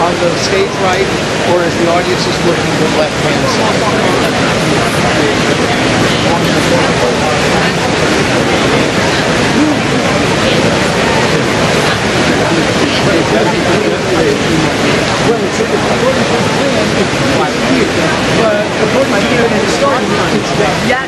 on the stage right, or as the audience is looking to the left-hand side. Well, it's according to the plan, it's right here, but according to the starting line, it's down. Yes.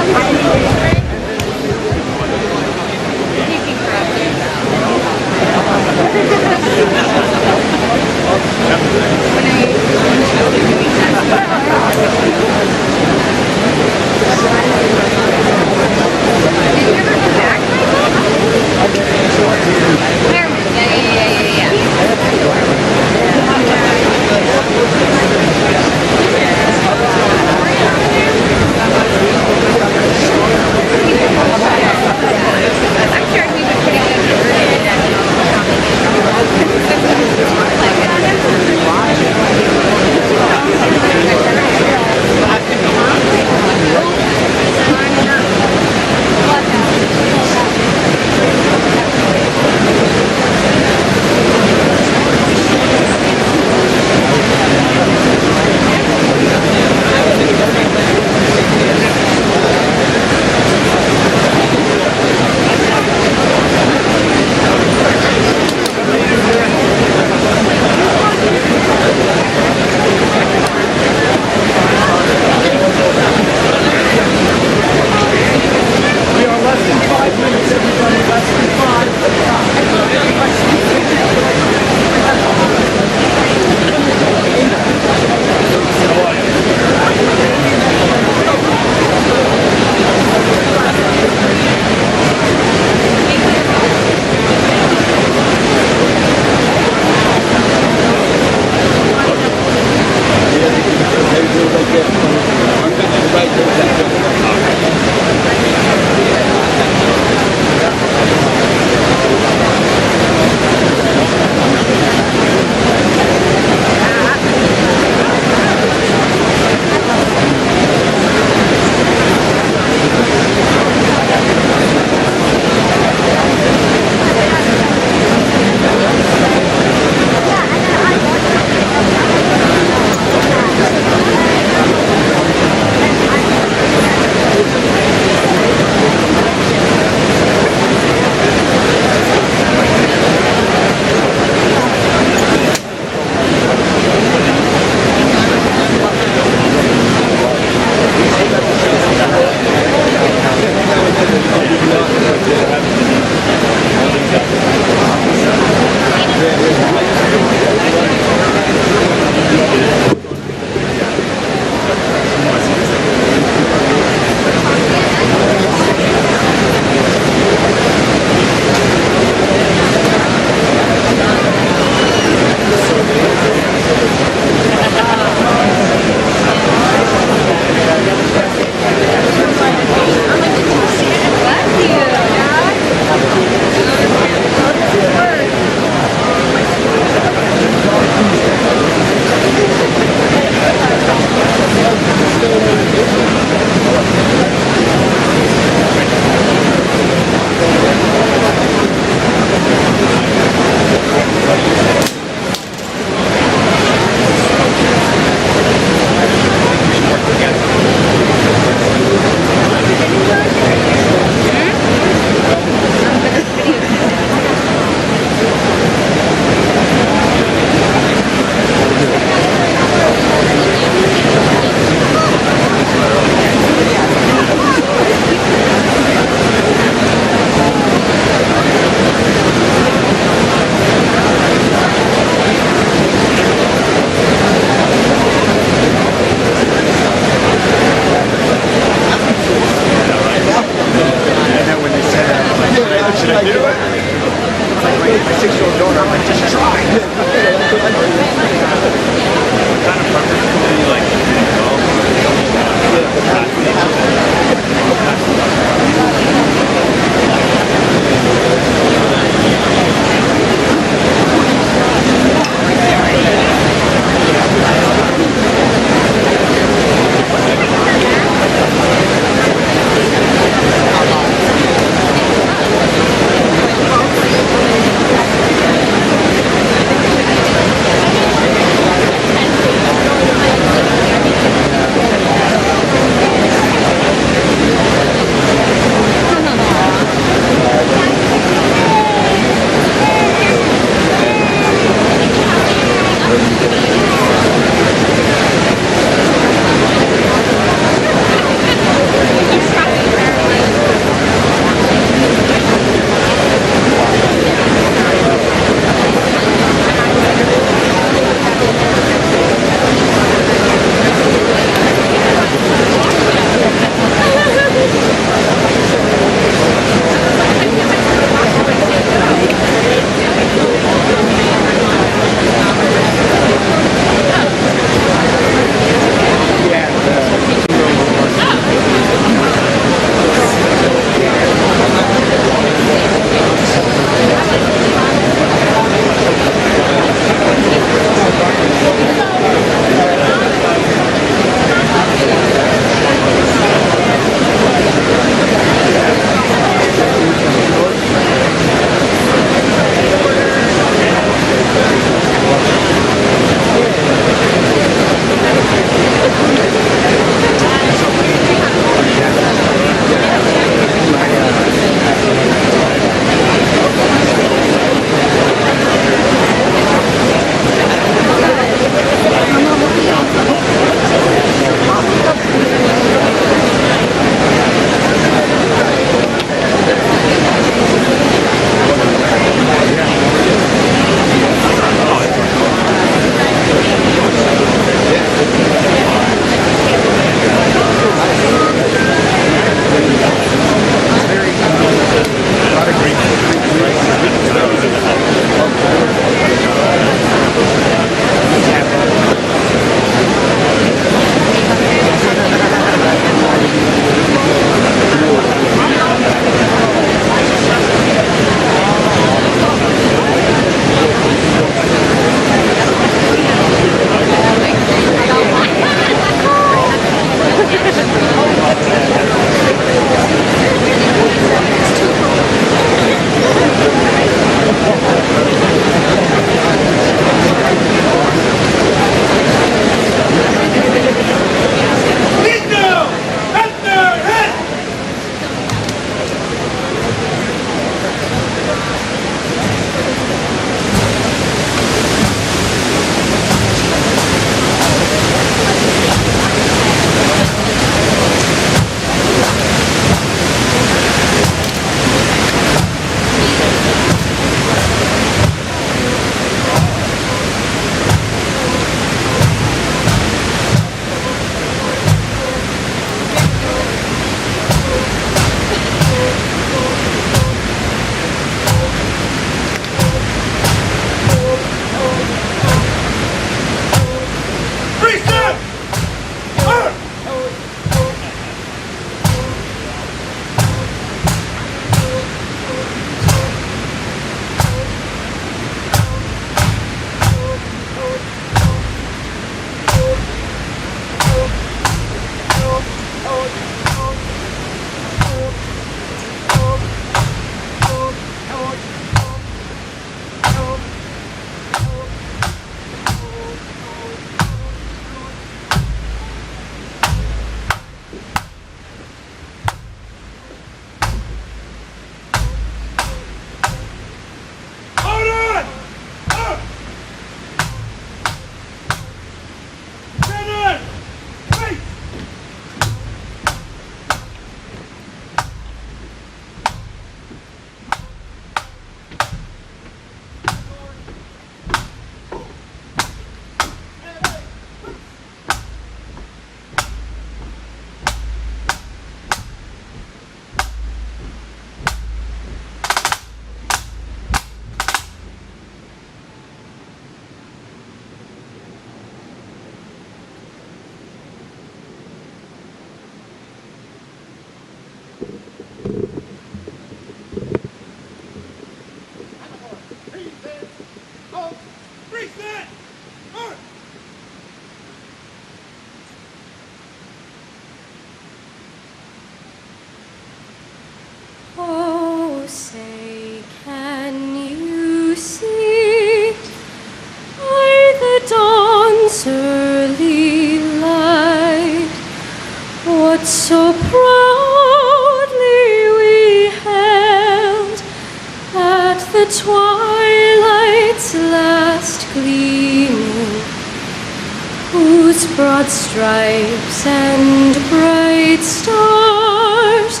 broad stripes and bright stars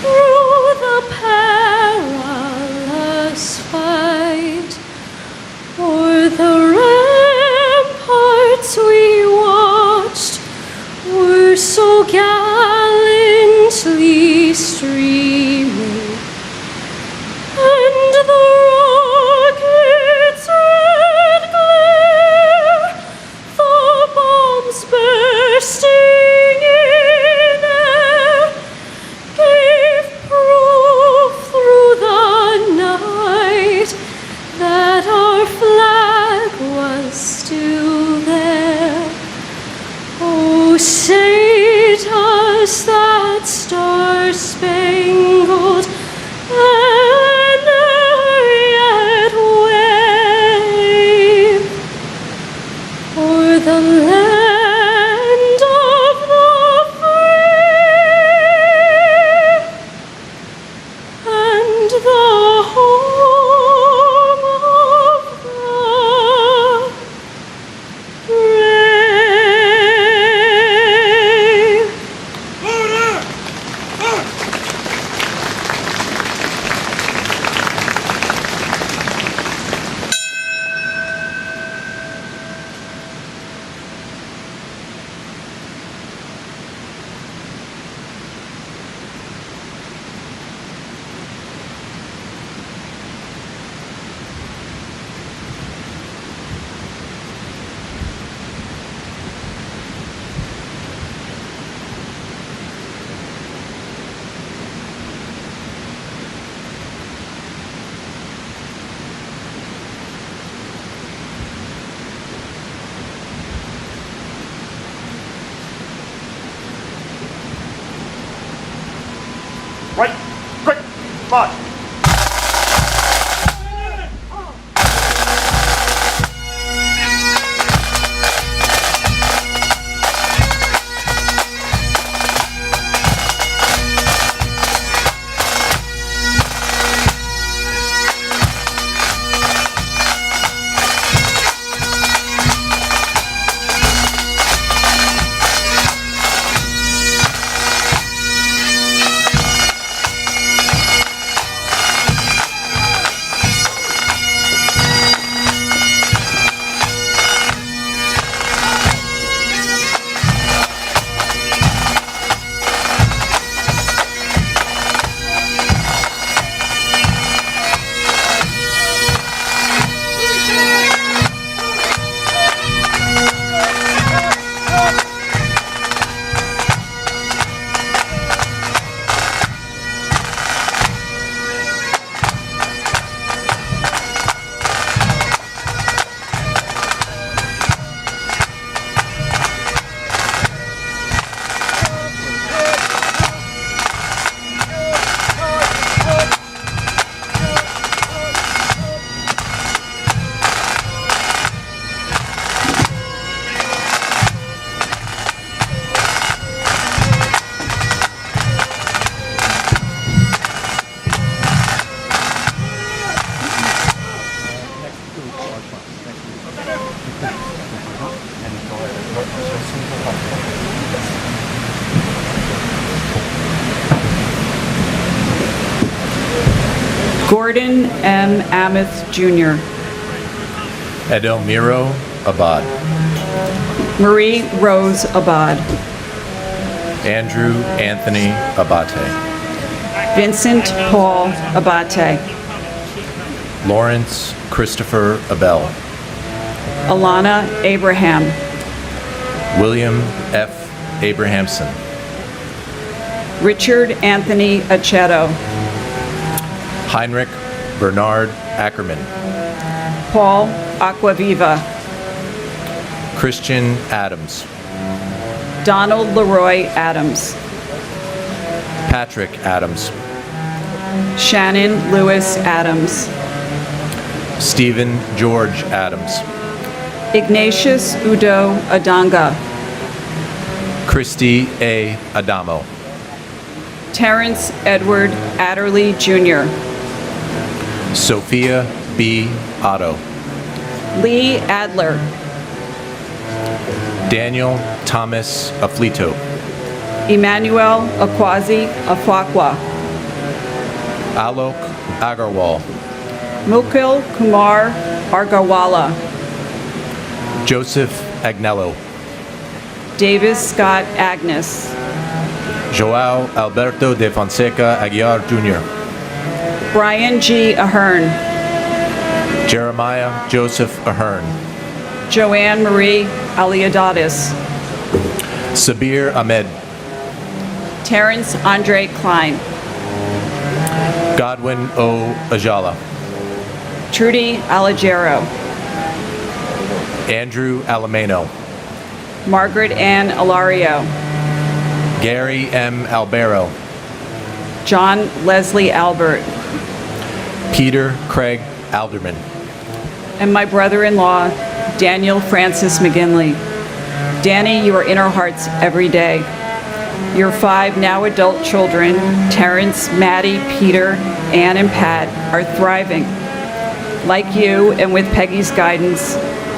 through the perilous fight. O'er the ramparts we watched were so gallantly streaming, and the rockets' red glare, the bombs bursting in air, gave proof through the night that our flag was still there. Oh, say does that star-spangled banner yet wave o'er the land of the free and the home of the brave. Right, quick, march. Gordon M. Ameth, Jr. Edelmiro Abad. Marie Rose Abad. Andrew Anthony Abate. Vincent Paul Abate. Lawrence Christopher Abel. Alana Abraham. William F. Abrahamson. Richard Anthony Aceto. Heinrich Bernard Ackerman. Paul Aquaviva. Christian Adams. Donald Leroy Adams. Patrick Adams. Shannon Lewis Adams. Stephen George Adams. Ignatius Udo Adanga. Christy A. Adamo. Terrence Edward Adderley, Jr. Sophia B. Otto. Lee Adler. Daniel Thomas Aflito. Emmanuel Akwazi Afakwa. Alok Agarwal. Mukul Kumar Argawala. Joseph Agnello. Davis Scott Agnes. Joao Alberto de Fonseca Aguiar Jr. Brian G. Ahern. Jeremiah Joseph Ahern. Joanne Marie Aliadadis. Sabir Ahmed. Terrence Andre Klein. Godwin O. Ajala. Trudy Alagero. Andrew Alameno. Margaret Ann Alario. Gary M. Albero. John Leslie Albert. Peter Craig Alderman. And my brother-in-law, Daniel Francis McGinley. Danny, you are in our hearts every day. Your 5 now adult children, Terrence, Maddie, Peter, Ann, and Pat, are thriving. Like you, and with Peggy's guidance,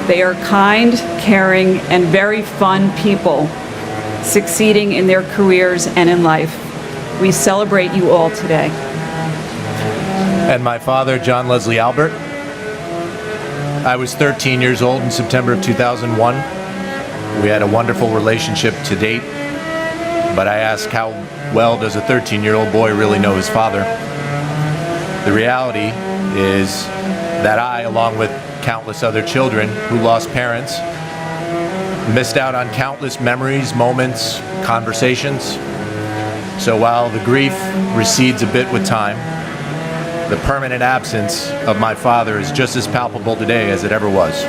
they are kind, caring, and very fun people, succeeding in their careers and in life. We celebrate you all today. And my father, John Leslie Albert. I was 13 years old in September of 2001. We had a wonderful relationship to date, but I ask, how well does a 13-year-old boy really know his father? The reality is that I, along with countless other children who lost parents, missed out on countless memories, moments, conversations. So while the grief recedes a bit with time, the permanent absence of my father is just as palpable today as it ever was.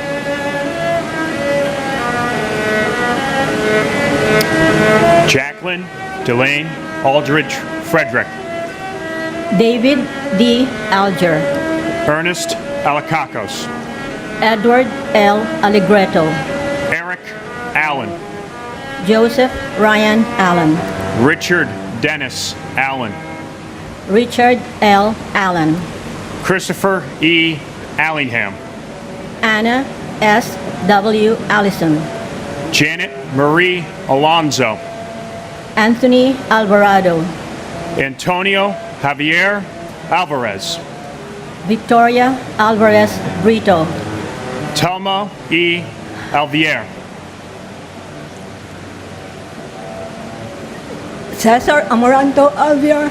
Jacqueline Delane Aldridge Frederick. David D. Alger. Ernest Alakakos. Edward L. Allegretto. Eric Allen. Joseph Ryan Allen. Richard Dennis Allen. Richard L. Allen. Christopher E. Allingham. Anna S. W. Allison. Janet Marie Alonzo. Anthony Alvarado. Antonio Javier Alvarez. Victoria Alvarez Brito. Telma E. Alvier. Cesar Amoranto Alviar.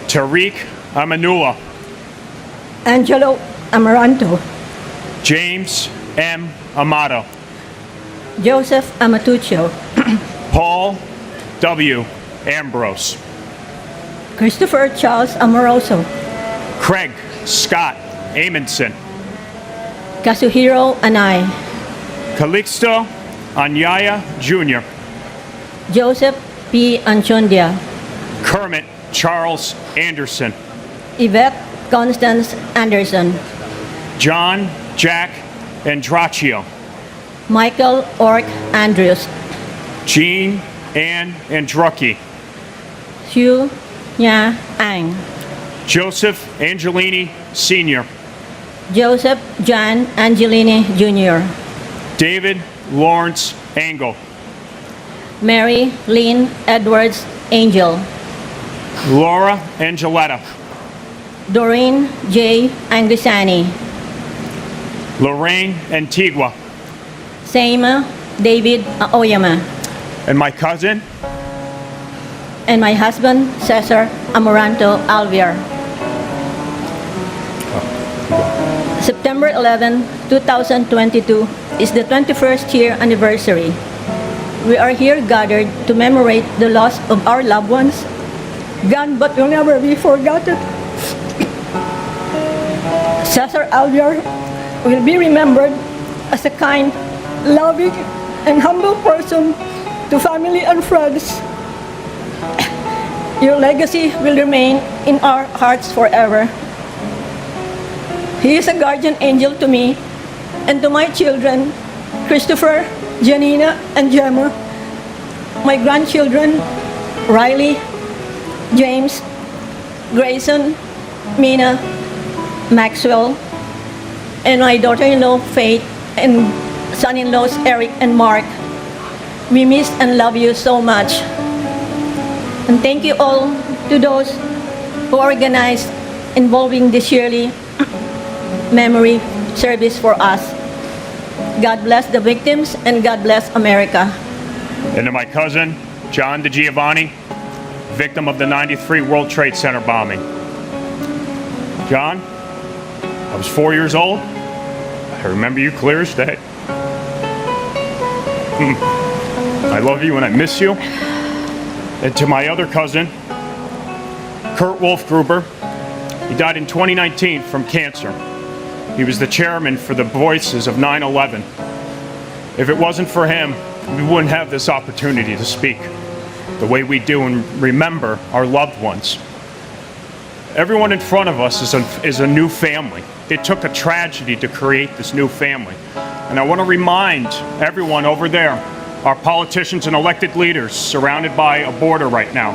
Tariq Amanula. Angelo Amaranto. James M. Amato. Joseph Amatuccio. Paul W. Ambrose. Christopher Charles Amoroso. Craig Scott Amundsen. Kazuhiro Anai. Calixto Anyaya Jr. Joseph P. Anchondia. Kermit Charles Anderson. Yvette Constance Anderson. John Jack Andraccio. Michael Ork Andrews. Jean Ann Andrucki. Hugh Nya Ang. Joseph Angelini Sr. Joseph John Angelini Jr. David Lawrence Engel. Mary Lynn Edwards Angel. Laura Angeletta. Doreen J. Angrisani. Lorraine Antigua. Seima David Aoyama. And my cousin, And my husband, Cesar Amoranto Alviar. September 11, 2022 is the 21st year anniversary. We are here gathered to commemorate the loss of our loved ones, gone but will never be forgotten. Cesar Alviar will be remembered as a kind, loving, and humble person to family and friends. Your legacy will remain in our hearts forever. He is a guardian angel to me and to my children, Christopher, Janina, and Gemma, my grandchildren, Riley, James, Grayson, Mina, Maxwell, and my daughter-in-law, Faith, and son-in-laws Eric and Mark. We miss and love you so much. And thank you all to those who organized involving this yearly memory service for us. God bless the victims and God bless America. And to my cousin, John DiGiovanni, victim of the 93 World Trade Center bombing. John, I was 4 years old. I remember you clear as day. I love you and I miss you. And to my other cousin, Kurt Wolfgruber, he died in 2019 from cancer. He was the chairman for the Voices of 9/11. If it wasn't for him, we wouldn't have this opportunity to speak the way we do and remember our loved ones. Everyone in front of us is a new family. It took a tragedy to create this new family. And I want to remind everyone over there, our politicians and elected leaders surrounded by a border right now,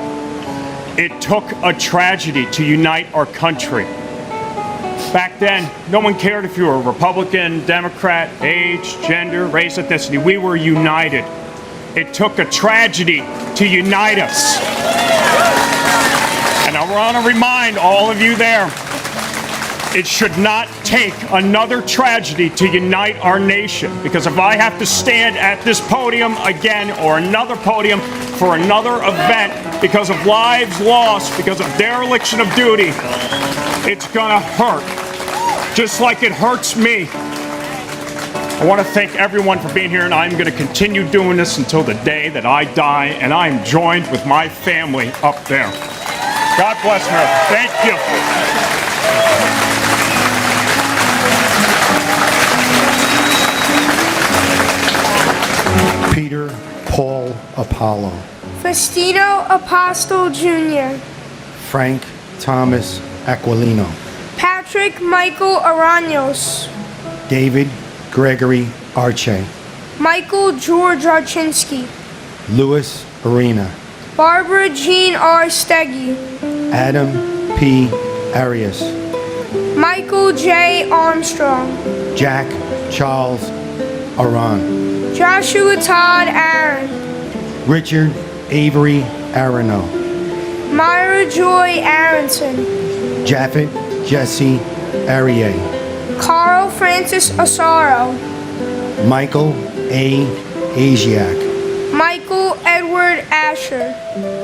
it took a tragedy to unite our country. Back then, no one cared if you were Republican, Democrat, age, gender, race, ethnicity. We were united. It took a tragedy to unite us. And I want to remind all of you there, it should not take another tragedy to unite our nation. Because if I have to stand at this podium again or another podium for another event because of lives lost, because of dereliction of duty, it's gonna hurt, just like it hurts me. I want to thank everyone for being here, and I'm going to continue doing this until the day that I die, and I'm joined with my family up there. God bless America. Thank you. Peter Paul Apollo. Faustino Apostle Jr. Frank Thomas Aquilino. Patrick Michael Araños. David Gregory Arche. Michael George Archinsky. Louis Arena. Barbara Jean R. Steggy. Adam P. Arias. Michael J. Armstrong. Jack Charles Aran. Joshua Todd Aaron. Richard Avery Arano. Myra Joy Aronson. Japhet Jesse Arier. Carl Francis Asaro. Michael A. Asiak. Michael Edward Asher.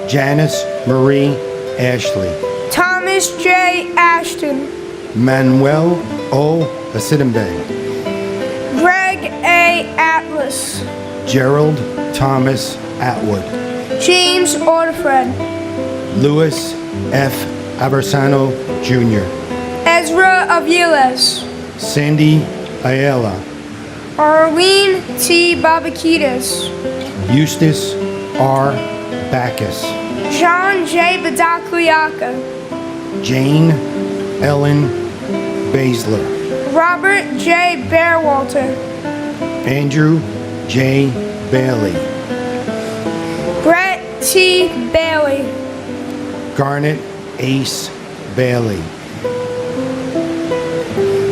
Janice Marie Ashley. Thomas J. Ashton. Manuel O. Asidambe. Greg A. Atlas. Gerald Thomas Atwood. James Ortefred. Louis F. Aversano Jr. Ezra Aviles. Sandy Ayala. Arlene T. Babakitas. Eustace R. Backus. John J. Badakliaka. Jane Ellen Basler. Robert J. Bearwalter. Andrew J. Bailey. Brett T. Bailey. Garnet Ace Bailey.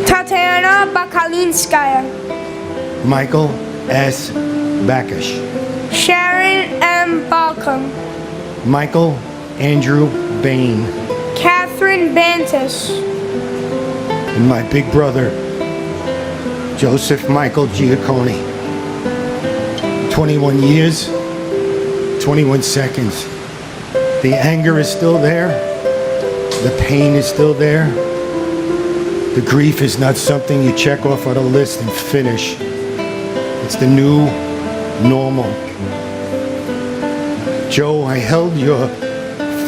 Tatiana Bakalinskaya. Michael S. Backush. Sharon M. Balcom. Michael Andrew Bain. Catherine Bantis. And my big brother, Joseph Michael Giacconi. 21 years, 21 seconds. The anger is still there. The pain is still there. The grief is not something you check off on a list and finish. It's the new normal. Joe, I held your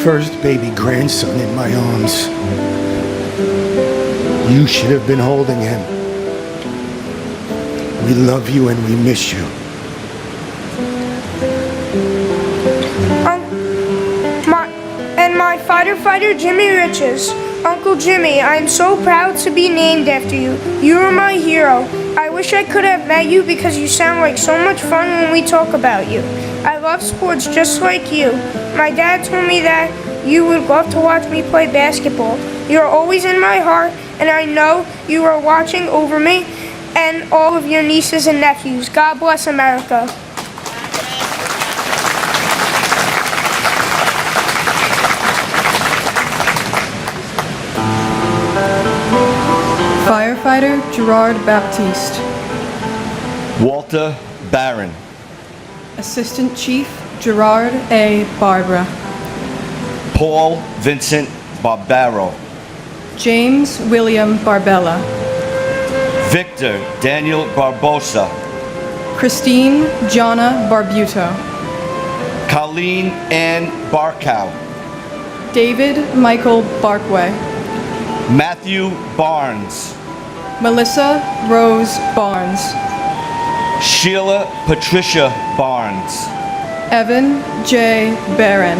first baby grandson in my arms. You should have been holding him. We love you and we miss you. My fighter Jimmy Riches. Uncle Jimmy, I am so proud to be named after you. You are my hero. I wish I could have met you because you sound like so much fun when we talk about you. I love sports just like you. My dad told me that you would love to watch me play basketball. You're always in my heart, and I know you are watching over me and all of your nieces and nephews. God bless America. Firefighter Gerard Baptiste. Walter Barron. Assistant Chief Gerard A. Barbara. Paul Vincent Barbaro. James William Barbella. Victor Daniel Barbosa. Christine Jonna Barbuto. Colleen Ann Barkow. David Michael Barkway. Matthew Barnes. Melissa Rose Barnes. Sheila Patricia Barnes. Evan J. Barron.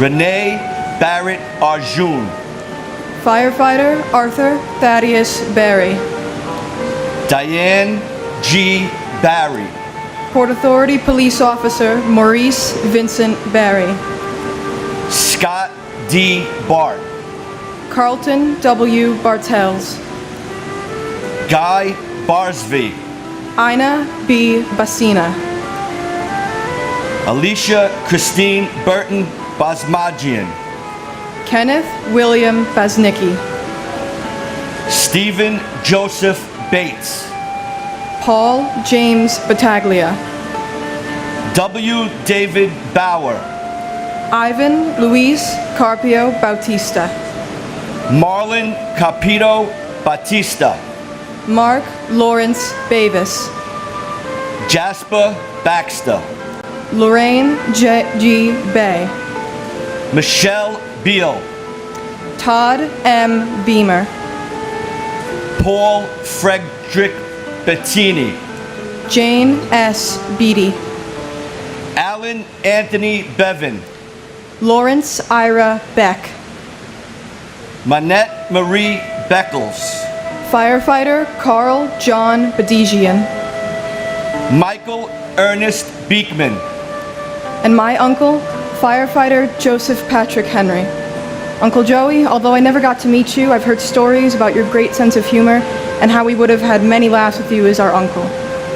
Renee Barrett Arjun. Firefighter Arthur Thaddeus Barry. Diane G. Barry. Port Authority Police Officer Maurice Vincent Barry. Scott D. Bart. Carlton W. Bartels. Guy Barsby. Ina B. Basina. Alicia Christine Burton Basmajian. Kenneth William Basnicki. Stephen Joseph Bates. Paul James Battaglia. W. David Bauer. Ivan Luis Carpio Bautista. Marlon Capito Batista. Mark Lawrence Bavis. Jasper Baxter. Lorraine G. Bay. Michelle Beal. Todd M. Beamer. Paul Frederick Bettini. Jane S. Beatty. Alan Anthony Bevan. Lawrence Ira Beck. Manette Marie Beckles. Firefighter Carl John Badigian. Michael Ernest Beekman. And my uncle, Firefighter Joseph Patrick Henry. Uncle Joey, although I never got to meet you, I've heard stories about your great sense of humor and how we would have had many laughs with you as our uncle.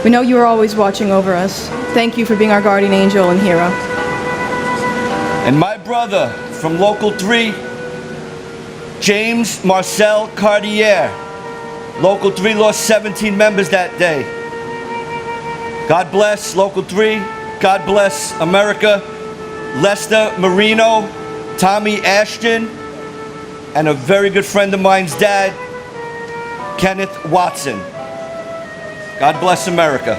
We know you are always watching over us. Thank you for being our guardian angel and hero. And my brother from Local 3, James Marcel Cartier. Local 3 lost 17 members that day. God bless Local 3. God bless America. Lester Marino, Tommy Ashton, and a very good friend of mine's dad, Kenneth Watson. God bless America.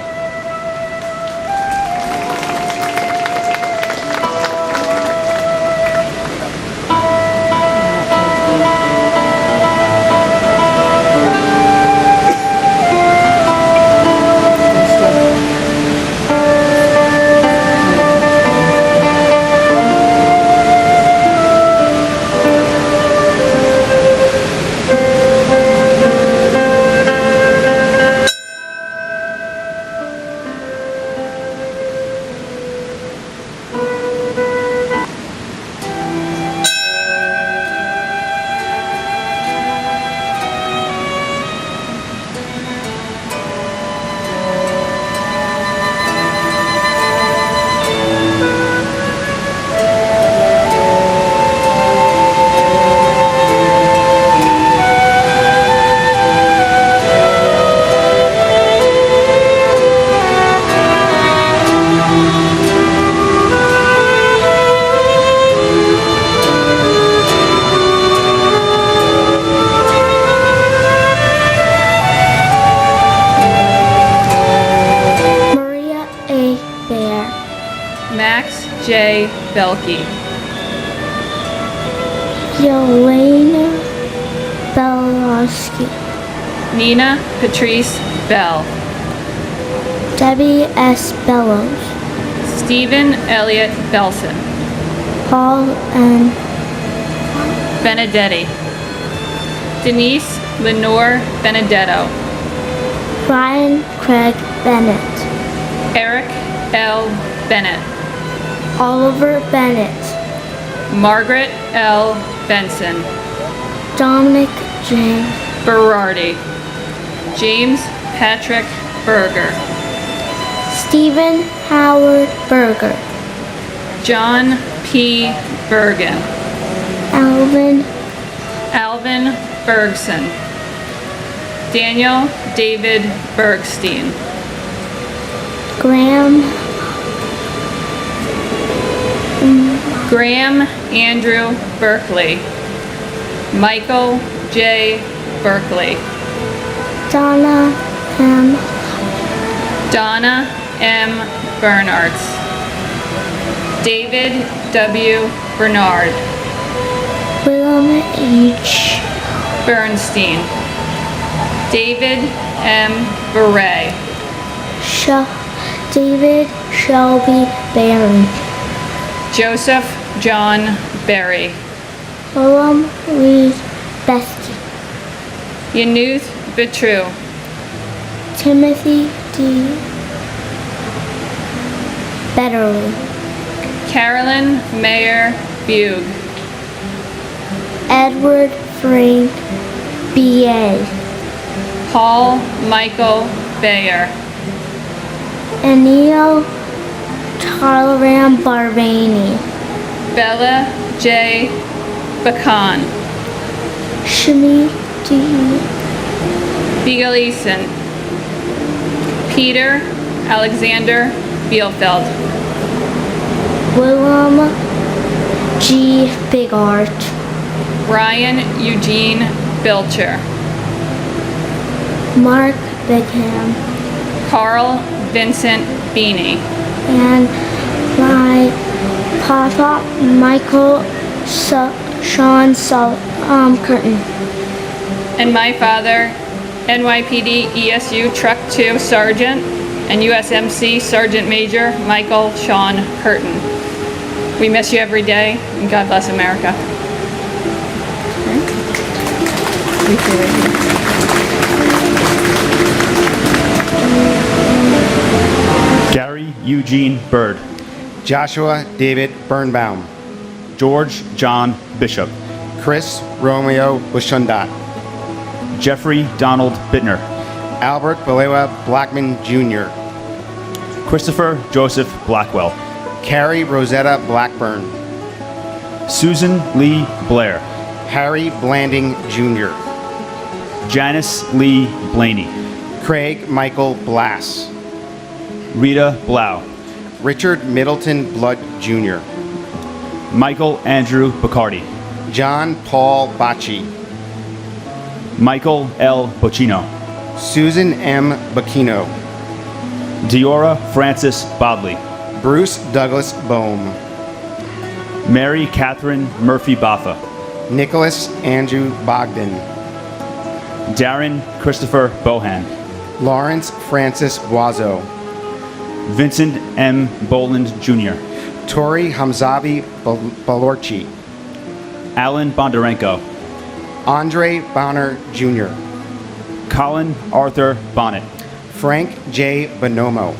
J. Belkey. Yelena Belowski. Nina Patrice Bell. Debbie S. Bellows. Stephen Elliott Belson. Paul N. Benedetti. Denise Lenore Benedetto. Brian Craig Bennett. Eric L. Bennett. Oliver Bennett. Margaret L. Benson. Dominic J. Berardi. James Patrick Berger. Stephen Howard Berger. John P. Bergen. Alvin Bergson. Daniel David Bergstein. Graham Andrew Berkeley. Michael J. Berkeley. Donna M. Bernards. David W. Bernard. William H. Bernstein. David M. Beret. David Shelby Barron. Joseph John Berry. William Lee Besky. Yanuth Vitru. Timothy D. Betterly. Carolyn Mayer Bug. Edward Frank B.A. Paul Michael Bayer. Anil Talaram Barbani. Bella J. Bacan. Shmi D. Beagleson. Peter Alexander Bielfeld. William G. Bigart. Ryan Eugene Bilcher. Mark Bickham. Carl Vincent Beanie. And my papa, Michael Sean Curtin. And my father, NYPD ESU Truck 2 Sergeant and USMC Sergeant Major Michael Sean Curtin. We miss you every day, and God bless America. Gary Eugene Bird. Joshua David Birnbaum. George John Bishop. Chris Romeo Bushundat. Jeffrey Donald Bittner. Albert Balewa Blackman Jr. Christopher Joseph Blackwell. Carrie Rosetta Blackburn. Susan Lee Blair. Harry Blanding Jr. Janice Lee Blaney. Craig Michael Blass. Rita Blau. Richard Middleton Blood Jr. Michael Andrew Bacardi. John Paul Bacci. Michael L. Bocino. Susan M. Bacchino. Diora Francis Bodley. Bruce Douglas Bohm. Mary Catherine Murphy Baffa. Nicholas Andrew Bogdan. Darren Christopher Bohan. Lawrence Francis Boiseau. Vincent M. Boland Jr. Tori Hamzavi Balorchi. Alan Bondarenko. Andre Bonner Jr. Colin Arthur Bonnet. Frank J. Bonomo.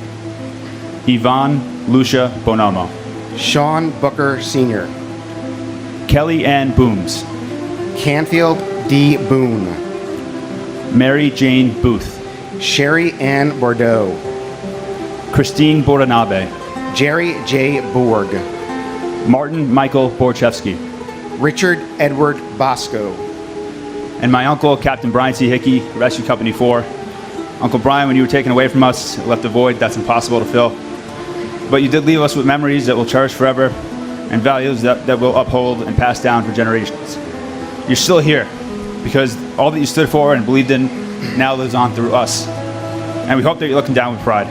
Yvonne Lucia Bonomo. Sean Booker Sr. Kelly Ann Booms. Canfield D. Boone. Mary Jane Booth. Sherry Ann Bordeaux. Christine Boranabe. Jerry J. Borg. Martin Michael Borchevsky. Richard Edward Bosco. And my uncle, Captain Brian C. Hickey, Rescue Company 4. Uncle Brian, when you were taken away from us, left a void that's impossible to fill. But you did leave us with memories that we'll cherish forever and values that we'll uphold and pass down for generations. You're still here because all that you stood for and believed in now lives on through us. And we hope that you're looking down with pride.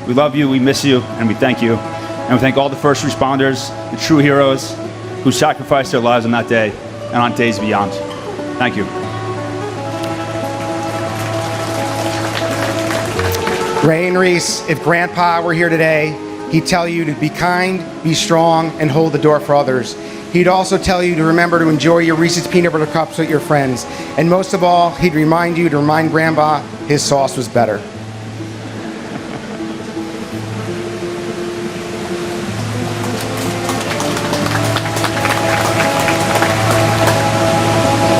We love you, we miss you, and we thank you. And we thank all the first responders, the true heroes who sacrificed their lives on that day and on days beyond. Thank you. Ray and Reese, if Grandpa were here today, he'd tell you to be kind, be strong, and hold the door for others. He'd also tell you to remember to enjoy your Reese's Peanut Butter Cups with your friends. And most of all, he'd remind you to remind Grandpa his sauce was better.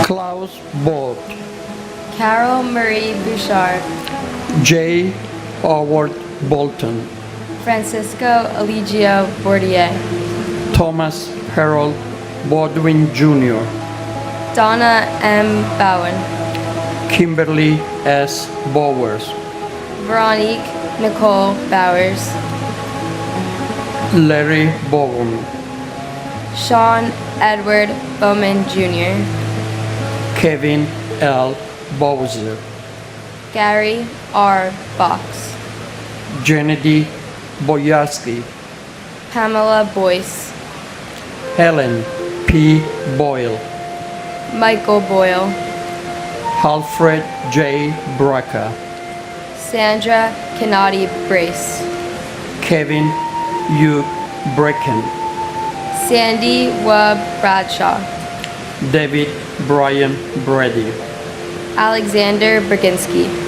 Klaus Bolt. Carol Marie Bouchard. J. Howard Bolton, Francisco Eligio Bordier, Thomas Harold Baldwin Jr., Donna M. Bowen, Kimberly S. Bowers, Veronique Nicole Bowers, Larry Bowen, Sean Edward Bowman Jr., Kevin L. Bowser, Gary R. Box, Gennady Boyarsky, Pamela Boyce, Helen P. Boyle, Michael Boyle, Alfred J. Braca, Sandra Kennedy Brace, Kevin U. Brecken, Sandy Webb Bradshaw, David Brian Brady, Alexander Brzezinski,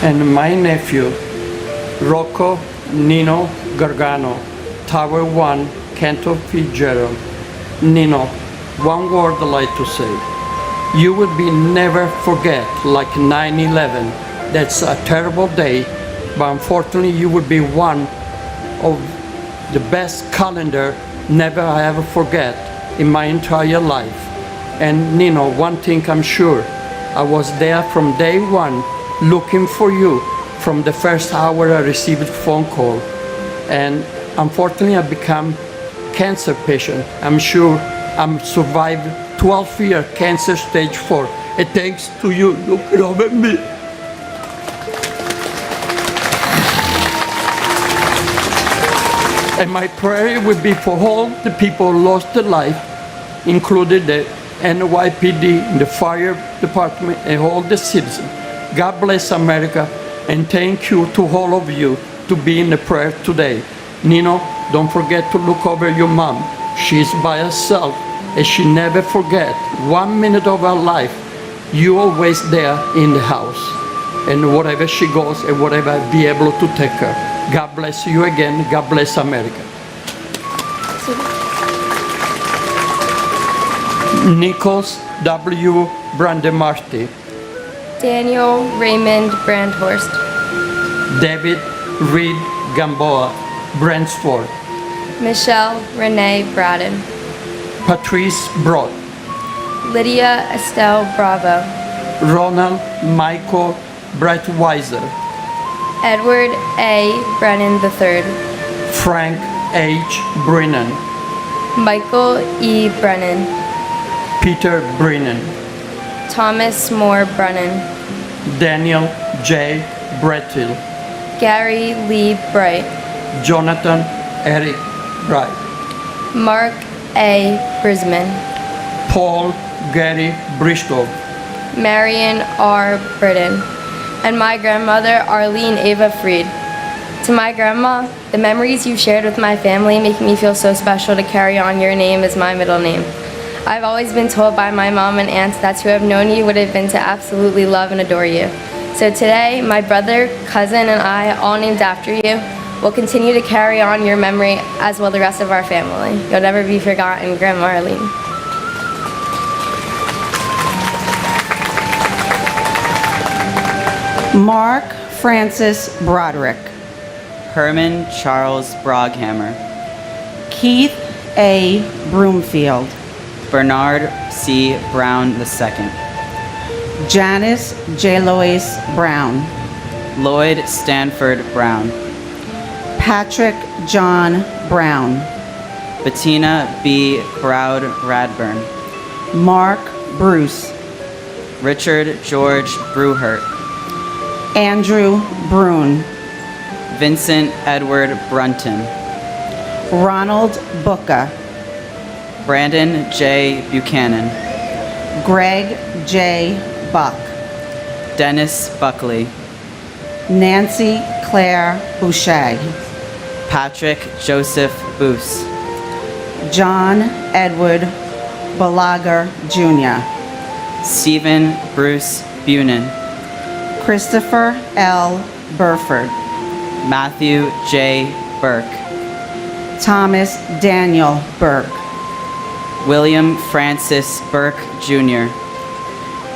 and my nephew, Rocco Nino Gargano, Tower 1, Canto Fitzgerald. Nino, one word I'd like to say. You will be never forget, like 9/11. That's a terrible day, but unfortunately you will be one of the best calendar never I ever forget in my entire life. And Nino, one thing I'm sure, I was there from day one looking for you from the first hour I received a phone call. And unfortunately I become cancer patient. I'm sure I'm survived 12-year cancer stage 4. It thanks to you looking over me. And my prayer would be for all the people who lost their life, including the NYPD, the fire department, and all the citizens. God bless America, and thank you to all of you to be in the prayer today. Nino, don't forget to look over your mom. She's by herself, and she never forget 1 minute of her life. You always there in the house, and wherever she goes and whatever, be able to take her. God bless you again. God bless America. Nichols W. Brandemarty, Daniel Raymond Brandhorst, David Reed Gamboa, Brentford, Michelle Renee Braden, Patrice Broad, Lydia Estelle Bravo, Ronald Michael Breitweiser, Edward A. Brennan III, Frank H. Brennan, Michael E. Brennan, Peter Brennan, Thomas Moore Brennan, Daniel J. Brettil, Gary Lee Bright, Jonathan Eric Bright, Mark A. Brisman, Paul Gary Bristol, Marion R. Britton, and my grandmother, Arlene Ava Freed. To my grandma, the memories you've shared with my family make me feel so special to carry on your name as my middle name. I've always been told by my mom and aunts that to have known you would have been to absolutely love and adore you. So today, my brother, cousin, and I, all named after you, will continue to carry on your memory as well the rest of our family. You'll never be forgotten, Grandma Arlene. Mark Francis Broderick, Herman Charles Broghammer, Keith A. Broomfield, Bernard C. Brown II, Janice J. Lois Brown, Lloyd Stanford Brown, Patrick John Brown, Bettina B. Browd Radburn, Mark Bruce, Richard George Bruhert, Andrew Brune, Vincent Edward Brunton, Ronald Booker, Brandon J. Buchanan, Greg J. Buck, Dennis Buckley, Nancy Claire Boucher, Patrick Joseph Boos, John Edward Balaguer Jr., Stephen Bruce Bunin, Christopher L. Burford, Matthew J. Burke, Thomas Daniel Burke, William Francis Burke Jr.,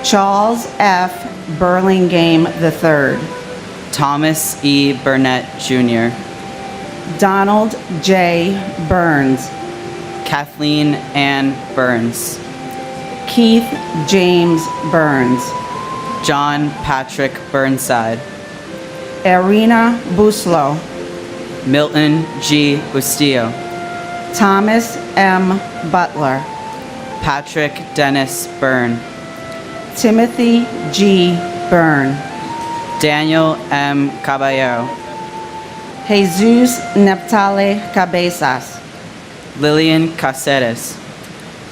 Charles F. Burlingame III, Thomas E. Burnett Jr., Donald J. Burns, Kathleen Ann Burns, Keith James Burns, John Patrick Burnside, Irina Buslow, Milton G. Bustillo, Thomas M. Butler, Patrick Dennis Byrne, Timothy G. Byrne, Daniel M. Caballero, Jesus Neptale Cabezas, Lillian Caceres,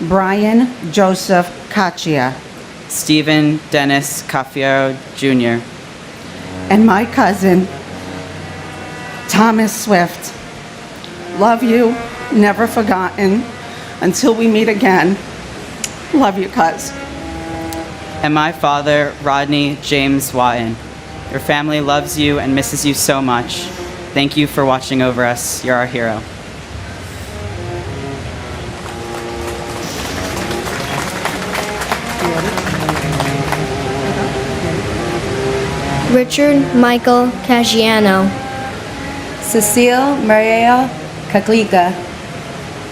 Brian Joseph Caccia, Stephen Dennis Cafiero Jr., and my cousin, Thomas Swift. Love you, never forgotten. Until we meet again, love you, cuz. and my father, Rodney James Watton. Your family loves you and misses you so much. Thank you for watching over us. You're our hero. Richard Michael Caggiano, Cecile Maria Caglica,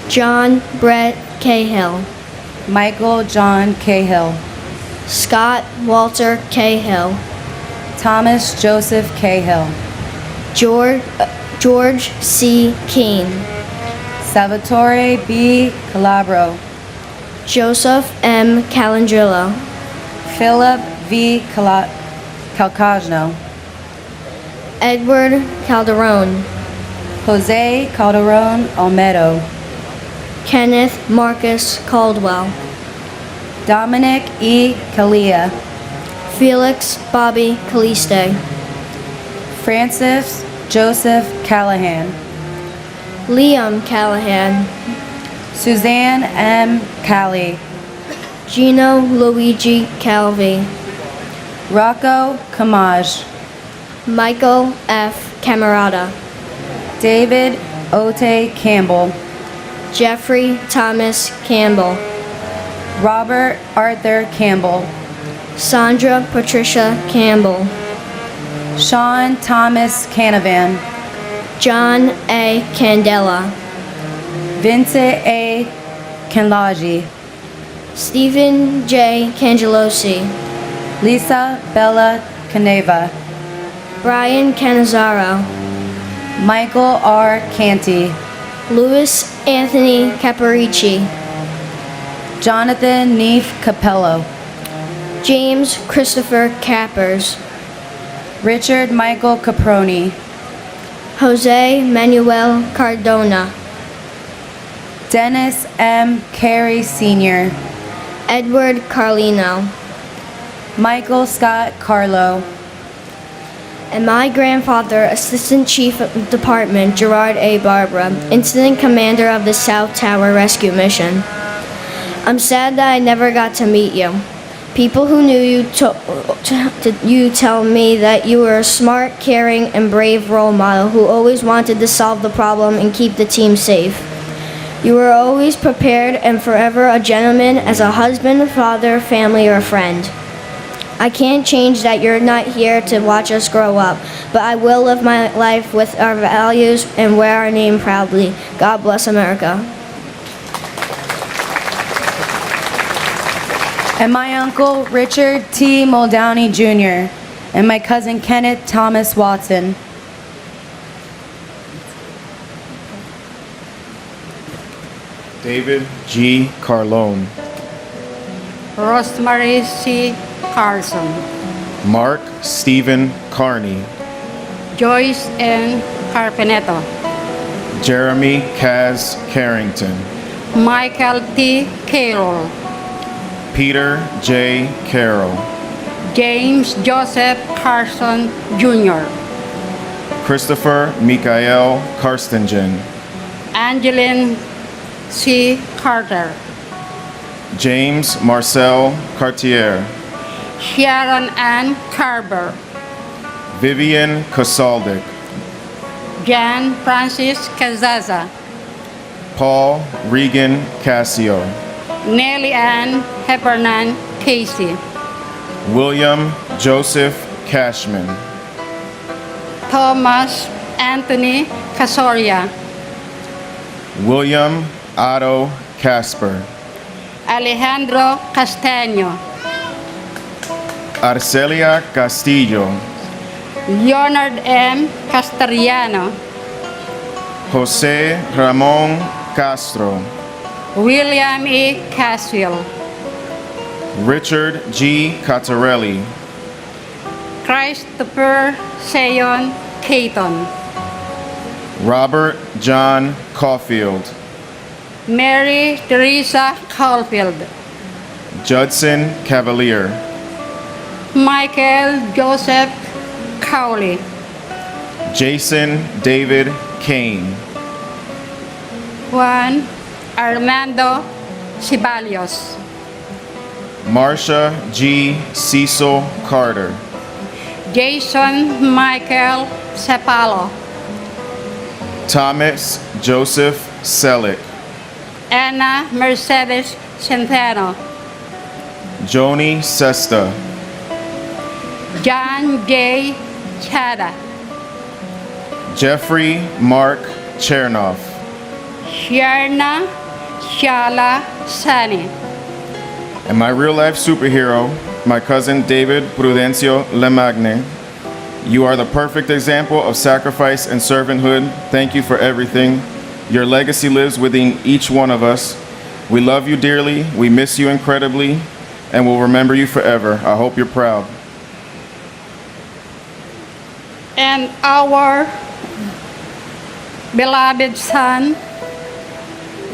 John Brett Cahill, Michael John Cahill, Scott Walter Cahill, Thomas Joseph Cahill, George C. Keene, Salvatore B. Calabro, Joseph M. Calandrillo, Philip V. Calcagno, Edward Calderon, Jose Calderon Olmedo, Kenneth Marcus Caldwell, Dominic E. Calia, Felix Bobby Caliste, Francis Joseph Callahan, Liam Callahan, Suzanne M. Cali, Gino Luigi Calvi, Rocco Camage, Michael F. Camerata, David Ote Campbell, Jeffrey Thomas Campbell, Robert Arthur Campbell, Sandra Patricia Campbell, Sean Thomas Canavan, John A. Candela, Vincent A. Canlagi, Stephen J. Cangelosi, Lisa Bella Caneva, Brian Canizaro, Michael R. Canty, Louis Anthony Caparici, Jonathan Neef Capello, James Christopher Cappers, Richard Michael Caproni, Jose Manuel Cardona, Dennis M. Carey Sr., Edward Carlino, Michael Scott Carlo, and my grandfather, Assistant Chief of Department Gerard A. Barbara, Incident Commander of the South Tower Rescue Mission. I'm sad that I never got to meet you. People who knew you tell me that you were a smart, caring, and brave role model who always wanted to solve the problem and keep the team safe. You were always prepared and forever a gentleman as a husband, father, family, or friend. I can't change that you're not here to watch us grow up, but I will live my life with our values and wear our name proudly. God bless America. and my uncle Richard T. Muldowney Jr., and my cousin Kenneth Thomas Watson. David G. Carlone, Rosemary C. Carson, Mark Stephen Carney, Joyce N. Carpenetto, Jeremy Kaz Carrington, Michael T. Carroll, Peter J. Carroll, James Joseph Carson Jr., Christopher Mikael Karstingen, Angeline C. Carter, James Marcel Cartier, Sharon Ann Carver, Vivian Kosaldik, Jan Francis Cazaza, Paul Regan Cassio, Nellie Ann Heffernan Casey, William Joseph Cashman, Thomas Anthony Casoria, William Otto Casper, Alejandro Castaño, Arcelia Castillo, Leonard M. Castellano, Jose Ramon Castro, William E. Caswell, Richard G. Cottarelli, Christopher Seyon Caton, Robert John Caulfield, Mary Teresa Caulfield, Judson Cavalier, Michael Joseph Cowley, Jason David Kane, Juan Armando Ceballos, Marsha G. Cecil Carter, Jason Michael Cepalo, Thomas Joseph Selleck, Anna Mercedes Centeno, Joni Sesta, John J. Chada, Jeffrey Mark Chernoff, Sharna Shala Sani, and my real-life superhero, my cousin David Prudencio Lemagne. You are the perfect example of sacrifice and servanthood. Thank you for everything. Your legacy lives within each one of us. We love you dearly, we miss you incredibly, and we'll remember you forever. I hope you're proud. and our beloved son,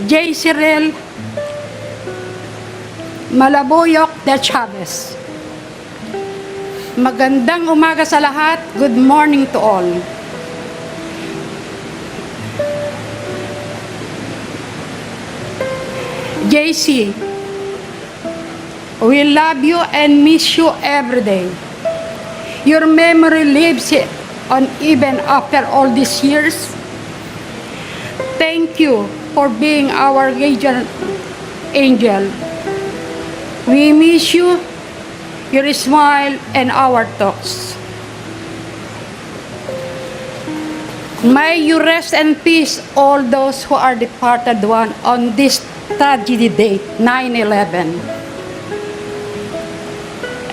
J. Cyril Malabuyok de Chavez. Magandang umaga sa lahat. Good morning to all. JC, we love you and miss you every day. Your memory lives on even after all these years. Thank you for being our guardian angel. We miss you, your smile, and our talks. May you rest in peace, all those who are departed one on this tragedy date, 9/11.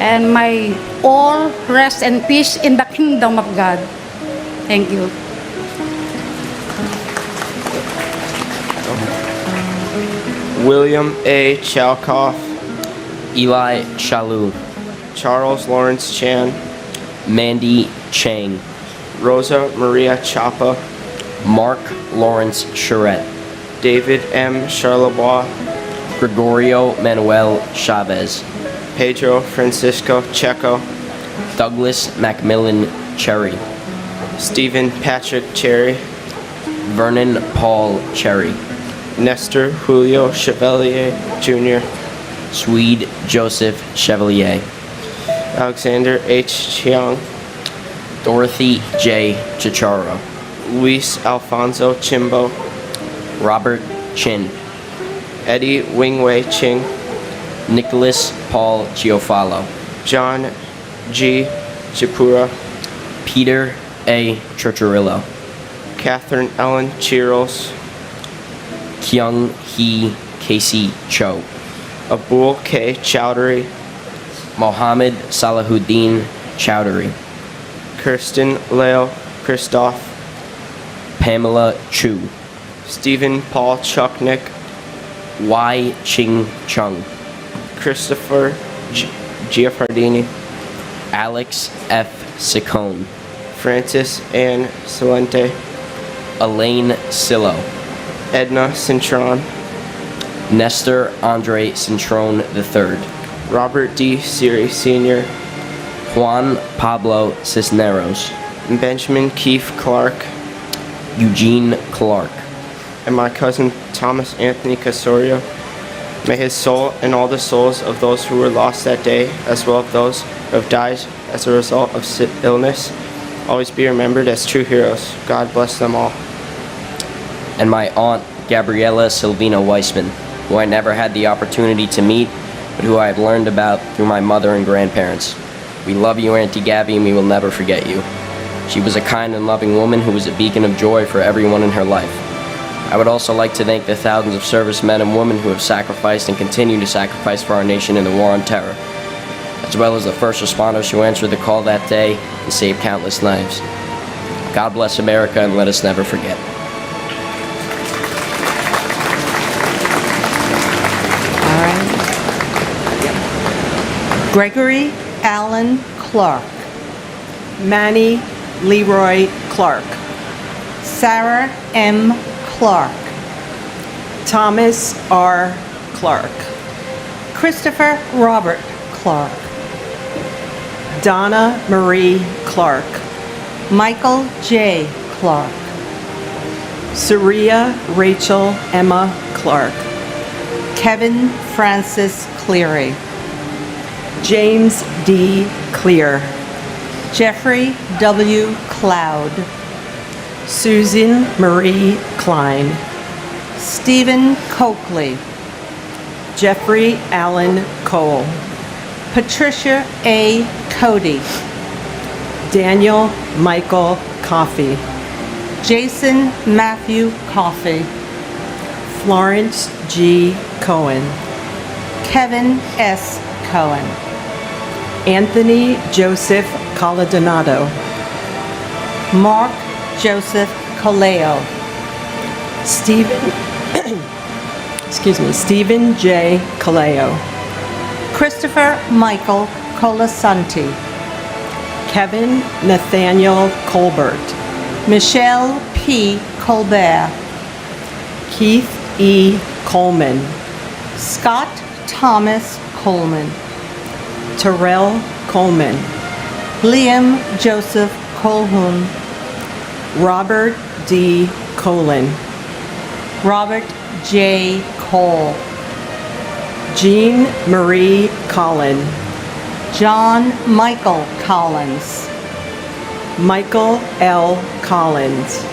And may all rest in peace in the kingdom of God. Thank you. William A. Chalkoff, Eli Shalhoub, Charles Lawrence Chan, Mandy Chang, Rosa Maria Chapa, Mark Lawrence Charette, David M. Charlebois, Gregorio Manuel Chavez, Pedro Francisco Checo, Douglas Macmillan Cherry, Stephen Patrick Cherry, Vernon Paul Cherry, Nestor Julio Chevalier Jr., Swede Joseph Chevalier, Alexander H. Chiang, Dorothy J. Chicharo, Luis Alfonso Chimbo, Robert Chin, Eddie Wingwei Ching, Nicholas Paul Giofalo, John G. Chipura, Peter A. Churchirillo, Catherine Ellen Chiros, Kyung Hee Casey Cho, Abul K. Chowdhury, Mohammed Salahuddin Chowdhury, Kirsten Leo Christoph, Pamela Chu, Stephen Paul Chuknik, Y. Ching Chung, Christopher Giaffardini, Alex F. Sicone, Francis Ann Salente, Elaine Sillo, Edna Cintron, Nestor Andre Cintron III, Robert D. Siri Sr., Juan Pablo Cisneros, Benjamin Keith Clark, Eugene Clark, and my cousin Thomas Anthony Casoria. May his soul and all the souls of those who were lost that day, as well as those who have died as a result of illness, always be remembered as true heroes. God bless them all. And my aunt, Gabriela Silvina Weissman, who I never had the opportunity to meet, but who I have learned about through my mother and grandparents. We love you, Auntie Gabby, and we will never forget you. She was a kind and loving woman who was a beacon of joy for everyone in her life. I would also like to thank the thousands of servicemen and women who have sacrificed and continue to sacrifice for our nation in the war on terror, as well as the first responders who answered the call that day and saved countless lives. God bless America, and let us never forget. All right. Gregory Allen Clark. Manny Leroy Clark. Sarah M. Clark. Thomas R. Clark. Christopher Robert Clark. Donna Marie Clark. Michael J. Clark. Saria Rachel Emma Clark. Kevin Francis Cleary. James D. Clear. Jeffrey W. Cloud. Susan Marie Klein. Stephen Coakley. Jeffrey Allen Cole. Patricia A. Cody. Daniel Michael Coffey. Jason Matthew Coffey. Florence G. Cohen. Kevin S. Cohen. Anthony Joseph Coladonato. Mark Joseph Coleo. Stephen J. Coleo. Christopher Michael Colasanti. Kevin Nathaniel Colbert. Michelle P. Colbert. Keith E. Coleman. Scott Thomas Coleman. Terrell Coleman. Liam Joseph Colhoun. Robert D. Colin. Robert J. Cole. Jean Marie Collin. John Michael Collins. Michael L. Collins.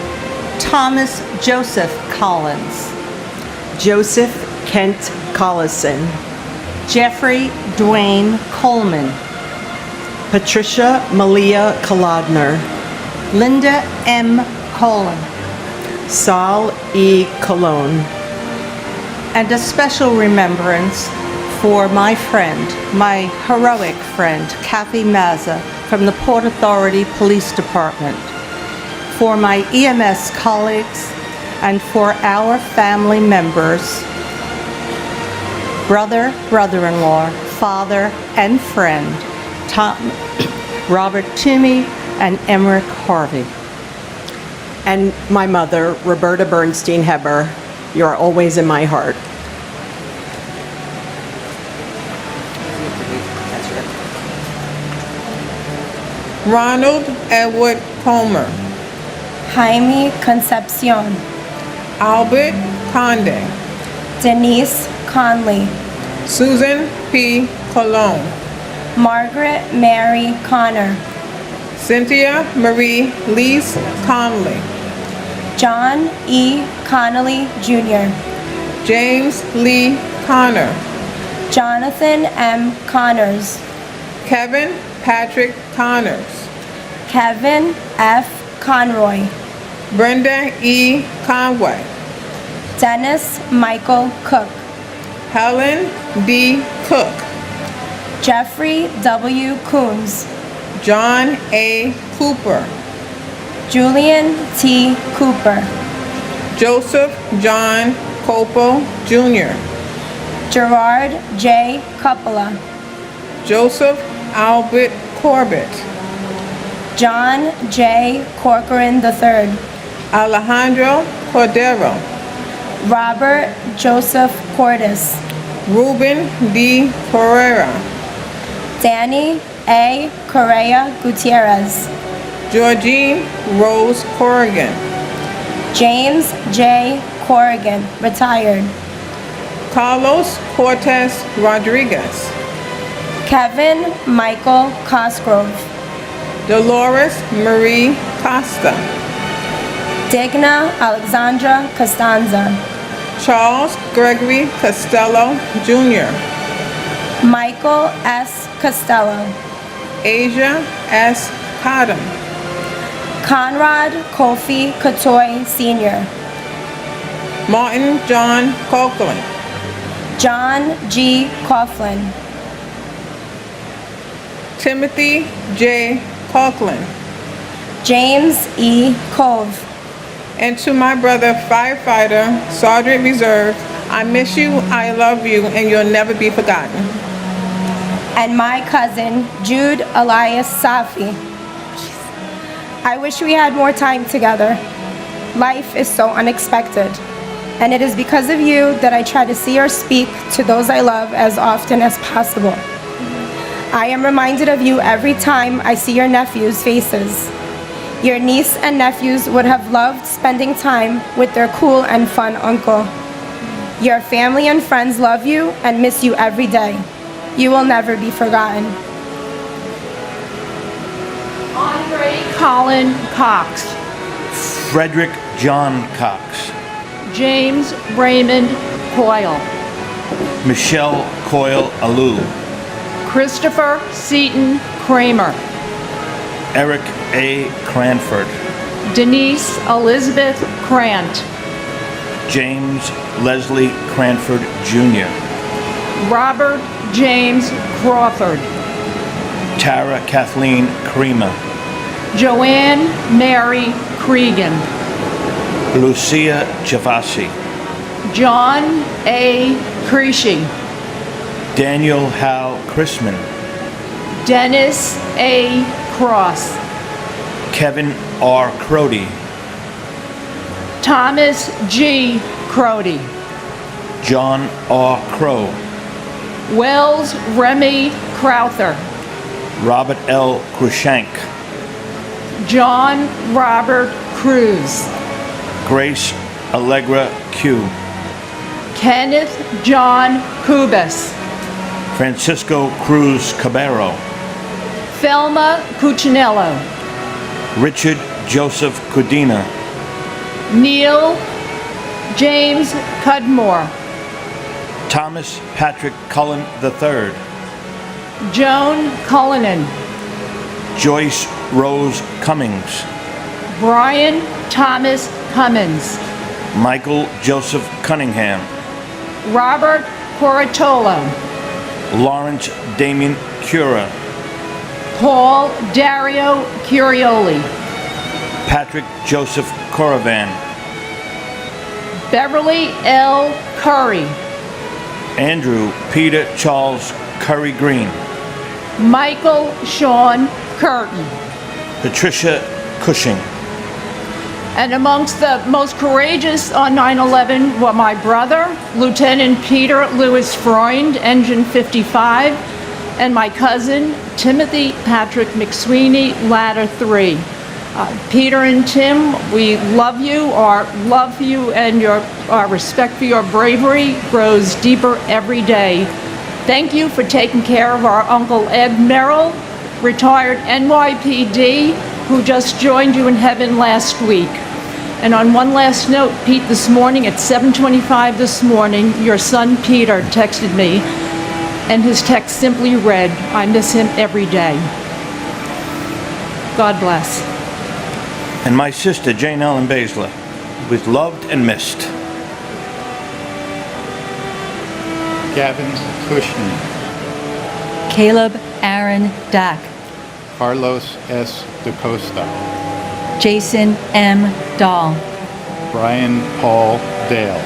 Thomas Joseph Collins. Joseph Kent Collison. Jeffrey Dwayne Coleman. Patricia Malia Kolodner. Linda M. Colon. Saul E. Cologne. And a special remembrance for my friend, my heroic friend, Kathy Mazza from the Port Authority Police Department, for my EMS colleagues, and for our family members, brother, brother-in-law, father, and friend, Robert Toomey and Emmerich Harvey. And my mother, Roberta Bernstein Heber, you are always in my heart. Ronald Edward Palmer. Jaime Concepcion. Albert Conde. Denise Conley. Susan P. Cologne. Margaret Mary Connor. Cynthia Marie Lees Conley. John E. Connolly Jr. James Lee Connor. Jonathan M. Connors. Kevin Patrick Connors. Kevin F. Conroy. Brenda E. Conway. Dennis Michael Cook. Helen D. Cook. Jeffrey W. Coons. John A. Cooper. Julian T. Cooper. Joseph John Copo Jr. Gerard J. Coppola. Joseph Albert Corbett. John J. Corcoran III. Alejandro Cordero. Robert Joseph Cordes. Ruben D. Pereira. Danny A. Correa Gutierrez. Georgine Rose Corrigan. James J. Corrigan, retired. Carlos Cortez Rodriguez. Kevin Michael Cosgrove. Dolores Marie Costa. Digna Alexandra Costanza. Charles Gregory Costello Jr. Michael S. Costello, Asia S. Cottom, Conrad Kofi Katoy Sr., Martin John Coughlin, John G. Coughlin, Timothy J. Coughlin, James E. Cove, and to my brother, firefighter, Sergeant Reserve, I miss you, I love you, and you'll never be forgotten. and my cousin, Jude Elias Safi. I wish we had more time together. Life is so unexpected, and it is because of you that I try to see or speak to those I love as often as possible. I am reminded of you every time I see your nephews' faces. Your niece and nephews would have loved spending time with their cool and fun uncle. Your family and friends love you and miss you every day. You will never be forgotten. Andre Colin Cox, Frederick John Cox, James Raymond Coyle, Michelle Coyle Alulu, Christopher Seaton Kramer, Eric A. Cranford, Denise Elizabeth Krant, James Leslie Cranford Jr., Robert James Crawford, Tara Kathleen Crema, Joanne Mary Cregan, Lucia Javasi, John A. Creasy, Daniel Howe Chrisman, Dennis A. Cross, Kevin R. Crody, Thomas G. Crody, John R. Crow, Wells Remy Crowther, Robert L. Crushank, John Robert Cruz, Grace Allegra Q, Kenneth John Kubas, Francisco Cruz Cabero, Thelma Cuccinello, Richard Joseph Cudina, Neil James Cudmore, Thomas Patrick Cullen III, Joan Cullinan, Joyce Rose Cummings, Brian Thomas Cummins, Michael Joseph Cunningham, Robert Coratolo, Lawrence Damien Cura, Paul Dario Curioli, Patrick Joseph Coravan, Beverly L. Curry, Andrew Peter Charles Curry Green, Michael Sean Curtin. Patricia Cushing, And amongst the most courageous on 9/11 were my brother, Lieutenant Peter Lewis Freund, Engine 55, and my cousin, Timothy Patrick McSweeney, Ladder 3. Peter and Tim, we love you. Our love for you and our respect for your bravery grows deeper every day. Thank you for taking care of our Uncle Ed Merrill, retired NYPD, who just joined you in heaven last week. And on one last note, Pete, this morning at 7:25 this morning, your son Peter texted me, and his text simply read, "I miss him every day." God bless. and my sister Jane Ellen Baszler, was loved and missed. Gavin Cushman, Caleb Aaron Dack, Carlos S. DaCosta, Jason M. Dahl, Brian Paul Dale,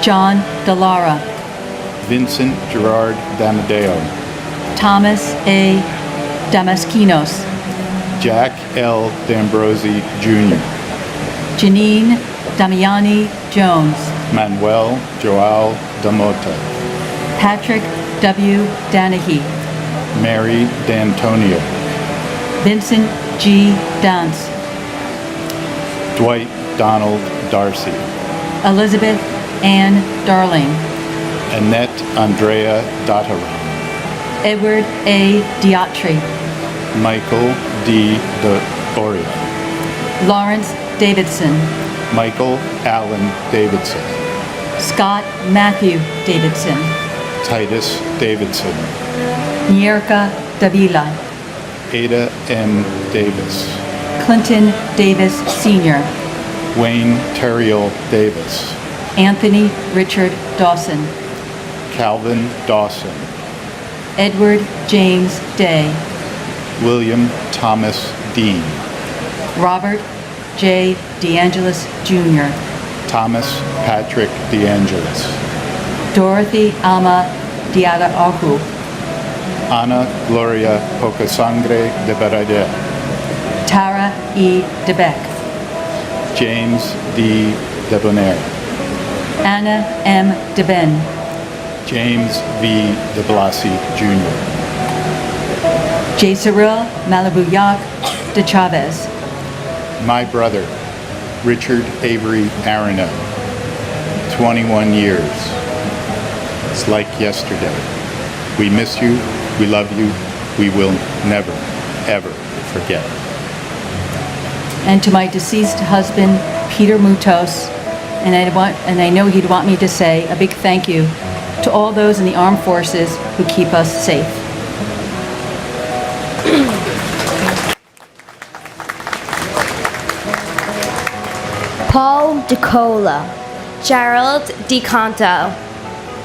John Delara, Vincent Gerard Damadeo, Thomas A. Damaskinos, Jack L. D'Ambrosi Jr., Janine Damiani Jones, Manuel Joao Damota, Patrick W. Danahy, Mary D'Antonio, Vincent G. Dance, Dwight Donald Darcy, Elizabeth Ann Darling, Annette Andrea Dattara, Edward A. Diatri, Michael D. Oria, Lawrence Davidson, Michael Allen Davidson, Scott Matthew Davidson, Titus Davidson, Nierka Davila, Ada M. Davis, Clinton Davis Sr., Wayne Terriel Davis, Anthony Richard Dawson, Calvin Dawson, Edward James Day, William Thomas Dean, Robert J. DeAngelis Jr., Thomas Patrick DeAngelis, Dorothy Alma Diada Ahu, Ana Gloria Pocasangre de Beradel, Tara E. DeBeck, James D. Debonair, Anna M. DeBen, James V. de Blasi Jr., J. Cyril Malabuyak de Chavez, my brother, Richard Avery Arano, 21 years. It's like yesterday. We miss you, we love you, we will never, ever forget. and to my deceased husband, Peter Mutos, and I know he'd want me to say a big thank you to all those in the armed forces who keep us safe. Paul DeCola, Gerald DeCanto,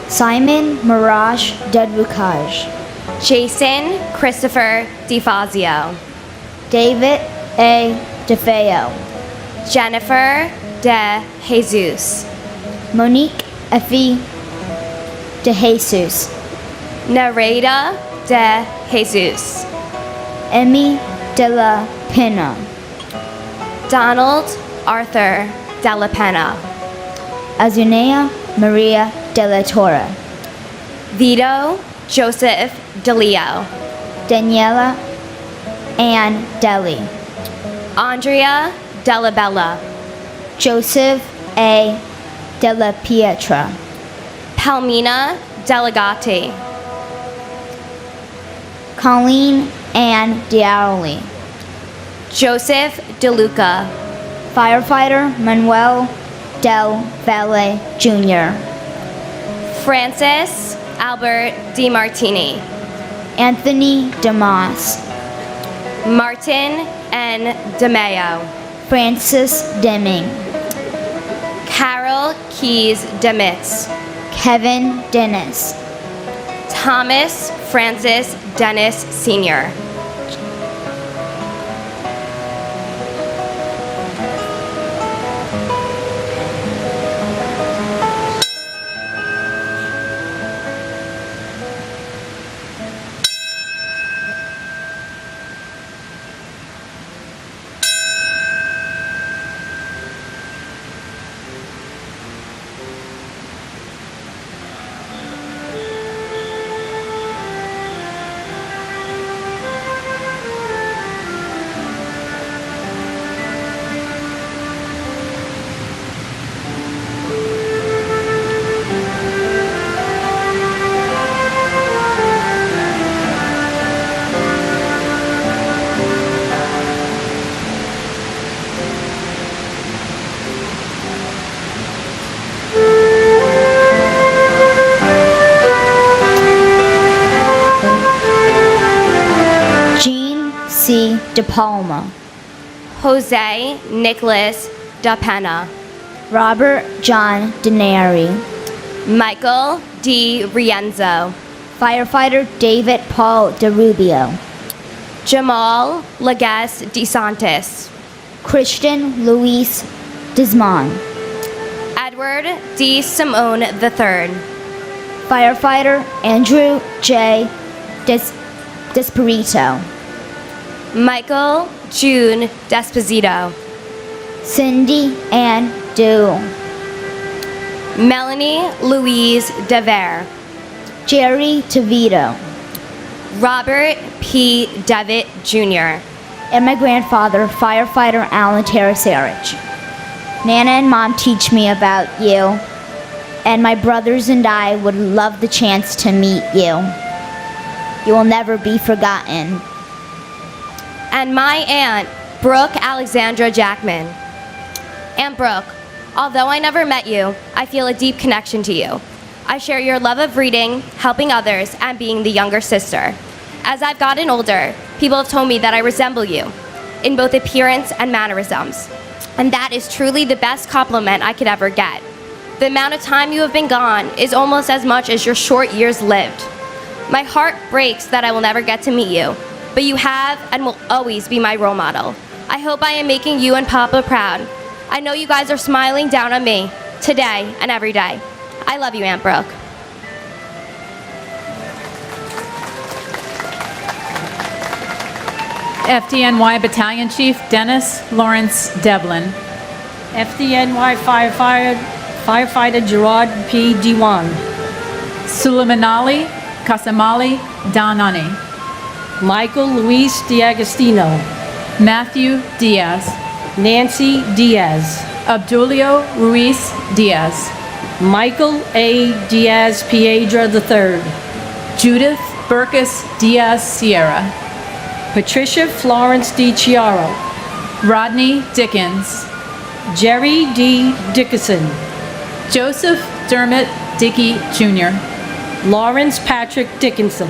Simon Mirage Dedrucage, Jason Christopher DeFazio, David A. DeFeo, Jennifer De Jesus, Monique Effie De Jesus, Nareda De Jesus, Emmy De La Pena, Donald Arthur De La Pena, Azunea Maria De La Torre, Vito Joseph DeLeo, Daniela Ann Deli, Andrea Della Bella, Joseph A. De La Pietra, Palmina Delegati, Colleen Ann Diaroli, Joseph DeLuca, Firefighter Manuel Del Valle Jr., Francis Albert DiMartini, Anthony DeMoss, Martin N. DeMayo, Francis Deming, Carol Keys Demitz, Kevin Dennis, Thomas Francis Dennis Sr., Jean C. De Palma, Jose Nicholas Da Pena, Robert John Denari, Michael D. Rienzo, Firefighter David Paul DeRubio, Jamal Lagas DeSantis, Christian Luis Desmond, Edward D. Simone III, Firefighter Andrew J. Desperito, Michael June Desposito, Cindy Ann Dew, Melanie Louise DeVere, Jerry DeVito, Robert P. Devitt Jr., and my grandfather, Firefighter Alan Terasarich. Nana and Mom teach me about you, and my brothers and I would love the chance to meet you. You will never be forgotten. and my aunt, Brooke Alexandra Jackman. Aunt Brooke, although I never met you, I feel a deep connection to you. I share your love of reading, helping others, and being the younger sister. As I've gotten older, people have told me that I resemble you in both appearance and mannerisms. And that is truly the best compliment I could ever get. The amount of time you have been gone is almost as much as your short years lived. My heart breaks that I will never get to meet you, but you have and will always be my role model. I hope I am making you and Papa proud. I know you guys are smiling down on me today and every day. I love you, Aunt Brooke. FDNY Battalion Chief Dennis Lawrence Devlin. FDNY Firefighter Gerard P. Diwan. Suleimanali Kasamali Danani. Michael Luis D'Agostino. Matthew Diaz. Nancy Diaz. Abdulio Ruiz Diaz. Michael A. Diaz Piedra III. Judith Burkus Diaz Sierra. Patricia Florence D. Chiaro. Rodney Dickens. Jerry D. Dickerson. Joseph Dermot Dickey Jr. Lawrence Patrick Dickinson.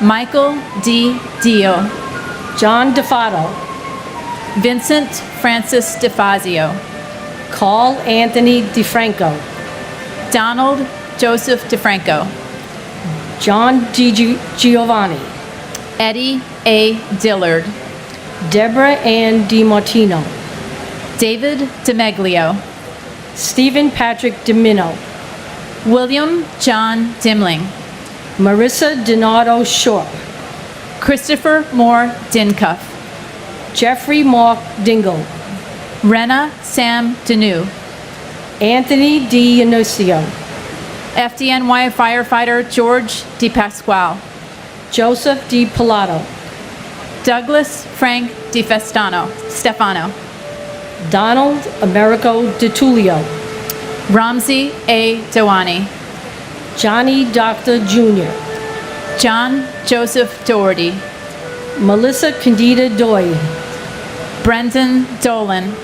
Michael D. Dio. John DeFato. Vincent Francis DeFazio. Carl Anthony DeFranco. Donald Joseph DeFranco. John D. Giovanni. Eddie A. Dillard. Deborah Ann DiMartino. David DeMeglio. Stephen Patrick Dimino. William John Dimling. Marissa Donato Short. Christopher Moore Dincuff. Jeffrey Mark Dingle. Rena Sam Deneau. Anthony D. Inocio. FDNY Firefighter George DiPasquale. Joseph D. Pilato. Douglas Frank Stefano. Donald Americo DiTullio. Ramsey A. Dewani. Johnny Doctor Jr. John Joseph Doherty. Melissa Candida Doy. Brendan Dolan.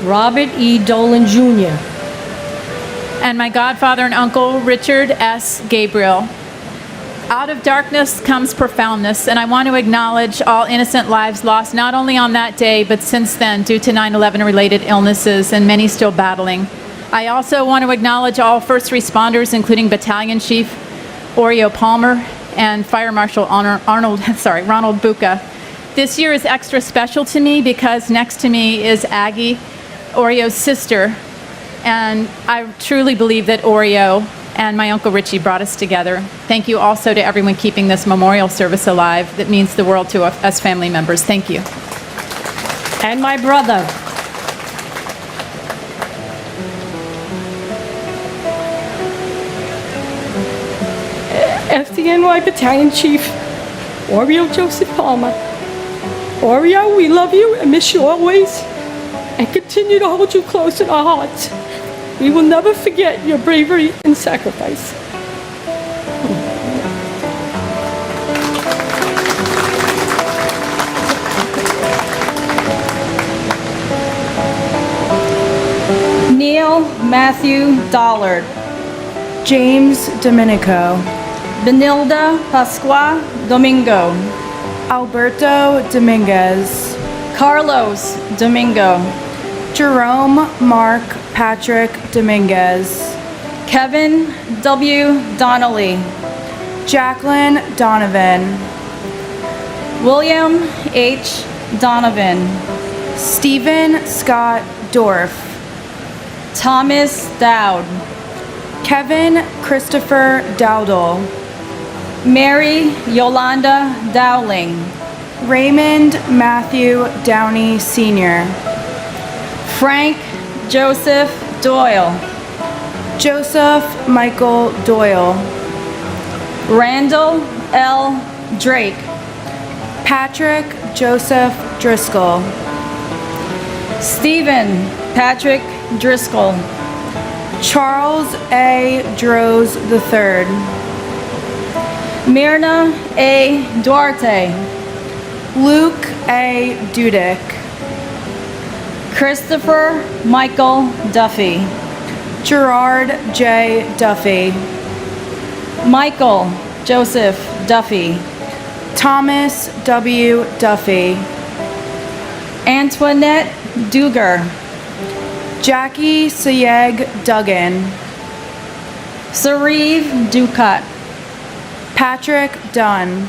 Robert E. Dolan Jr. And my godfather and uncle, Richard S. Gabriel. Out of darkness comes profoundness, and I want to acknowledge all innocent lives lost not only on that day, but since then due to 9/11 related illnesses and many still battling. I also want to acknowledge all first responders, including Battalion Chief Oreo Palmer and Fire Marshal Ronald Buca. This year is extra special to me because next to me is Aggie, Oreo's sister, and I truly believe that Oreo and my Uncle Richie brought us together. Thank you also to everyone keeping this memorial service alive. That means the world to us family members. Thank you. And my brother. FDNY Battalion Chief Oreo Joseph Palmer. Oreo, we love you and miss you always, and continue to hold you close in our hearts. We will never forget your bravery and sacrifice. Neil Matthew Dollard. James Domenico. Benilda Pasqua Domingo. Alberto Dominguez. Carlos Domingo. Jerome Mark Patrick Dominguez. Kevin W. Donnelly. Jacqueline Donovan. William H. Donovan. Stephen Scott Dorff. Thomas Dowd. Kevin Christopher Dowdle. Mary Yolanda Dowling. Raymond Matthew Downey Sr. Frank Joseph Doyle. Joseph Michael Doyle. Randall L. Drake. Patrick Joseph Driscoll. Stephen Patrick Driscoll. Charles A. Droz III. Myrna A. Duarte. Luke A. Dudek. Christopher Michael Duffy. Gerard J. Duffy. Michael Joseph Duffy. Thomas W. Duffy. Antoinette Duger. Jackie Sayeg Duggan. Sariv Ducat. Patrick Dunn.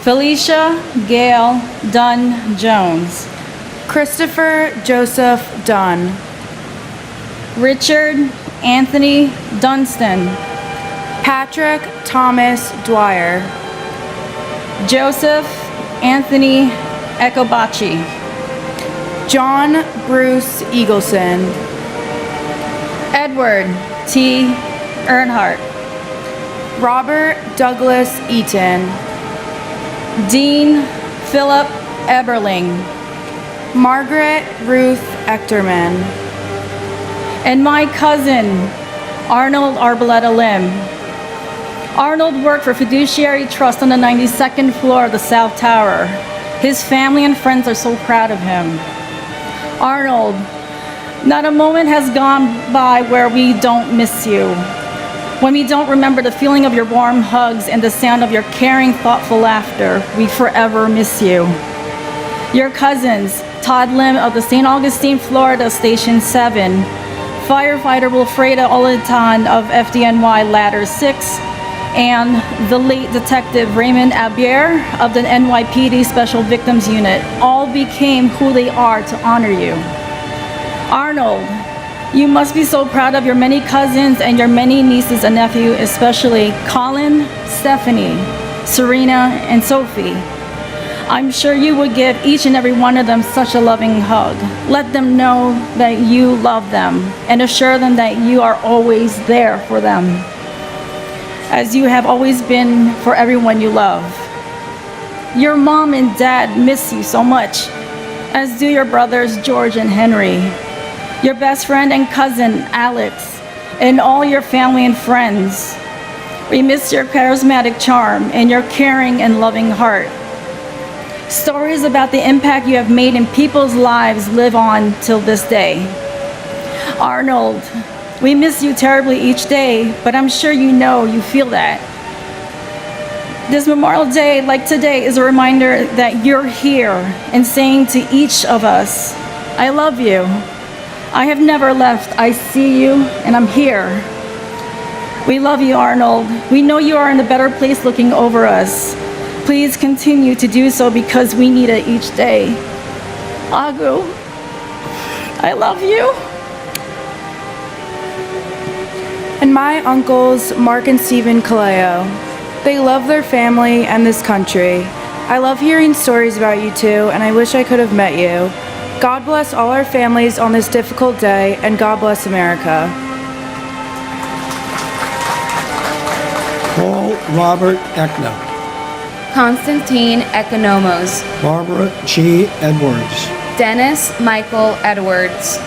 Felicia Gail Dunn Jones. Christopher Joseph Dunn. Richard Anthony Dunstan. Patrick Thomas Dwyer. Joseph Anthony Ecobachi. John Bruce Eagleson. Edward T. Earnhardt. Robert Douglas Eaton. Dean Philip Eberling. Margaret Ruth Echterman. And my cousin, Arnold Arboleta Lim. Arnold worked for Fiduciary Trust on the 92nd floor of the South Tower. His family and friends are so proud of him. Arnold, not a moment has gone by where we don't miss you. When we don't remember the feeling of your warm hugs and the sound of your caring, thoughtful laughter, we forever miss you. Your cousins, Todd Lim of the St. Augustine, Florida, Station 7, firefighter Wilfreda Oletan of FDNY Ladder 6, and the late Detective Raymond Abier of the NYPD Special Victims Unit all became who they are to honor you. Arnold, you must be so proud of your many cousins and your many nieces and nephews, especially Colin, Stephanie, Serena, and Sophie. I'm sure you would give each and every one of them such a loving hug. Let them know that you love them and assure them that you are always there for them, as you have always been for everyone you love. Your mom and dad miss you so much, as do your brothers George and Henry, your best friend and cousin Alex, and all your family and friends. We miss your charismatic charm and your caring and loving heart. Stories about the impact you have made in people's lives live on till this day. Arnold, we miss you terribly each day, but I'm sure you know you feel that. This Memorial Day, like today, is a reminder that you're here and saying to each of us, I love you. I have never left. I see you and I'm here. We love you, Arnold. We know you are in a better place looking over us. Please continue to do so because we need it each day. Agu, I love you. And my uncles, Mark and Stephen Kaleo. They love their family and this country. I love hearing stories about you two, and I wish I could have met you. God bless all our families on this difficult day, and God bless America. Paul Robert Eckner. Constantine Economos. Barbara G. Edwards. Dennis Michael Edwards.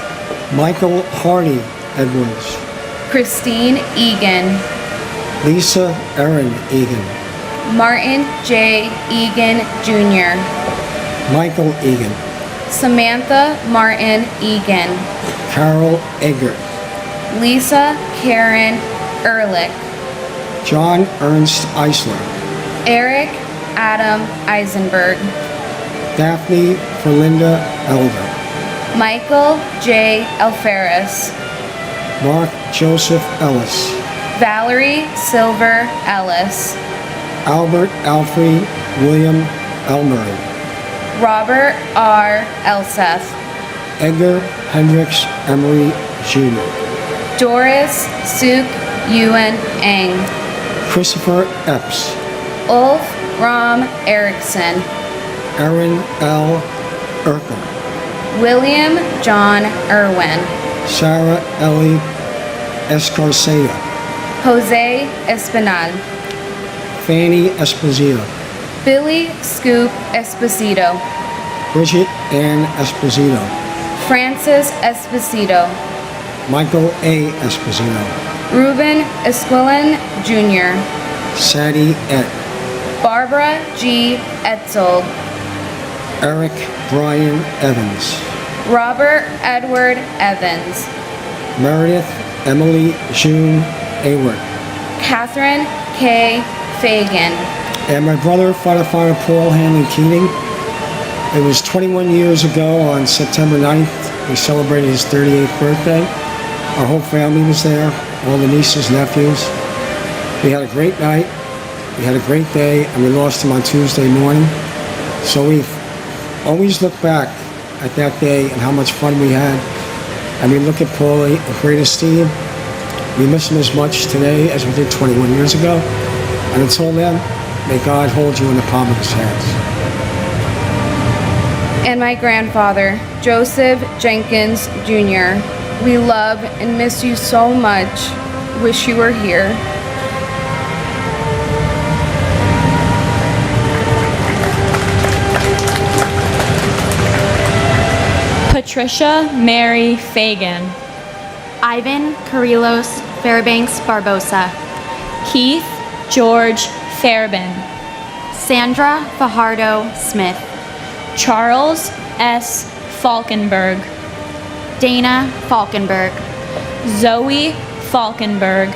Michael Hardy Edwards. Christine Egan. Lisa Erin Egan. Martin J. Egan Jr. Michael Egan. Samantha Martin Egan. Carol Eggert. Lisa Karen Ehrlich. John Ernst Eisler. Eric Adam Eisenberg. Daphne Ferlinda Elder. Michael J. Alferez. Mark Joseph Ellis. Valerie Silver Ellis. Albert Alfred William Elmery. Robert R. Elseth. Edgar Hendricks Emery Jr. Doris Suk Yuen Eng. Christopher Epps. Ulf Ram Erickson. Aaron L. Urkel. William John Irwin. Sarah Ellie Escarcega. Jose Espinal. Fanny Esposito. Billy Scoop Esposito. Bridget Ann Esposito. Francis Esposito. Michael A. Esposito. Ruben Esquilin Jr. Sadie Et. Barbara G. Etzel. Eric Brian Evans. Robert Edward Evans. Meredith Emily June Ayward. Catherine K. Fagan. And my brother, firefighter Paul Hanley Keating. It was 21 years ago on September 9th. We celebrated his 38th birthday. Our whole family was there, all the nieces, nephews. We had a great night. We had a great day, and we lost him on Tuesday morning. So we always look back at that day and how much fun we had. And we look at Paul in great esteem. We miss him as much today as we did 21 years ago. And until then, may God hold you in the palm of his hands. And my grandfather, Joseph Jenkins Jr. We love and miss you so much. Wish you were here. Patricia Mary Fagan. Ivan Carrillos Fairbanks Barbosa. Keith George Fairbairn. Sandra Fajardo Smith. Charles S. Falkenberg. Dana Falkenberg. Zoe Falkenberg.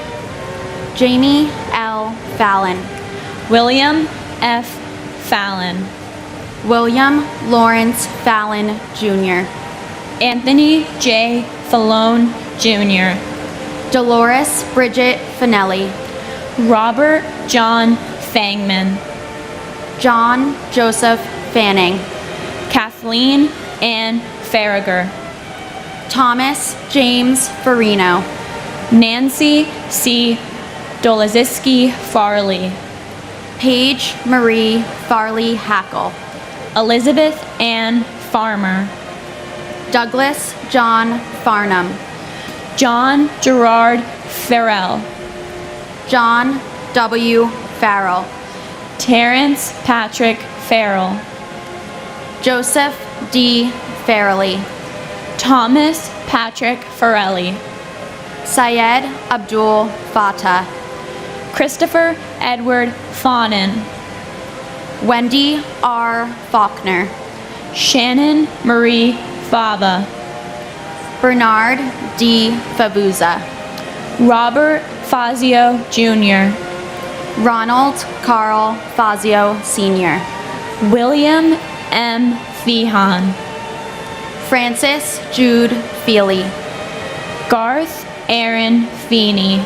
Jamie L. Fallon. William F. Fallon. William Lawrence Fallon Jr. Anthony J. Fallone Jr. Dolores Bridget Finelli. Robert John Fangman. John Joseph Fanning. Kathleen Ann Farragher. Thomas James Farino. Nancy C. Dolaziski Farley. Paige Marie Farley Hackle. Elizabeth Ann Farmer. Douglas John Farnham. John Gerard Farrell. John W. Farrell. Terrence Patrick Farrell. Joseph D. Farrelly. Thomas Patrick Farrelly. Syed Abdul Fatah. Christopher Edward Fawnin. Wendy R. Faulkner. Shannon Marie Fava. Bernard D. Favuza. Robert Fazio Jr. Ronald Carl Fazio Sr. William M. Feehan. Francis Jude Feely. Garth Aaron Feeney.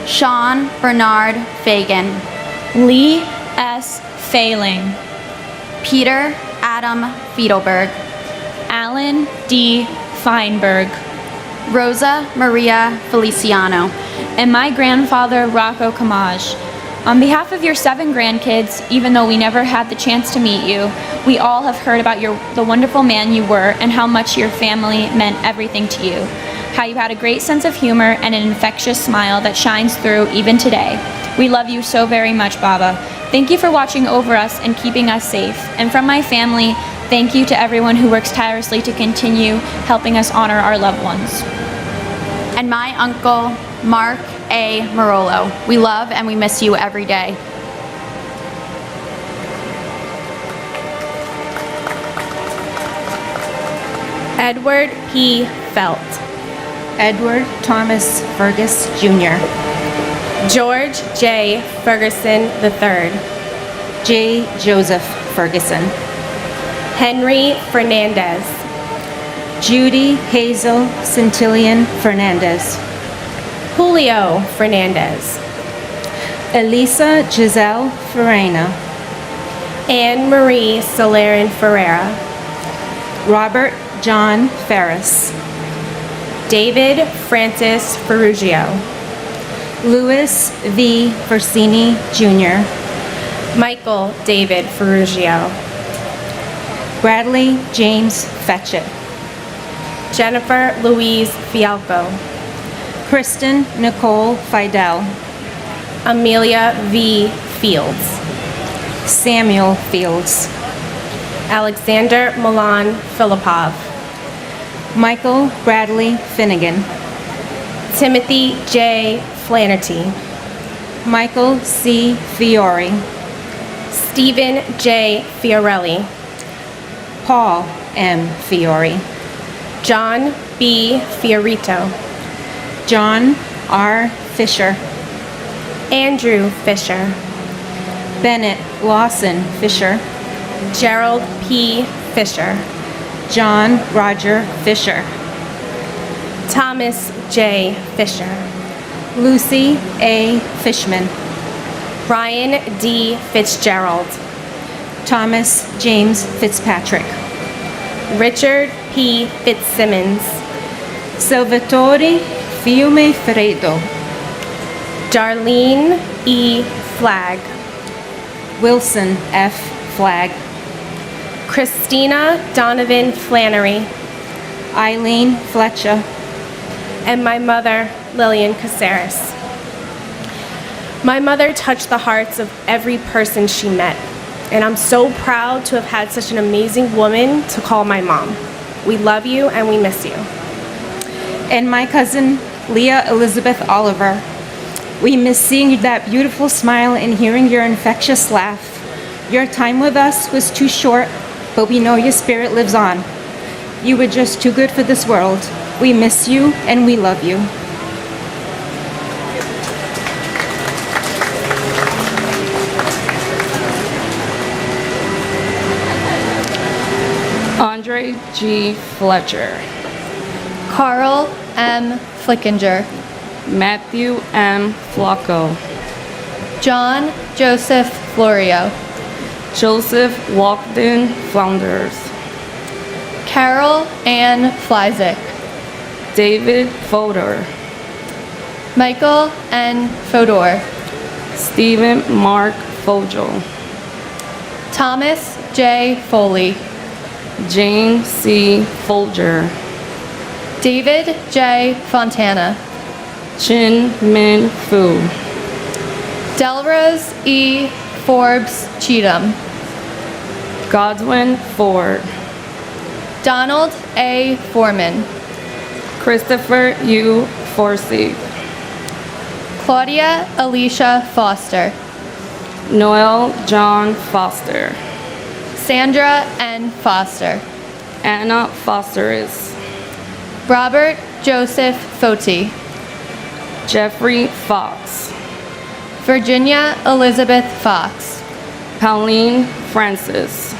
Sean Bernard Fagan. Lee S. Failing. Peter Adam Fiedelberg. Alan D. Feinberg. Rosa Maria Feliciano. And my grandfather, Rocco Kamaj. On behalf of your 7 grandkids, even though we never had the chance to meet you, we all have heard about the wonderful man you were and how much your family meant everything to you. How you had a great sense of humor and an infectious smile that shines through even today. We love you so very much, Baba. Thank you for watching over us and keeping us safe. And from my family, thank you to everyone who works tirelessly to continue helping us honor our loved ones. And my uncle, Mark A. Marolo. We love and we miss you every day. Edward P. Felt. Edward Thomas Fergus Jr. George J. Ferguson III. J. Joseph Ferguson. Henry Fernandez. Judy Hazel Centillion Fernandez. Julio Fernandez. Elisa Giselle Ferreira. Anne Marie Solarin Ferreira. Robert John Ferris. David Francis Ferrugio. Louis V. Versini Jr. Michael David Ferrugio. Bradley James Fetchett. Jennifer Louise Fialco. Kristen Nicole Fidel. Amelia V. Fields. Samuel Fields. Alexander Milan Filipov. Michael Bradley Finnegan. Timothy J. Flaherty. Michael C. Fiore. Stephen J. Fiorelli. Paul M. Fiore. John B. Fiorito. John R. Fisher, Andrew Fisher, Bennett Lawson Fisher, Gerald P. Fisher, John Roger Fisher, Thomas J. Fisher, Lucy A. Fishman, Ryan D. Fitzgerald, Thomas James Fitzpatrick, Richard P. Fitzsimmons, Salvatore Fiume Fredo, Darlene E. Flagg, Wilson F. Flagg, Christina Donovan Flannery, Eileen Fletcher, and my mother, Lillian Caceres. My mother touched the hearts of every person she met, and I'm so proud to have had such an amazing woman to call my mom. We love you and we miss you. And my cousin, Leah Elizabeth Oliver. We miss seeing that beautiful smile and hearing your infectious laugh. Your time with us was too short, but we know your spirit lives on. You were just too good for this world. We miss you and we love you. Andre G. Fletcher, Carl M. Flickinger, Matthew M. Flacco, John Joseph Florio, Joseph Walkden Flounders, Carol Ann Flyzik, David Fodor, Michael N. Fodor, Stephen Mark Fogel, Thomas J. Foley, Jane C. Folger, David J. Fontana, Chin Min Fu, Delrose E. Forbes Cheatham, Godwin Ford, Donald A. Foreman, Christopher U. Forsey, Claudia Alicia Foster, Noel John Foster, Sandra N. Foster, Anna Fosteris, Robert Joseph Foti, Jeffrey Fox, Virginia Elizabeth Fox, Pauline Francis,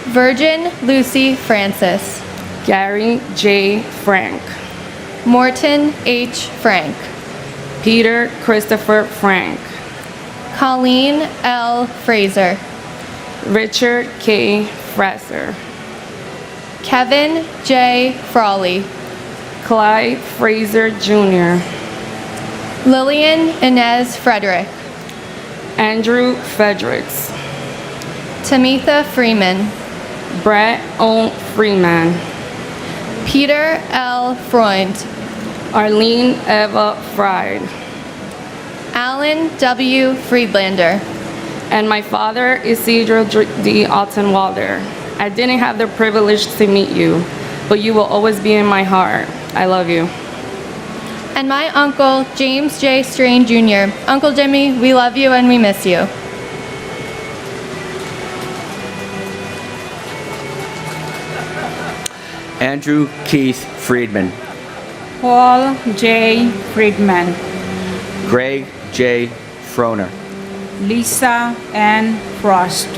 Virgin Lucy Francis, Gary J. Frank, Morton H. Frank, Peter Christopher Frank, Colleen L. Fraser, Richard K. Fraser, Kevin J. Frawley, Clyde Fraser Jr., Lillian Inez Frederick, Andrew Fredericks, Tamitha Freeman, Brett O. Freeman, Peter L. Freund, Arlene Eva Fried, Alan W. Friedlander, and my father, Isidro D. Altenwalder. I didn't have the privilege to meet you, but you will always be in my heart. I love you. and my uncle, James J. Strain Jr. Uncle Jimmy, we love you and we miss you. Andrew Keith Friedman, Paul J. Friedman, Greg J. Froner, Lisa N. Frost,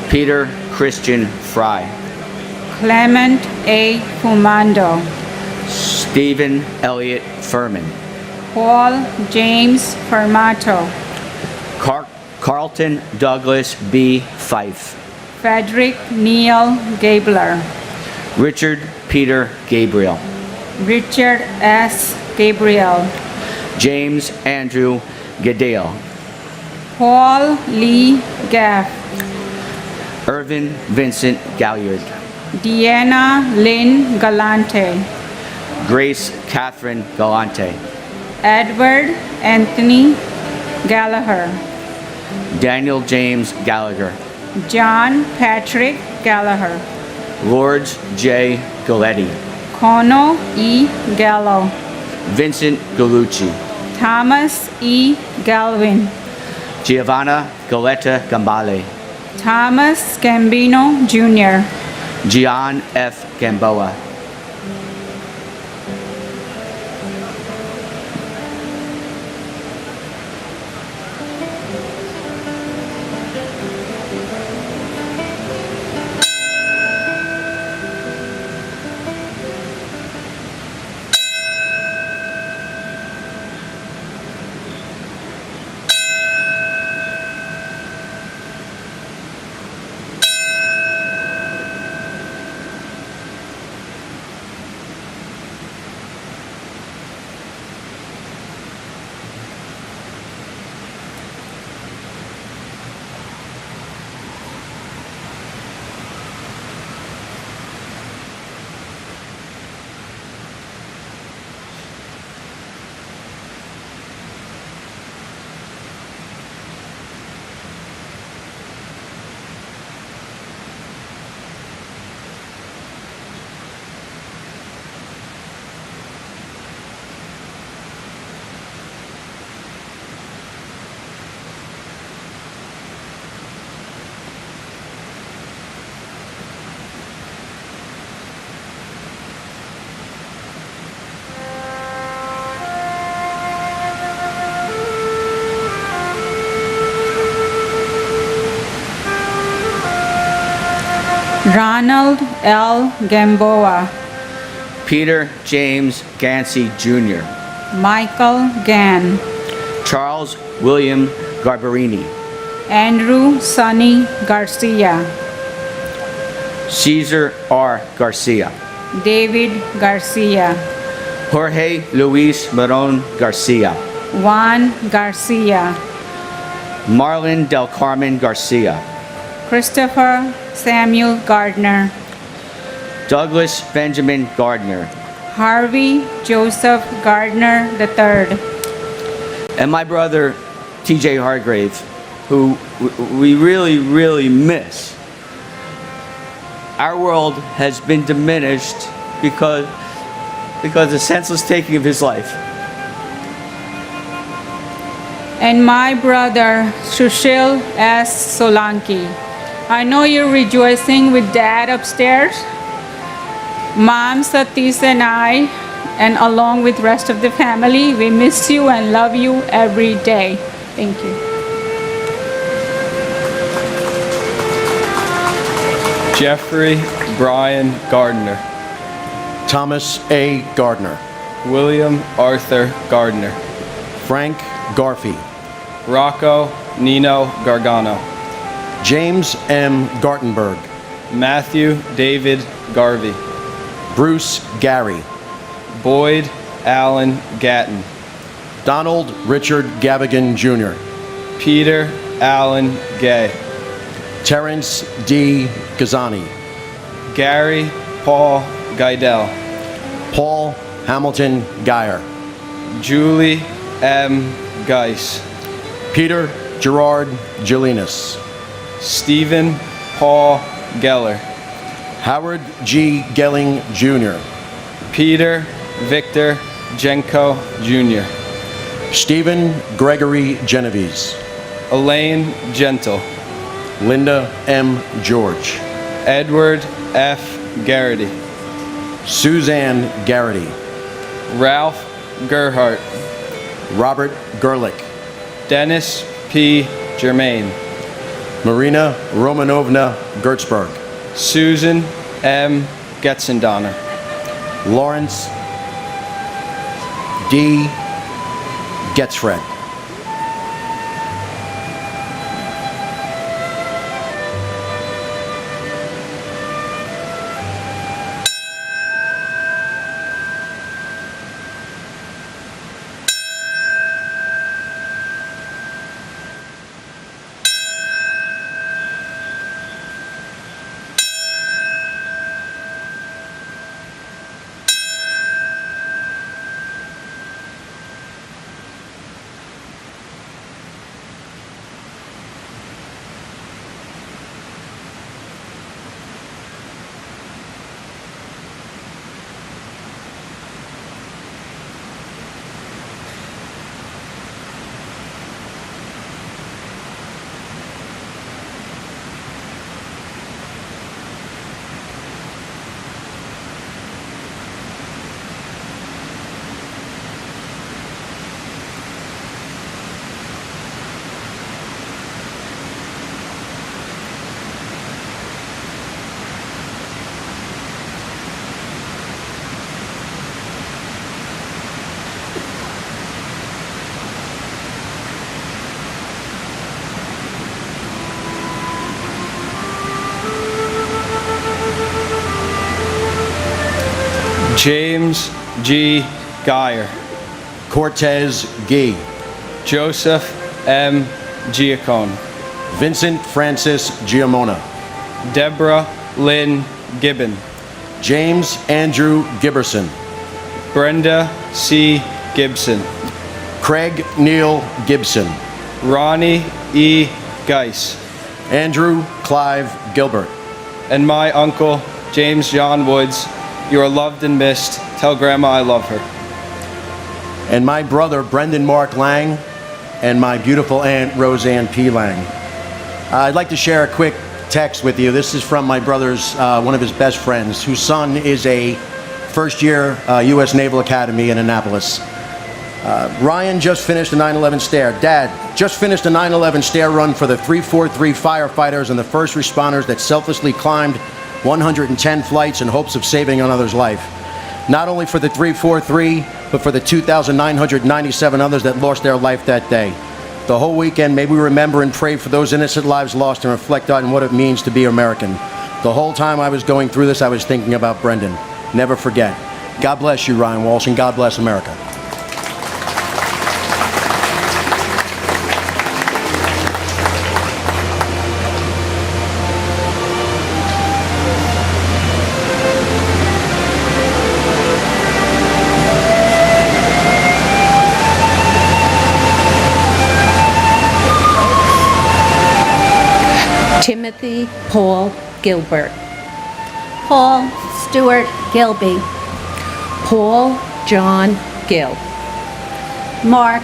Peter Christian Fry, Clement A. Fumando, Stephen Elliott Furman, Paul James Fermato, Carlton Douglas B. Fife, Frederick Neil Gabler, Richard Peter Gabriel, Richard S. Gabriel, James Andrew Gadale, Paul Lee Gaff, Irvin Vincent Galliard, Deanna Lynn Galante, Grace Catherine Galante, Edward Anthony Gallagher, Daniel James Gallagher, John Patrick Gallagher, Lourdes J. Galetti, Kono E. Gallo, Vincent Galucci, Thomas E. Galvin, Giovanna Galetta Gambale, Thomas Gambino Jr., Gian F. Gamboa, Ronald L. Gamboa, Peter James Gansey Jr., Michael Gann, Charles William Garbarini, Andrew Sonny Garcia, Cesar R. Garcia, David Garcia, Jorge Luis Maron Garcia, Juan Garcia, Marlon Del Carmen Garcia, Christopher Samuel Gardner, Douglas Benjamin Gardner, Harvey Joseph Gardner III, and my brother TJ Hargrave, who we really, really miss. Our world has been diminished because the senseless taking of his life. and my brother Sushil S. Solanki. I know you're rejoicing with Dad upstairs. Mom, Satish, and I, and along with rest of the family, we miss you and love you every day. Thank you. Jeffrey Brian Gardner, Thomas A. Gardner, William Arthur Gardner, Frank Garfey, Rocco Nino Gargano, James M. Gartenberg, Matthew David Garvey, Bruce Gary, Boyd Allen Gatton, Donald Richard Gavigan Jr., Peter Allen Gay, Terrence D. Gazani, Gary Paul Guidel, Paul Hamilton Geyer, Julie M. Geis, Peter Gerard Gelinas, Stephen Paul Geller, Howard G. Gelling Jr., Peter Victor Jenko Jr., Stephen Gregory Genovese, Elaine Gentle, Linda M. George, Edward F. Garrity, Suzanne Garrity, Ralph Gerhart, Robert Gerlich, Dennis P. Germain, Marina Romanovna Gertzberg, Susan M. Getzendonner, Lawrence D. Getzfred, James G. Geyer, Cortez Gee, Joseph M. Giacone, Vincent Francis Giamona, Deborah Lynn Gibbon, James Andrew Giberson, Brenda C. Gibson, Craig Neil Gibson, Ronnie E. Geis, Andrew Clive Gilbert, and my uncle, James John Woods. You are loved and missed. Tell Grandma I love her. and my brother Brendan Mark Lang, and my beautiful aunt Roseanne P. Lang. I'd like to share a quick text with you. This is from my brother's, one of his best friends, whose son is a first-year U.S. Naval Academy in Annapolis. Ryan just finished a 9/11 stair. Dad, just finished a 9/11 stair run for the 343 firefighters and the first responders that selflessly climbed 110 flights in hopes of saving another's life. Not only for the 343, but for the 2,997 others that lost their life that day. The whole weekend, may we remember and pray for those innocent lives lost and reflect on what it means to be American. The whole time I was going through this, I was thinking about Brendan. Never forget. God bless you, Ryan Walsh, and God bless America. Timothy Paul Gilbert. Paul Stuart Gilby. Paul John Gill. Mark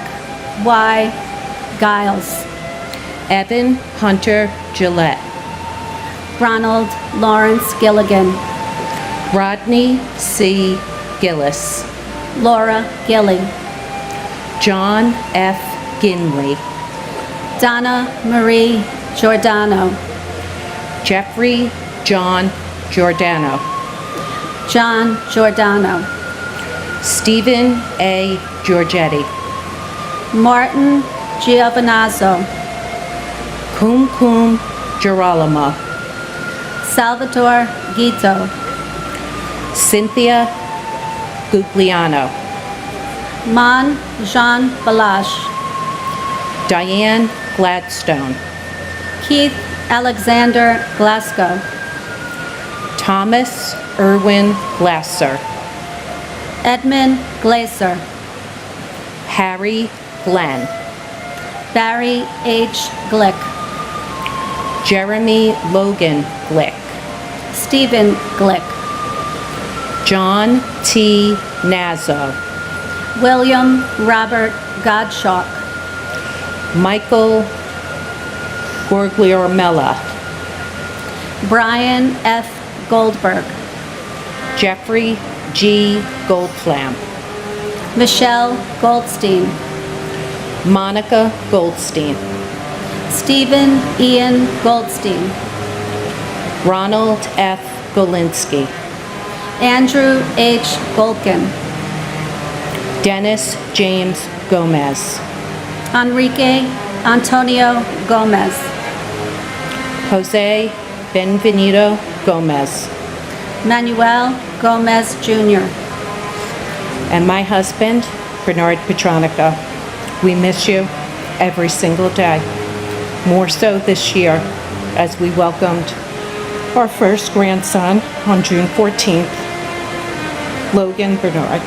Y. Giles. Evan Hunter Gillette. Ronald Lawrence Gilligan. Rodney C. Gillis. Laura Gilly. John F. Ginley. Donna Marie Giordano. Jeffrey John Giordano. John Giordano. Stephen A. Giorgetti. Martin Giovanazzo. Kum Kum Girolamo. Salvatore Guito. Cynthia Gugliano. Man Jean Balash. Diane Gladstone. Keith Alexander Glasgow. Thomas Irwin Glasser. Edmund Glaser. Harry Glenn. Barry H. Glick. Jeremy Logan Glick. Stephen Glick. John T. Nazzo. William Robert Godshalk. Michael Gorgliormella. Brian F. Goldberg. Jeffrey G. Goldflam. Michelle Goldstein. Monica Goldstein. Stephen Ian Goldstein. Ronald F. Golinsky. Andrew H. Golkin. Dennis James Gomez. Enrique Antonio Gomez. Jose Benvenido Gomez. Manuel Gomez Jr. And my husband, Bernard Petronica. We miss you every single day. More so this year as we welcomed our first grandson on June 14th, Logan Bernard.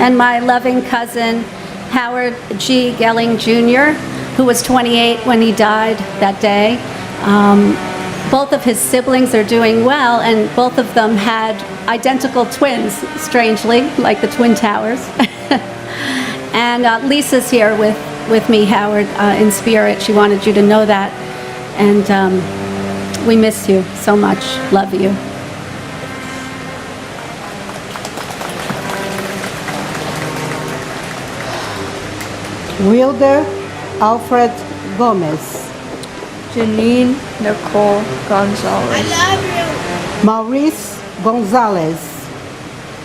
And my loving cousin, Howard G. Gelling Jr., who was 28 when he died that day. Both of his siblings are doing well, and both of them had identical twins, strangely, like the Twin Towers. And Lisa's here with me, Howard, in spirit. She wanted you to know that. And we miss you so much. Love you. Wilder Alfred Gomez. Janine Nicole Gonzalez. I love you. Maurice Gonzalez.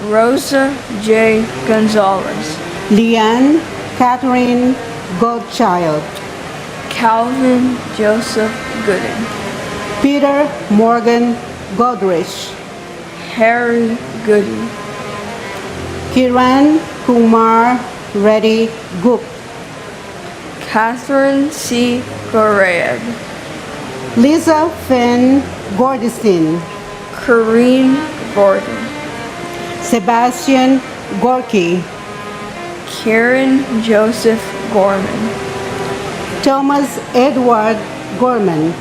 Rosa J. Gonzalez. Leanne Catherine Godchild. Calvin Joseph Gooden. Peter Morgan Godrich. Harry Goody. Kiran Kumar Reddy Gup. Catherine C. Correa. Lisa Finn Gordison. Corrine Gordon. Sebastian Gorky. Karen Joseph Gorman. Thomas Edward Gorman.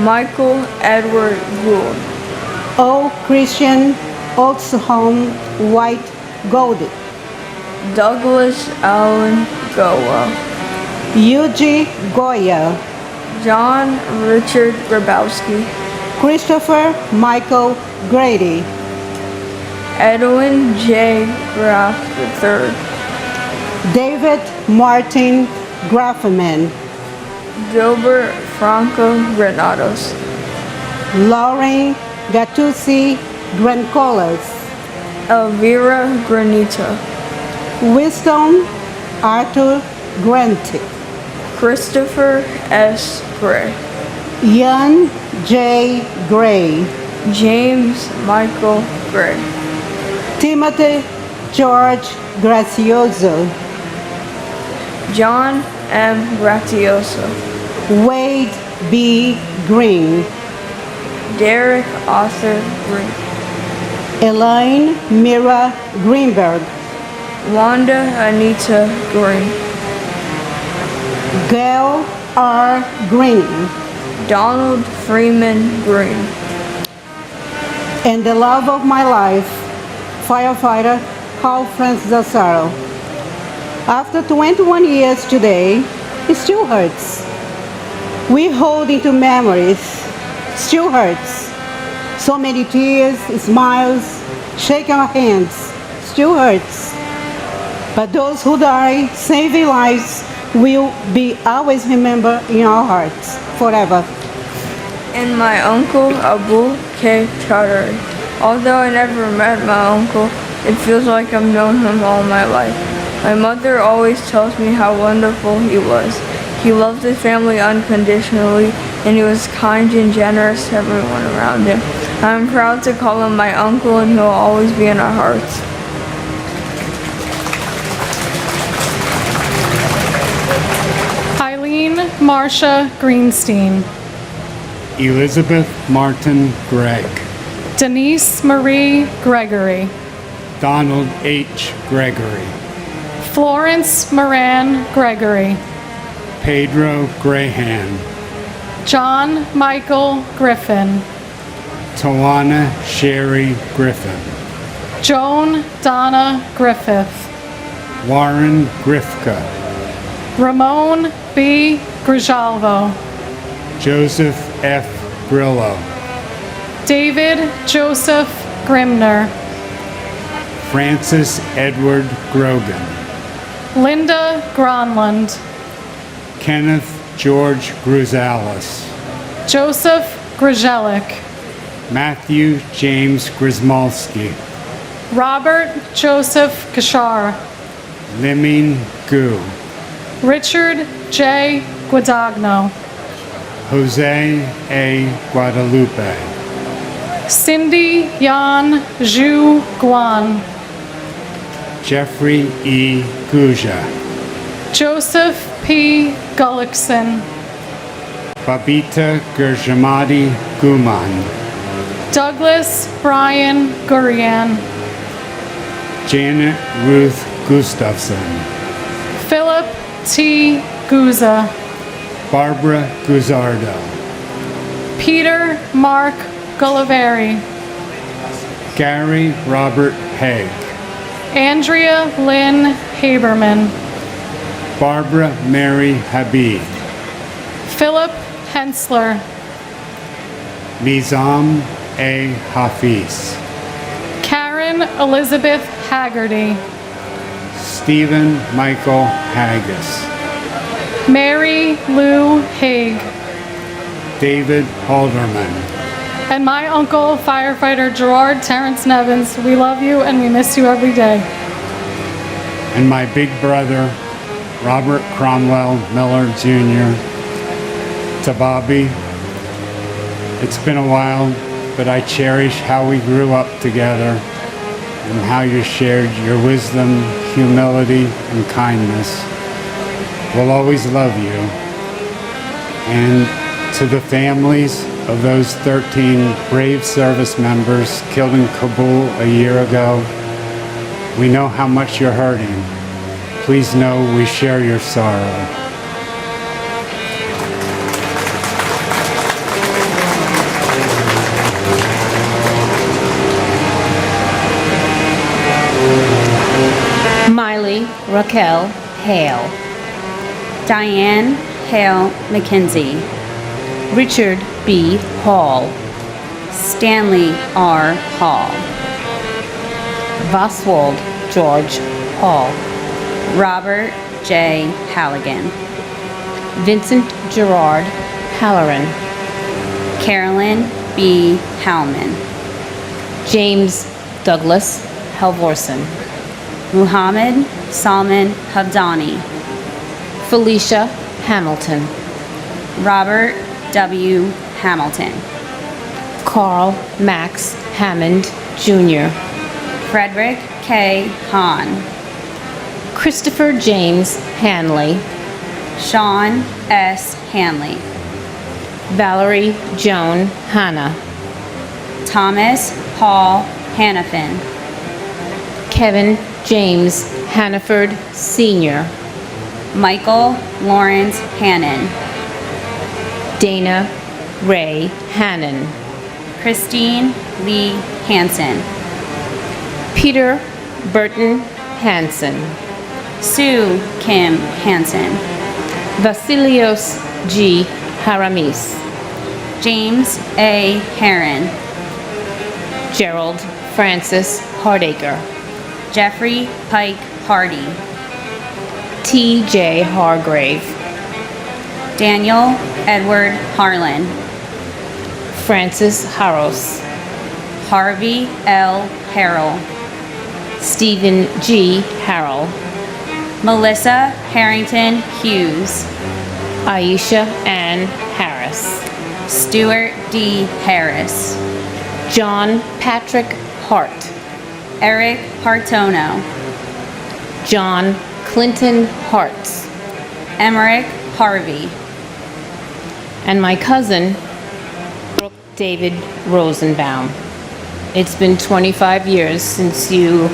Michael Edward Gould. O. Christian Olsholm White Gold. Douglas Allen Goa. Yuji Goya. John Richard Grabowski. Christopher Michael Grady. Edwin J. Graff III. David Martin Grafferman. Gilbert Franco Granados. Lauren Gattusi Grancolas, Elvira Granita, Winston Arthur Grant, Christopher S. Gray, Ian J. Gray, James Michael Gray, Timothy George Gracioso, John M. Gratioso, Wade B. Green, Derek Arthur Green, Elaine Mira Greenberg, Wanda Anita Green, Gail R. Green, Donald Freeman Green, and the love of my life, firefighter Paul Francis Asaro. After 21 years today, it still hurts. We hold into memories, still hurts. So many tears, smiles, shaking our hands, still hurts. But those who die saving lives will be always remembered in our hearts forever. and my uncle Abul K. Chaudhary. Although I never met my uncle, it feels like I've known him all my life. My mother always tells me how wonderful he was. He loved his family unconditionally, and he was kind and generous to everyone around him. I'm proud to call him my uncle, and he'll always be in our hearts. Eileen Marcia Greenstein, Elizabeth Martin Gregg, Denise Marie Gregory, Donald H. Gregory, Florence Moran Gregory, Pedro Grahan, John Michael Griffin, Tawana Sherry Griffin, Joan Donna Griffith, Warren Grifka, Ramon B. Grijalvo, Joseph F. Grillo, David Joseph Grimner, Francis Edward Grogan, Linda Gronlund, Kenneth George Gruzalis, Joseph Grzelik, Matthew James Grismalski, Robert Joseph Kashar, Liming Gu, Richard J. Guadagno, Jose A. Guadalupe, Cindy Yan Zhu Guan, Jeffrey E. Guja, Joseph P. Gullickson, Babita Gerjamadi Guman, Douglas Brian Gurian, Janet Ruth Gustafson, Philip T. Guza, Barbara Guzardo, Peter Mark Gullivari, Gary Robert Haig, Andrea Lynn Haberman, Barbara Mary Habib, Philip Hensler, Nizam A. Hafiz, Karen Elizabeth Haggerty, Stephen Michael Haggis, Mary Lou Haig, David Halderman, and my uncle, firefighter Gerard Terrence Nevins. We love you and we miss you every day. and my big brother, Robert Cromwell Miller Jr. To Bobby, it's been a while, but I cherish how we grew up together and how you shared your wisdom, humility, and kindness. We'll always love you. And to the families of those 13 brave service members killed in Kabul a year ago, we know how much you're hurting. Please know we share your sorrow. Miley Raquel Hale, Diane Hale McKenzie, Richard B. Hall, Stanley R. Hall, Voswald George Hall, Robert J. Halligan, Vincent Gerard Halloran, Carolyn B. Howman. James Douglas Halvorsen. Muhammad Salman Habdani. Felicia Hamilton. Robert W. Hamilton. Carl Max Hammond, Jr. Frederick K. Hahn. Christopher James Hanley. Sean S. Hanley. Valerie Joan Hanna. Thomas Paul Hannafin. Kevin James Hannaford, Sr. Michael Lawrence Hannon. Dana Ray Hannon. Christine Lee Hansen. Peter Burton Hansen. Sue Kim Hansen. Vasilios G. Haramis. James A. Heron. Gerald Francis Hardacre. Jeffrey Pike Hardy. T.J. Hargrave. Daniel Edward Harlan. Francis Harros. Harvey L. Harrell. Stephen G. Harrell. Melissa Harrington Hughes. Aisha Ann Harris. Stuart D. Harris. John Patrick Hart. Eric Hartono. John Clinton Hartz. Emmerich Harvey. And my cousin, Brooke David Rosenbaum. It's been 25 years since you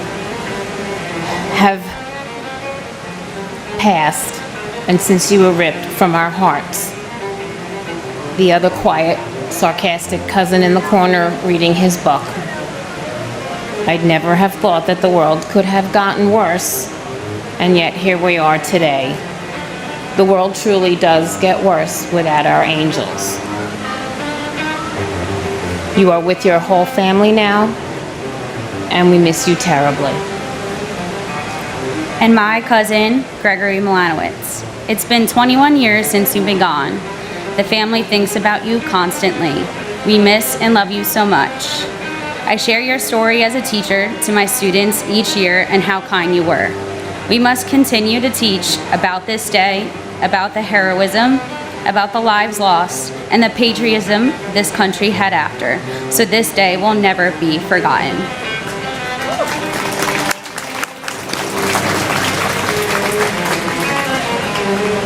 have passed and since you were ripped from our hearts. The other quiet, sarcastic cousin in the corner reading his book. I'd never have thought that the world could have gotten worse, and yet here we are today. The world truly does get worse without our angels. You are with your whole family now, and we miss you terribly. And my cousin, Gregory Milanowitz. It's been 21 years since you've been gone. The family thinks about you constantly. We miss and love you so much. I share your story as a teacher to my students each year and how kind you were. We must continue to teach about this day, about the heroism, about the lives lost, and the patriotism this country had after, so this day will never be forgotten.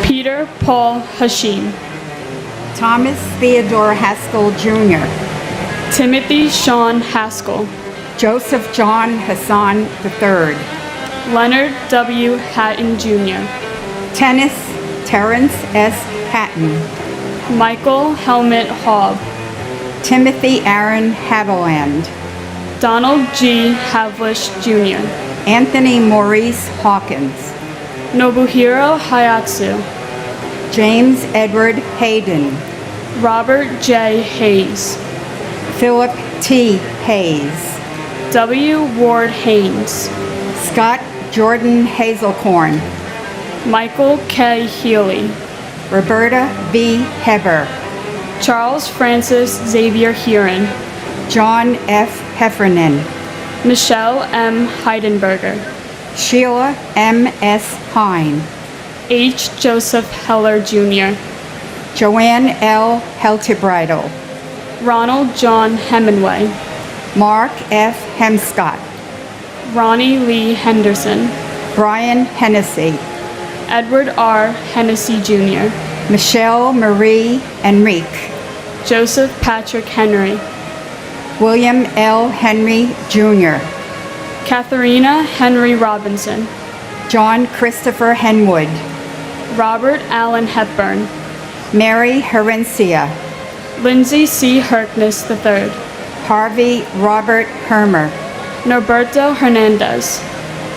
Peter Paul Hashim. Thomas Theodore Haskell Jr. Timothy Sean Haskell. Joseph John Hassan III. Leonard W. Hatton Jr. Terrence S. Hatton. Michael Helmut Haub. Timothy Aaron Haviland. Donald G. Havlish Jr. Anthony Maurice Hawkins. Nobuhiro Hayatsu. James Edward Hayden. Robert J. Hayes. Philip T. Hayes. W. Ward Haynes. Scott Jordan Hazelcorn. Michael K. Healy. Roberta V. Heber. Charles Francis Xavier Heron. John F. Heffernan. Michelle M. Heidenberger. Sheila M. S. Hine. H. Joseph Heller Jr. Joanne L. Heltebridal. Ronald John Hemingway. Mark F. Hemscott. Ronnie Lee Henderson. Brian Hennessy. Edward R. Hennessy Jr. Michelle Marie Enrique. Joseph Patrick Henry. William L. Henry Jr. Katharina Henry Robinson. John Christopher Henwood. Robert Allen Hepburn. Mary Herencia. Lindsay C. Harkness III. Harvey Robert Hermer. Norberto Hernandez.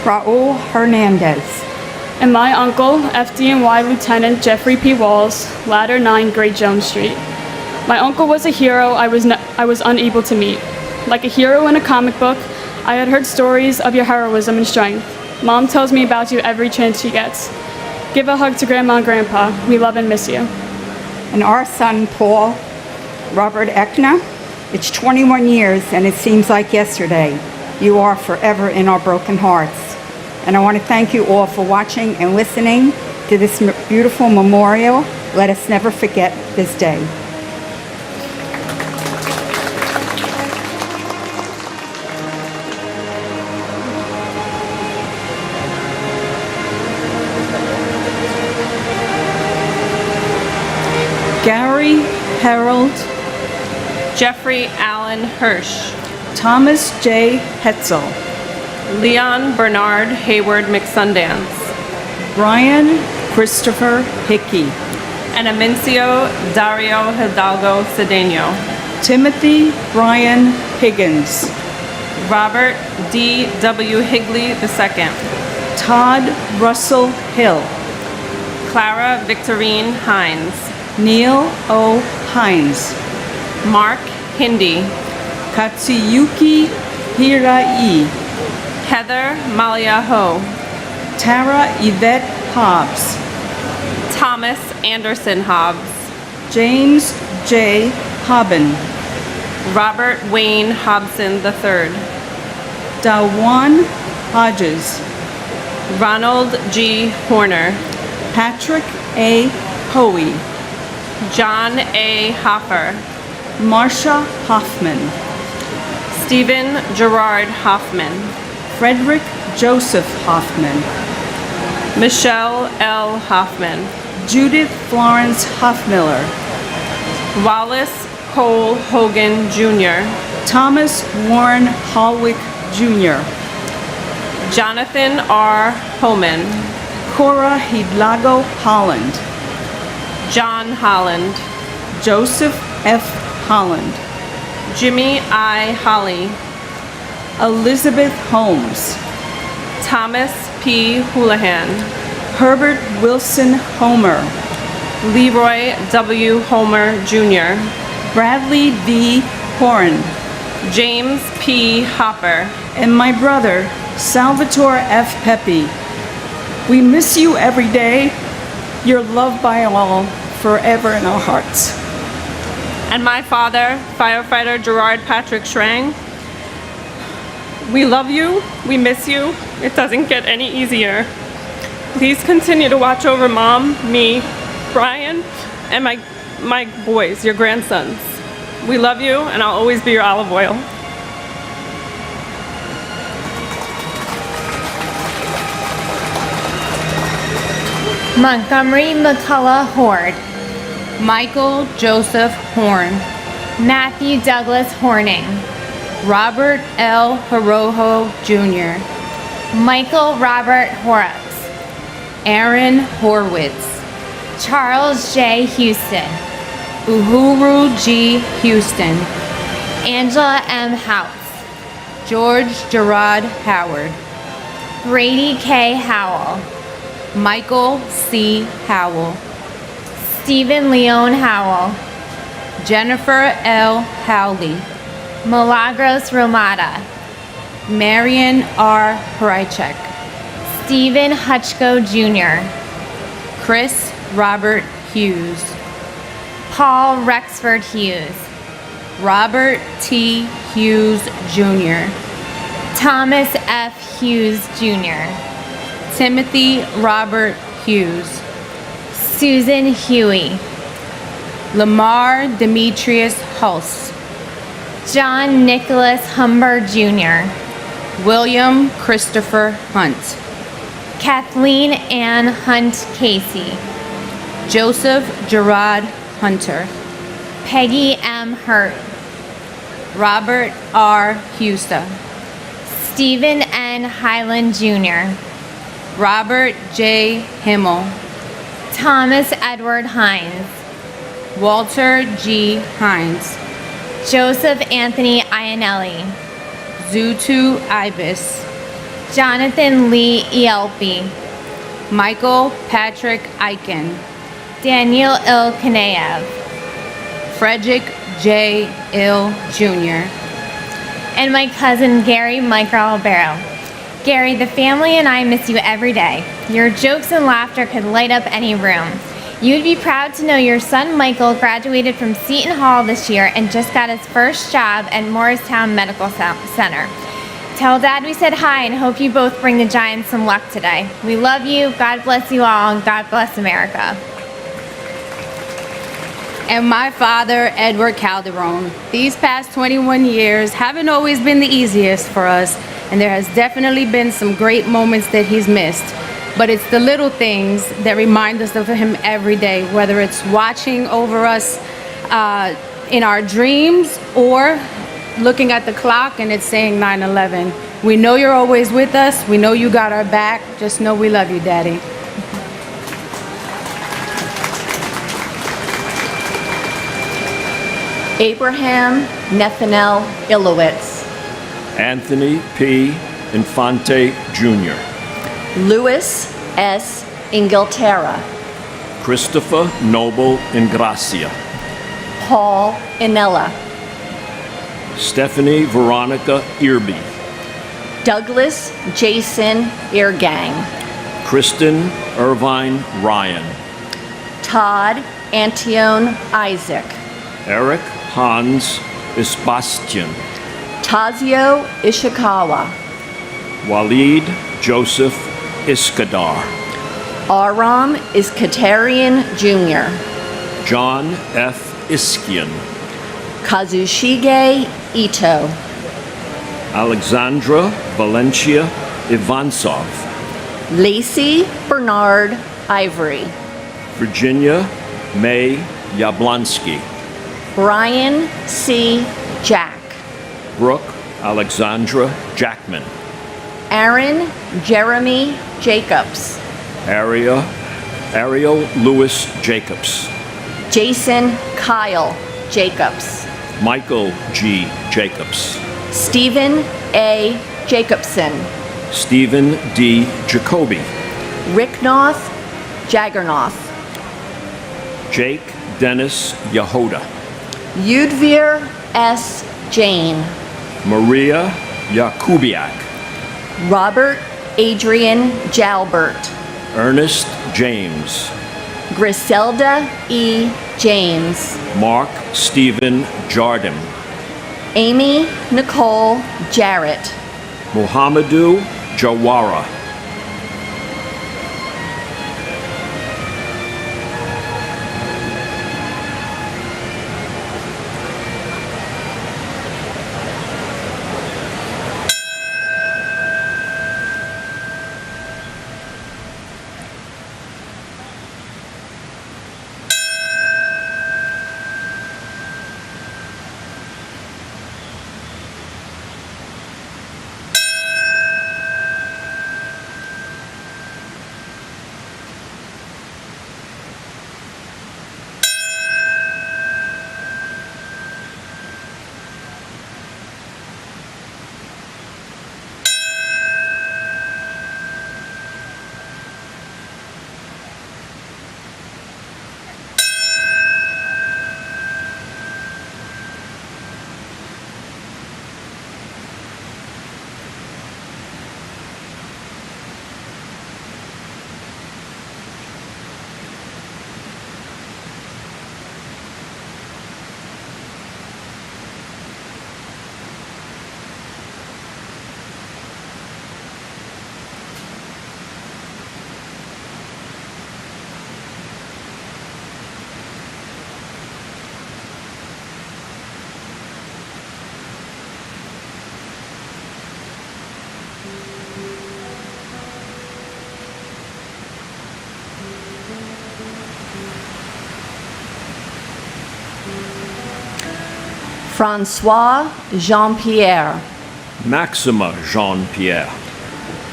Raul Hernandez. And my uncle, FDNY Lieutenant Jeffrey P. Walls, Ladder 9, Great Jones Street. My uncle was a hero I was unable to meet. Like a hero in a comic book, I had heard stories of your heroism and strength. Mom tells me about you every chance she gets. Give a hug to Grandma and Grandpa. We love and miss you. And our son, Paul Robert Eckner. It's 21 years and it seems like yesterday. You are forever in our broken hearts. And I want to thank you all for watching and listening to this beautiful memorial. Let us never forget this day. Gary Harold, Jeffrey Allen Hirsch, Thomas J. Hetzel, Leon Bernard Hayward McSundance, Brian Christopher Hickey, and Amincio Dario Hidalgo Cedeno, Timothy Brian Higgins, Robert D. W. Higley II, Todd Russell Hill, Clara Victorine Hines, Neil O. Hines, Mark Hindi, Katsuyuki Hirai, Heather Malia Ho, Tara Yvette Hobbs, Thomas Anderson Hobbs, James J. Hobben, Robert Wayne Hobson III, Dawan Hodges, Ronald G. Horner, Patrick A. Hoey, John A. Hoffer, Marsha Hoffman, Stephen Gerard Hoffman, Frederick Joseph Hoffman, Michelle L. Hoffman, Judith Florence Hoffmiller, Wallace Cole Hogan Jr., Thomas Warren Holwick Jr., Jonathan R. Homan, Cora Hidlago Holland, John Holland, Joseph F. Holland, Jimmy I. Holly, Elizabeth Holmes, Thomas P. Houlihan, Herbert Wilson Homer, Leroy W. Homer Jr., Bradley V. Horan, James P. Hopper, and my brother, Salvatore F. Pepe. We miss you every day. You're loved by all, forever in our hearts. And my father, firefighter Gerard Patrick Schrang. We love you, we miss you, it doesn't get any easier. Please continue to watch over Mom, me, Brian, and my boys, your grandsons. We love you, and I'll always be your olive oil. Montgomery McCullough Horde, Michael Joseph Horn, Matthew Douglas Horning, Robert L. Horojo Jr., Michael Robert Horrocks, Aaron Horwitz, Charles J. Houston, Uhuru G. Houston, Angela M. House, George Gerard Howard, Brady K. Howell, Michael C. Howell, Stephen Leon Howell, Jennifer L. Howley, Milagros Romata, Marion R. Hrychek, Stephen Hutchko Jr., Chris Robert Hughes, Paul Rexford Hughes, Robert T. Hughes Jr., Thomas F. Hughes Jr., Timothy Robert Hughes, Susan Huey, Lamar Demetrius Hulse, John Nicholas Humber Jr., William Christopher Hunt, Kathleen Ann Hunt Casey, Joseph Gerard Hunter, Peggy M. Hurt, Robert R. Husta, Stephen N. Highland Jr., Robert J. Himmel, Thomas Edward Hines, Walter G. Hines, Joseph Anthony Iannelli, Zutu Ibis, Jonathan Lee Ielpi, Michael Patrick Eichen, Daniel Il Kaneev, Frederick J. Ill Jr., and my cousin Gary Michael Albero. Gary, the family and I miss you every day. Your jokes and laughter could light up any room. You would be proud to know your son Michael graduated from Seton Hall this year and just got his first job at Morristown Medical Center. Tell Dad we said hi and hope you both bring the Giants some luck today. We love you, God bless you all, and God bless America. And my father, Edward Calderon. These past 21 years haven't always been the easiest for us, and there has definitely been some great moments that he's missed. But it's the little things that remind us of him every day, whether it's watching over us in our dreams or looking at the clock and it's saying 9/11. We know you're always with us. We know you got our back. Just know we love you, Daddy. Abraham Nathaniel Ilowitz. Anthony P. Infante Jr. Louis S. Inglaterra. Christopher Noble Ingracia. Paul Inella. Stephanie Veronica Irby. Douglas Jason Eargang. Kristen Irvine Ryan. Todd Antione Isaac. Eric Hans Isbastian. Tazio Ishikawa. Walid Joseph Iskadar. Aram Iskatarian Jr. John F. Iskian. Kazushige Ito. Alexandra Valencia Ivansov. Lacey Bernard Ivory. Virginia May Yablonsky. Brian C. Jack. Brooke Alexandra Jackman. Aaron Jeremy Jacobs. Ariel Lewis Jacobs. Jason Kyle Jacobs. Michael G. Jacobs. Stephen A. Jacobson. Stephen D. Jacoby. Ricknoth Jaggernoth. Jake Dennis Yehoda. Yudvir S. Jane. Maria Yakubiak. Robert Adrian Jalbert. Ernest James. Griselda E. James. Mark Stephen Jardim. Amy Nicole Jarrett. Muhammadu Jawara. Francois Jean-Pierre. Maxima Jean-Pierre.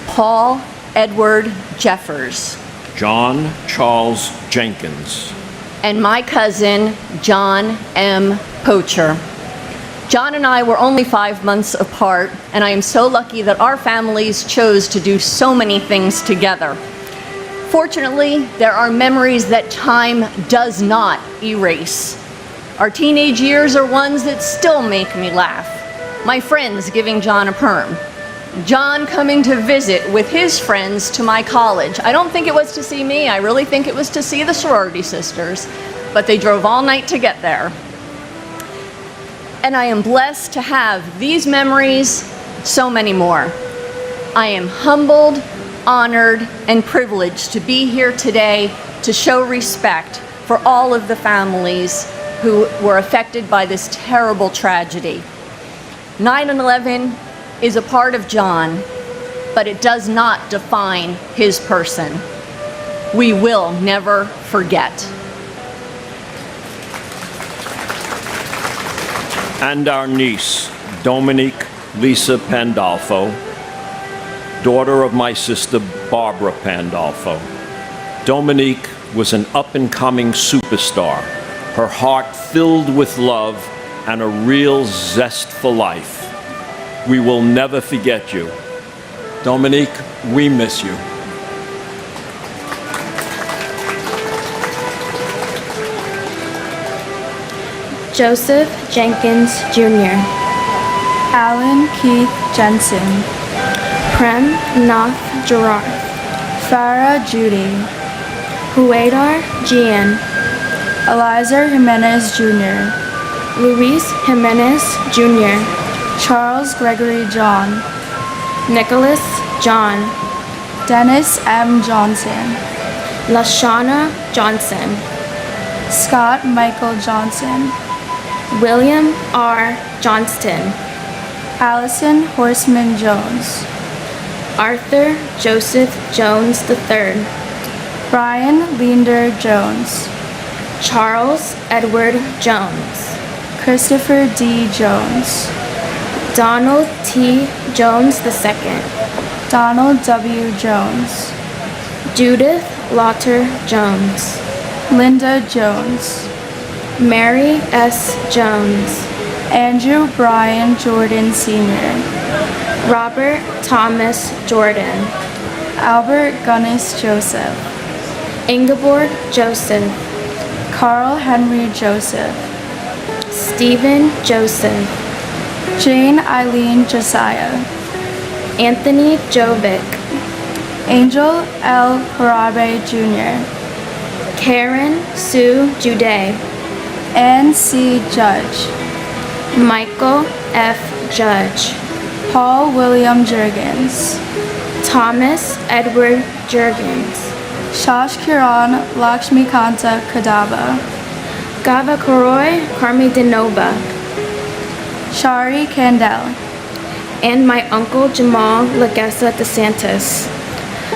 Paul Edward Jeffers. John Charles Jenkins. And my cousin, John M. Poacher. John and I were only 5 months apart, and I am so lucky that our families chose to do so many things together. Fortunately, there are memories that time does not erase. Our teenage years are ones that still make me laugh. My friends giving John a perm. John coming to visit with his friends to my college. I don't think it was to see me. I really think it was to see the sorority sisters, but they drove all night to get there. And I am blessed to have these memories, so many more. I am humbled, honored, and privileged to be here today to show respect for all of the families who were affected by this terrible tragedy. 9/11 is a part of John, but it does not define his person. We will never forget. And our niece, Dominique Lisa Pandolfo, daughter of my sister Barbara Pandolfo. Dominique was an up-and-coming superstar, her heart filled with love and a real zest for life. We will never forget you. Dominique, we miss you. Joseph Jenkins Jr., Alan Keith Jensen, Prem Nath Gerard, Farah Judy, Huedar Gian, Eliza Jimenez Jr., Luis Jimenez Jr., Charles Gregory John, Nicholas John, Dennis M. Johnson, Lashana Johnson, Scott Michael Johnson, William R. Johnston, Allison Horseman Jones, Arthur Joseph Jones III, Brian Leander Jones, Charles Edward Jones, Christopher D. Jones, Donald T. Jones II, Donald W. Jones, Judith Lauter Jones, Linda Jones, Mary S. Jones, Andrew Brian Jordan Sr., Robert Thomas Jordan, Albert Gunnis Joseph, Ingeborg Joseph, Carl Henry Joseph, Stephen Joseph, Jane Eileen Josiah, Anthony Jovic, Angel L. Parabe Jr., Karen Sue Jude, Ann C. Judge, Michael F. Judge, Paul William Jurgens, Thomas Edward Jurgens, Shash Kiran Lakshmikanta Kadaba, Gava Koroy Carmi Denova, Shari Kandel, and my uncle Jamal Lagessa DeSantis.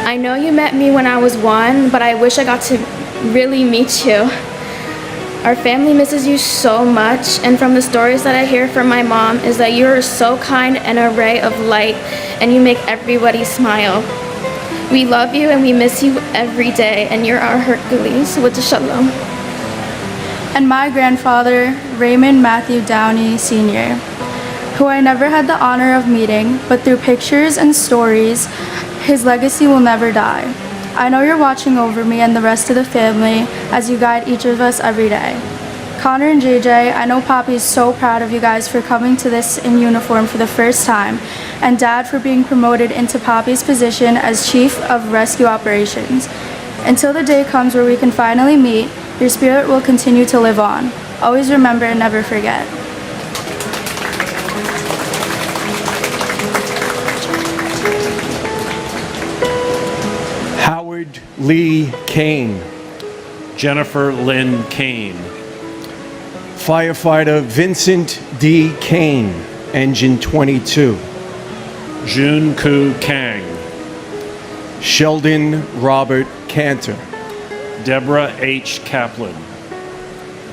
I know you met me when I was 1, but I wish I got to really meet you. Our family misses you so much, and from the stories that I hear from my mom is that you are so kind and a ray of light, and you make everybody smile. We love you and we miss you every day, and you're our Hercules with the shalom. And my grandfather, Raymond Matthew Downey Sr., who I never had the honor of meeting, but through pictures and stories, his legacy will never die. I know you're watching over me and the rest of the family as you guide each of us every day. Connor and JJ, I know Poppy is so proud of you guys for coming to this in uniform for the first time, and Dad for being promoted into Poppy's position as Chief of Rescue Operations. Until the day comes where we can finally meet, your spirit will continue to live on. Always remember and never forget. Howard Lee Kane, Jennifer Lynn Kane, Firefighter Vincent D. Kane, Engine 22, Jun Koo Kang, Sheldon Robert Cantor, Deborah H. Kaplan,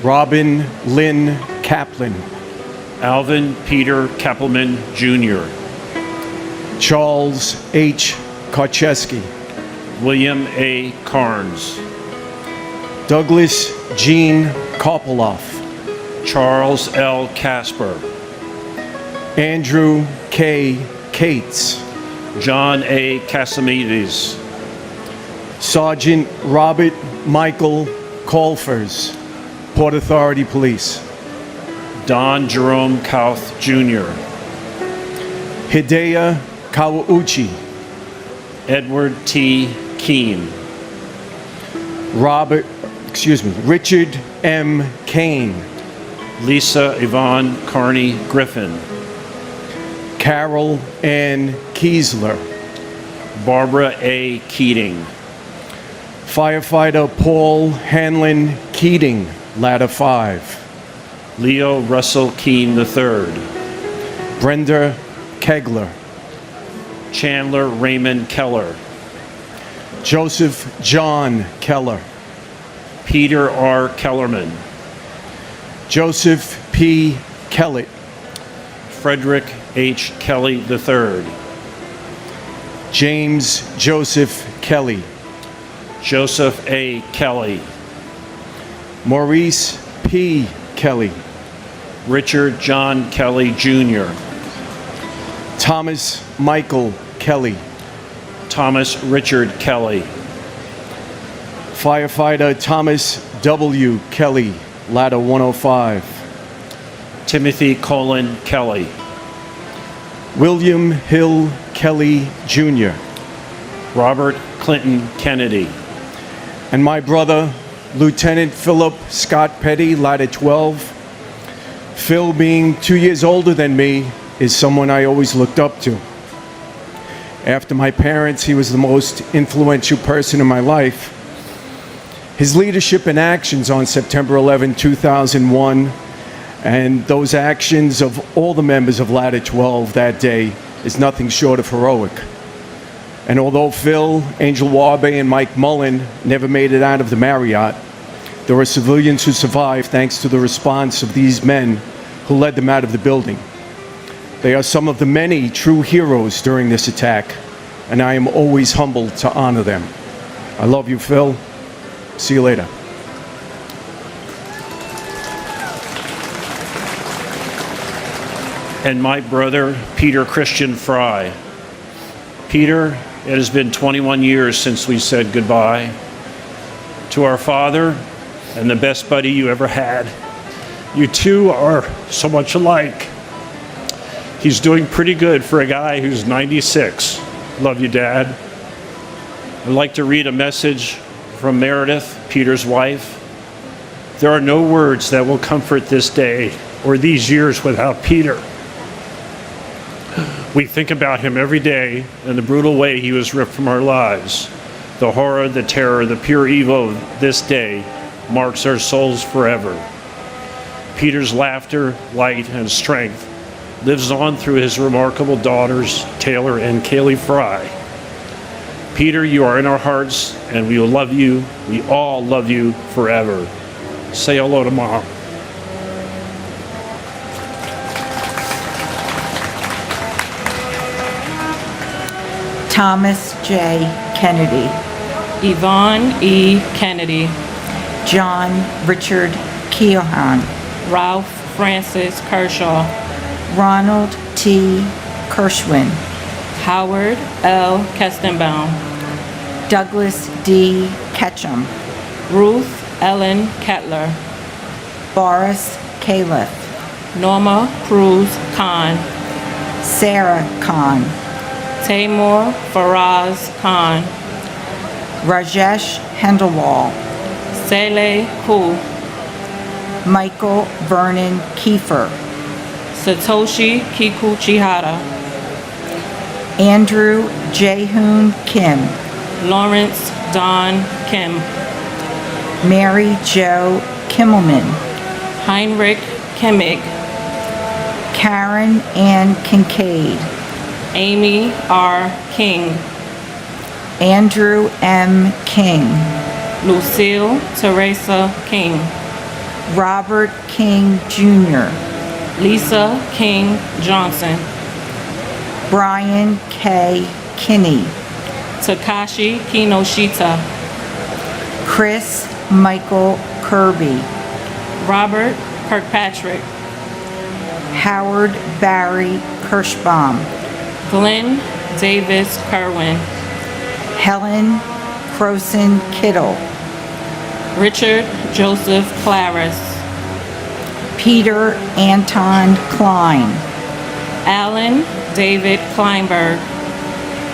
Robin Lynn Kaplan, Alvin Peter Kappelman Jr., Charles H. Karcheski, William A. Carnes, Douglas Jean Kopoloff, Charles L. Casper, Andrew K. Cates, John A. Casamides, Sergeant Robert Michael Colfers, Port Authority Police, Don Jerome Kauth Jr., Hidea Kawauchi, Edward T. Keene, Richard M. Kane, Lisa Yvonne Carney Griffin, Carol Ann Kiesler, Barbara A. Keating, Firefighter Paul Hanlon Keating, Ladder 5, Leo Russell Keene III, Brenda Kegler, Chandler Raymond Keller, Joseph John Keller, Peter R. Kellerman, Joseph P. Kellett, Frederick H. Kelly III, James Joseph Kelly, Joseph A. Kelly, Maurice P. Kelly, Richard John Kelly Jr., Thomas Michael Kelly, Thomas Richard Kelly, Firefighter Thomas W. Kelly, Ladder 105, Timothy Colin Kelly, William Hill Kelly Jr., Robert Clinton Kennedy, and my brother, Lieutenant Philip Scott Petty, Ladder 12. Phil, being 2 years older than me, is someone I always looked up to. After my parents, he was the most influential person in my life. His leadership and actions on September 11, 2001, and those actions of all the members of Ladder 12 that day is nothing short of heroic. And although Phil, Angel Warbe, and Mike Mullen never made it out of the Marriott, there are civilians who survived thanks to the response of these men who led them out of the building. They are some of the many true heroes during this attack, and I am always humbled to honor them. I love you, Phil. See you later. and my brother, Peter Christian Fry. Peter, it has been 21 years since we said goodbye. To our father and the best buddy you ever had, you two are so much alike. He's doing pretty good for a guy who's 96. Love you, Dad. I'd like to read a message from Meredith, Peter's wife. There are no words that will comfort this day or these years without Peter. We think about him every day and the brutal way he was ripped from our lives. The horror, the terror, the pure evil of this day marks our souls forever. Peter's laughter, light, and strength lives on through his remarkable daughters, Taylor and Kaylee Fry. Peter, you are in our hearts, and we will love you. We all love you forever. Say hello to Mom. Thomas J. Kennedy. Yvonne E. Kennedy. John Richard Keohane. Ralph Francis Kershaw. Ronald T. Kirschwin. Howard L. Kestenbaum. Douglas D. Ketchum. Ruth Ellen Kettler. Boris Califf. Norma Cruz Khan. Sarah Khan. Taymor Faraz Khan. Rajesh Hendelwal. Sele Hu. Michael Vernon Kiefer. Satoshi Kikuchihara. Andrew Jaehoon Kim. Lawrence Don Kim. Mary Jo Kimmelman. Heinrich Kimmig. Karen Ann Kincaid. Amy R. King. Andrew M. King. Lucille Teresa King. Robert King Jr. Lisa King Johnson. Brian K. Kinney. Takashi Kinoshita. Chris Michael Kirby. Robert Kirkpatrick. Howard Barry Kirschbaum. Glenn Davis Kerwin. Helen Croson Kittle. Richard Joseph Claris. Peter Anton Klein. Alan David Kleinberg.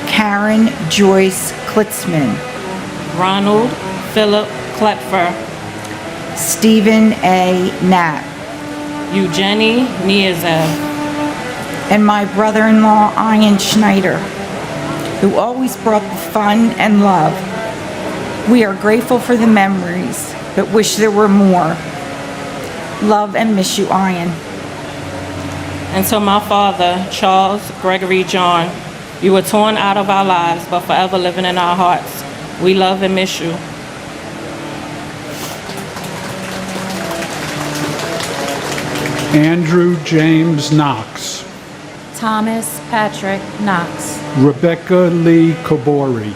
Karen Joyce Klitzman, Ronald Philip Klepfer, Stephen A. Knapp, Eugenie Niezev, and my brother-in-law, Ian Schneider, who always brought the fun and love. We are grateful for the memories, but wish there were more. Love and miss you, Ian. and to my father, Charles Gregory John. You were torn out of our lives, but forever living in our hearts. We love and miss you. Andrew James Knox, Thomas Patrick Knox, Rebecca Lee Kobori,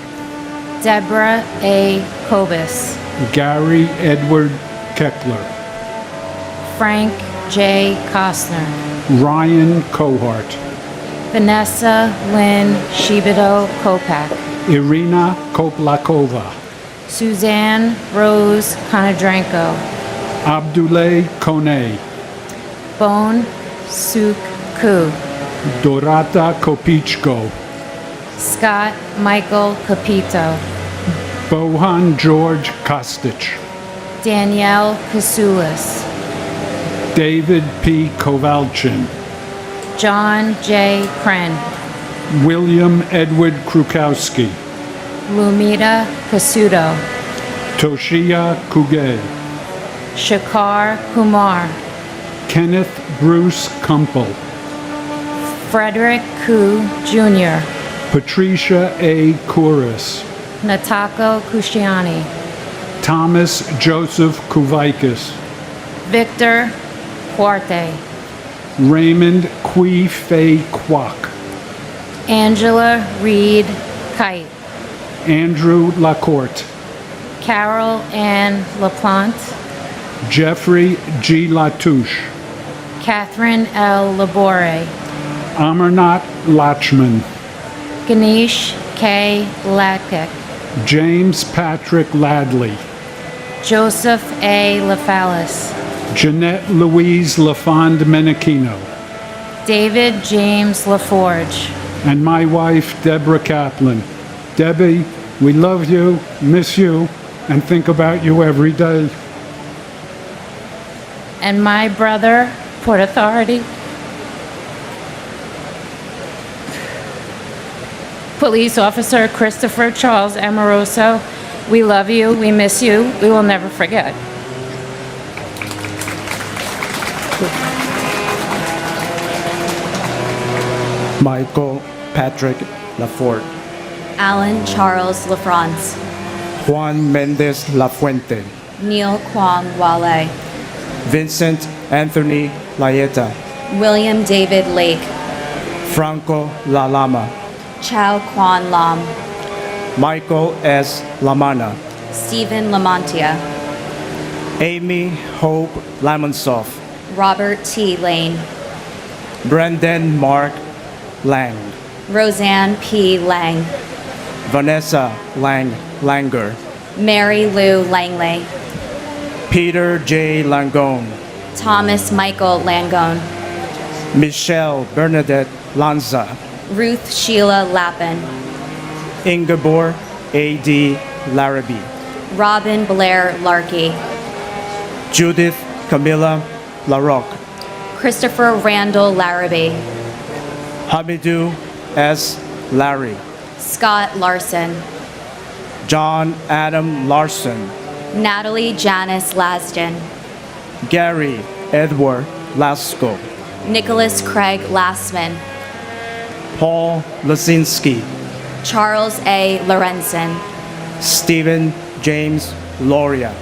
Deborah A. Kobus, Gary Edward Keckler, Frank J. Costner, Ryan Cohart, Vanessa Lynn Shibido Kopak, Irina Koplakova, Suzanne Rose Konodrenko, Abdullah Kone, Bon Suk Ku, Dorata Kopichko, Scott Michael Capito, Bohan George Kostich, Danielle Kasulis, David P. Kovalchin, John J. Kren, William Edward Krukowski, Lumita Kasudo, Toshia Kuge, Shakar Kumar, Kenneth Bruce Kumpel, Frederick Ku Jr., Patricia A. Kouris, Natako Kushiani, Thomas Joseph Kuvaikis, Victor Huarte, Raymond Kui Fei Kwok, Angela Reed Kite, Andrew Lacourte, Carol Ann LaPlante, Jeffrey G. Latouche, Catherine L. Labore, Amarnath Lachman, Ganesh K. Latkek, James Patrick Ladley, Joseph A. LaFallis, Jeanette Louise LaFond Menachino, David James LaForge, and my wife, Deborah Kaplan. Debbie, we love you, miss you, and think about you every day. and my brother, Port Authority, Police Officer Christopher Charles Amoroso. We love you, we miss you, we will never forget. Michael Patrick Lafort, Alan Charles LaFrance, Juan Mendez Lafuente, Neil Kwong Wale, Vincent Anthony Laeta, William David Lake, Franco Lalama, Chao Kwan Lam, Michael S. Lamana, Stephen Lamontia, Amy Hope Lamonsoff, Robert T. Lane, Brendan Mark Lang, Roseanne P. Lang, Vanessa Lang Langer, Mary Lou Langley, Peter J. Langone, Thomas Michael Langone, Michelle Bernadette Lanza, Ruth Sheila Lappin, Ingeborg A.D. Larrabee, Robin Blair Larkey, Judith Camilla LaRocque, Christopher Randall Larrabee, Hamidou S. Larry, Scott Larson, John Adam Larson, Natalie Janice Lasden, Gary Edward Lasko, Nicholas Craig Lassman, Paul Lasinski, Charles A. Lorenzen, Stephen James Loria,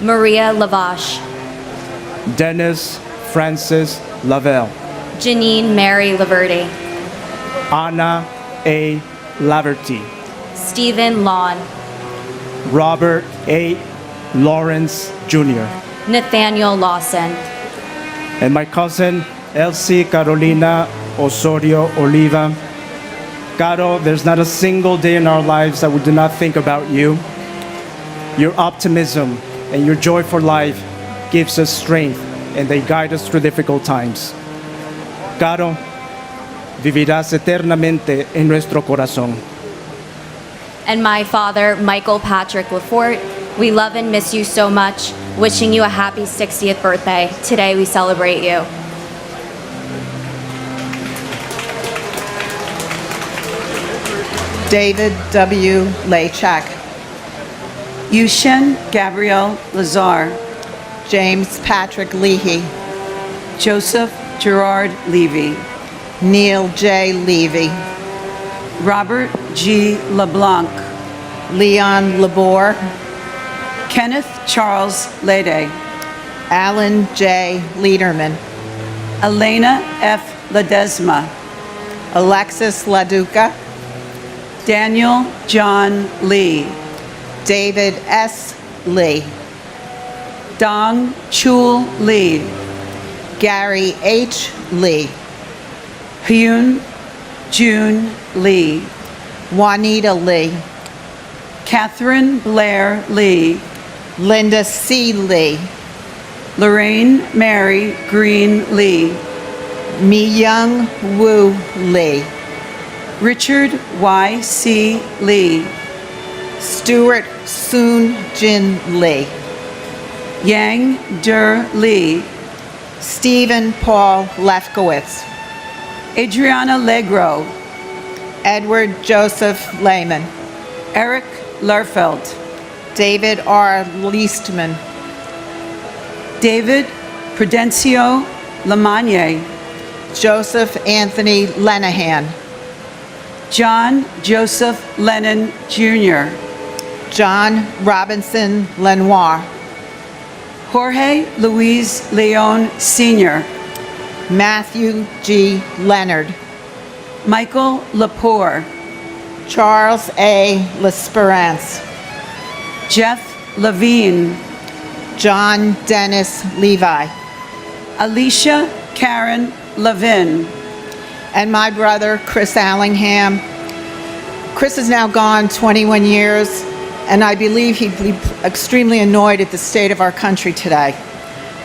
Maria Lavache, Dennis Francis Lavelle, Janine Mary Laverty, Anna A. Laverty, Stephen Lawn, Robert A. Lawrence Jr., Nathaniel Lawson, and my cousin Elsie Carolina Osorio Oliva. Caro, there's not a single day in our lives that we do not think about you. Your optimism and your joy for life gives us strength and they guide us through difficult times. Caro, vivirás eternamente en nuestro corazón. and my father, Michael Patrick Lafort. We love and miss you so much. Wishing you a happy 60th birthday. Today we celebrate you. David W. Lachak. Yushin Gabrielle Lazar. James Patrick Leahy. Joseph Gerard Levy. Neil J. Levy. Robert G. LeBlanc. Leon Labor. Kenneth Charles Lede. Alan J. Lederman. Elena F. Ledesma. Alexis Laduca. Daniel John Lee. David S. Lee. Dong Chul Lee. Gary H. Lee. Hyun June Lee. Juanita Lee. Catherine Blair Lee. Linda C. Lee. Lorraine Mary Green Lee. Mi Young Woo Lee. Richard Y. C. Lee. Stuart Soon Jin Lee. Yang Der Lee. Stephen Paul Lefkowitz. Adriana Legro. Edward Joseph Lehman. Eric Lerfeld. David R. Leastman. David Prudencio Lamagne. Joseph Anthony Lenahan. John Joseph Lennon Jr. John Robinson Lenoir. Jorge Luis Leon Sr. Matthew G. Leonard. Michael Lepore. Charles A. L'Esperance. Jeff Levine. John Dennis Levi. Alicia Karen Levin. And my brother, Chris Allingham. Chris is now gone 21 years, and I believe he'd be extremely annoyed at the state of our country today.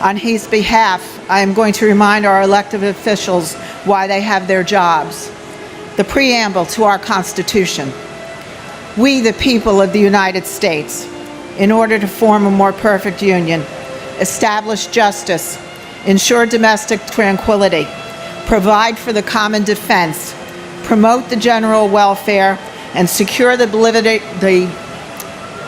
On his behalf, I am going to remind our elected officials why they have their jobs. The preamble to our Constitution. We, the people of the United States, in order to form a more perfect union, establish justice, ensure domestic tranquility, provide for the common defense, promote the general welfare, and secure the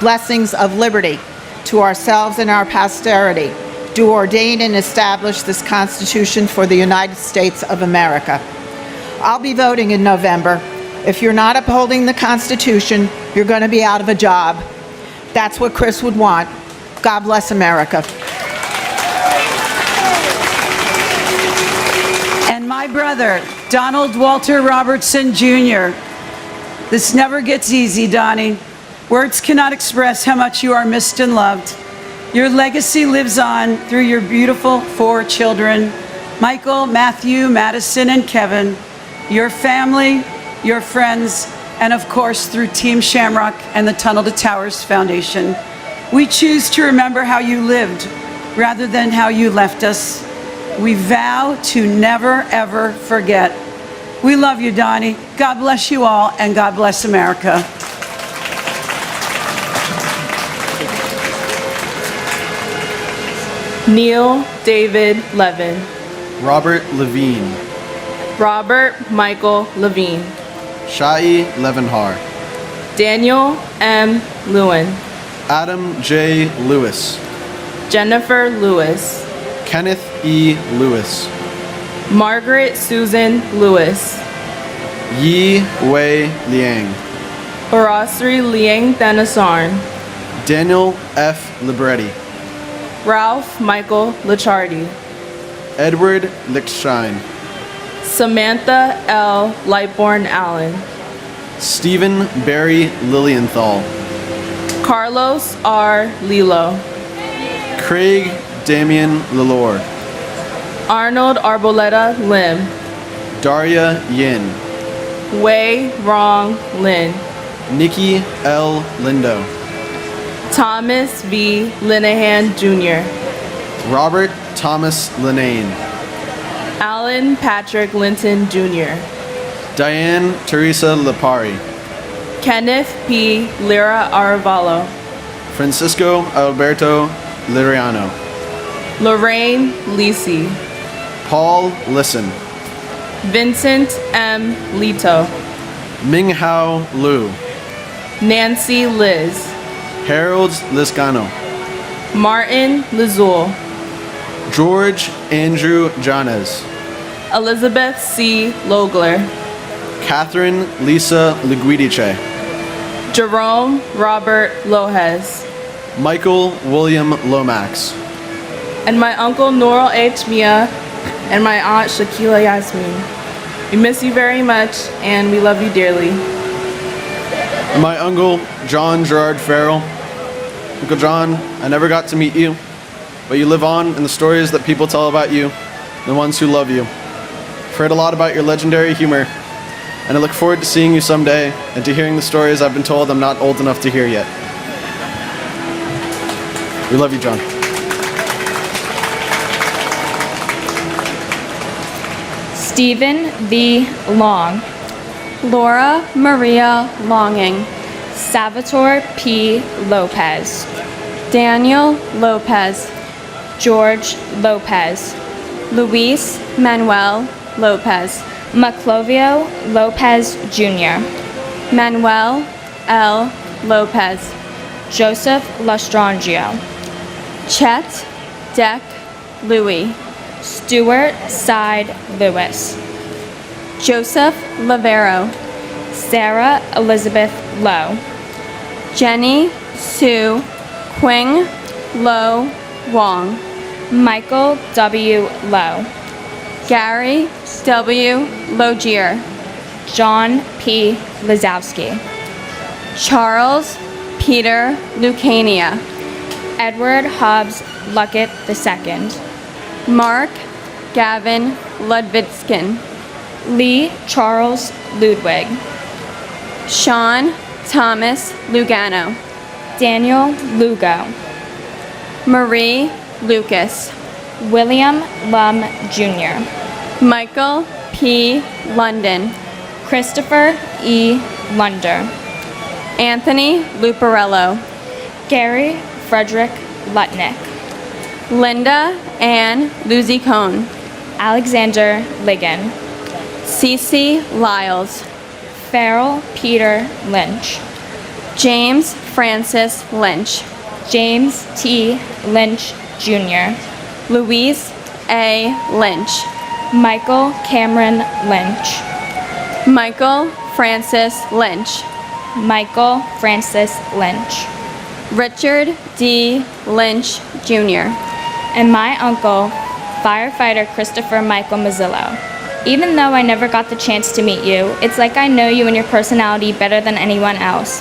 blessings of liberty to ourselves and our posterity, do ordain and establish this Constitution for the United States of America. I'll be voting in November. If you're not upholding the Constitution, you're going to be out of a job. That's what Chris would want. God bless America. And my brother, Donald Walter Robertson Jr. This never gets easy, Donnie. Words cannot express how much you are missed and loved. Your legacy lives on through your beautiful 4 children, Michael, Matthew, Madison, and Kevin, your family, your friends, and of course through Team Shamrock and the Tunnel to Towers Foundation. We choose to remember how you lived rather than how you left us. We vow to never, ever forget. We love you, Donnie. God bless you all, and God bless America. Neil David Levin. Robert Levine. Robert Michael Levine. Shai Levenhar. Daniel M. Lewin. Adam J. Lewis. Jennifer Lewis. Kenneth E. Lewis. Margaret Susan Lewis. Yi Wei Liang. Horasri Liang Thanasarn. Daniel F. Libretti. Ralph Michael Lichardi. Edward Lichtstein. Samantha L. Lightborn Allen. Stephen Barry Lilienthal. Carlos R. Lilo. Craig Damian Lalore. Arnold Arboleta Lim. Daria Yin. Wei Rong Lin. Nikki L. Lindo. Thomas V. Linehan Jr. Robert Thomas Linane. Alan Patrick Linton Jr. Diane Teresa Lapari. Kenneth P. Lira Arevalo, Francisco Alberto Liriano, Lorraine Lisi, Paul Listen, Vincent M. Lito, Minghao Lu, Nancy Liz, Harold Liscano, Martin Lizul, George Andrew Janes, Elizabeth C. Logler, Catherine Lisa Luguidice, Jerome Robert Lohez, Michael William Lomax, and my uncle Noral H. Mia, and my aunt Shakila Yasmin. We miss you very much, and we love you dearly. And my uncle John Gerard Farrell. Uncle John, I never got to meet you, but you live on in the stories that people tell about you, the ones who love you. I've heard a lot about your legendary humor, and I look forward to seeing you someday and to hearing the stories I've been told I'm not old enough to hear yet. We love you, John. Stephen V. Long, Laura Maria Longing, Salvatore P. Lopez, Daniel Lopez, George Lopez, Luis Manuel Lopez, Maclovio Lopez Jr., Manuel L. Lopez, Joseph Lastrangio, Chet Deck Louis, Stuart Side Lewis, Joseph Lavero, Sarah Elizabeth Lowe, Jenny Sue Quing Lo Wong, Michael W. Lowe, Gary W. Logier, John P. Lazowski, Charles Peter Lucania, Edward Hobbs Luckett II, Mark Gavin Ludvigskin, Lee Charles Ludwig, Sean Thomas Lugano, Daniel Lugo, Marie Lucas, William Lum Jr., Michael P. London, Christopher E. Lunder, Anthony Luparello, Gary Frederick Lutnick, Linda Ann Lucy Cohn, Alexander Ligon, Cece Lyles, Farrell Peter Lynch, James Francis Lynch, James T. Lynch Jr., Louise A. Lynch, Michael Cameron Lynch, Michael Francis Lynch, Michael Francis Lynch, Richard D. Lynch Jr., and my uncle, firefighter Christopher Michael Mazzillo. Even though I never got the chance to meet you, it's like I know you and your personality better than anyone else.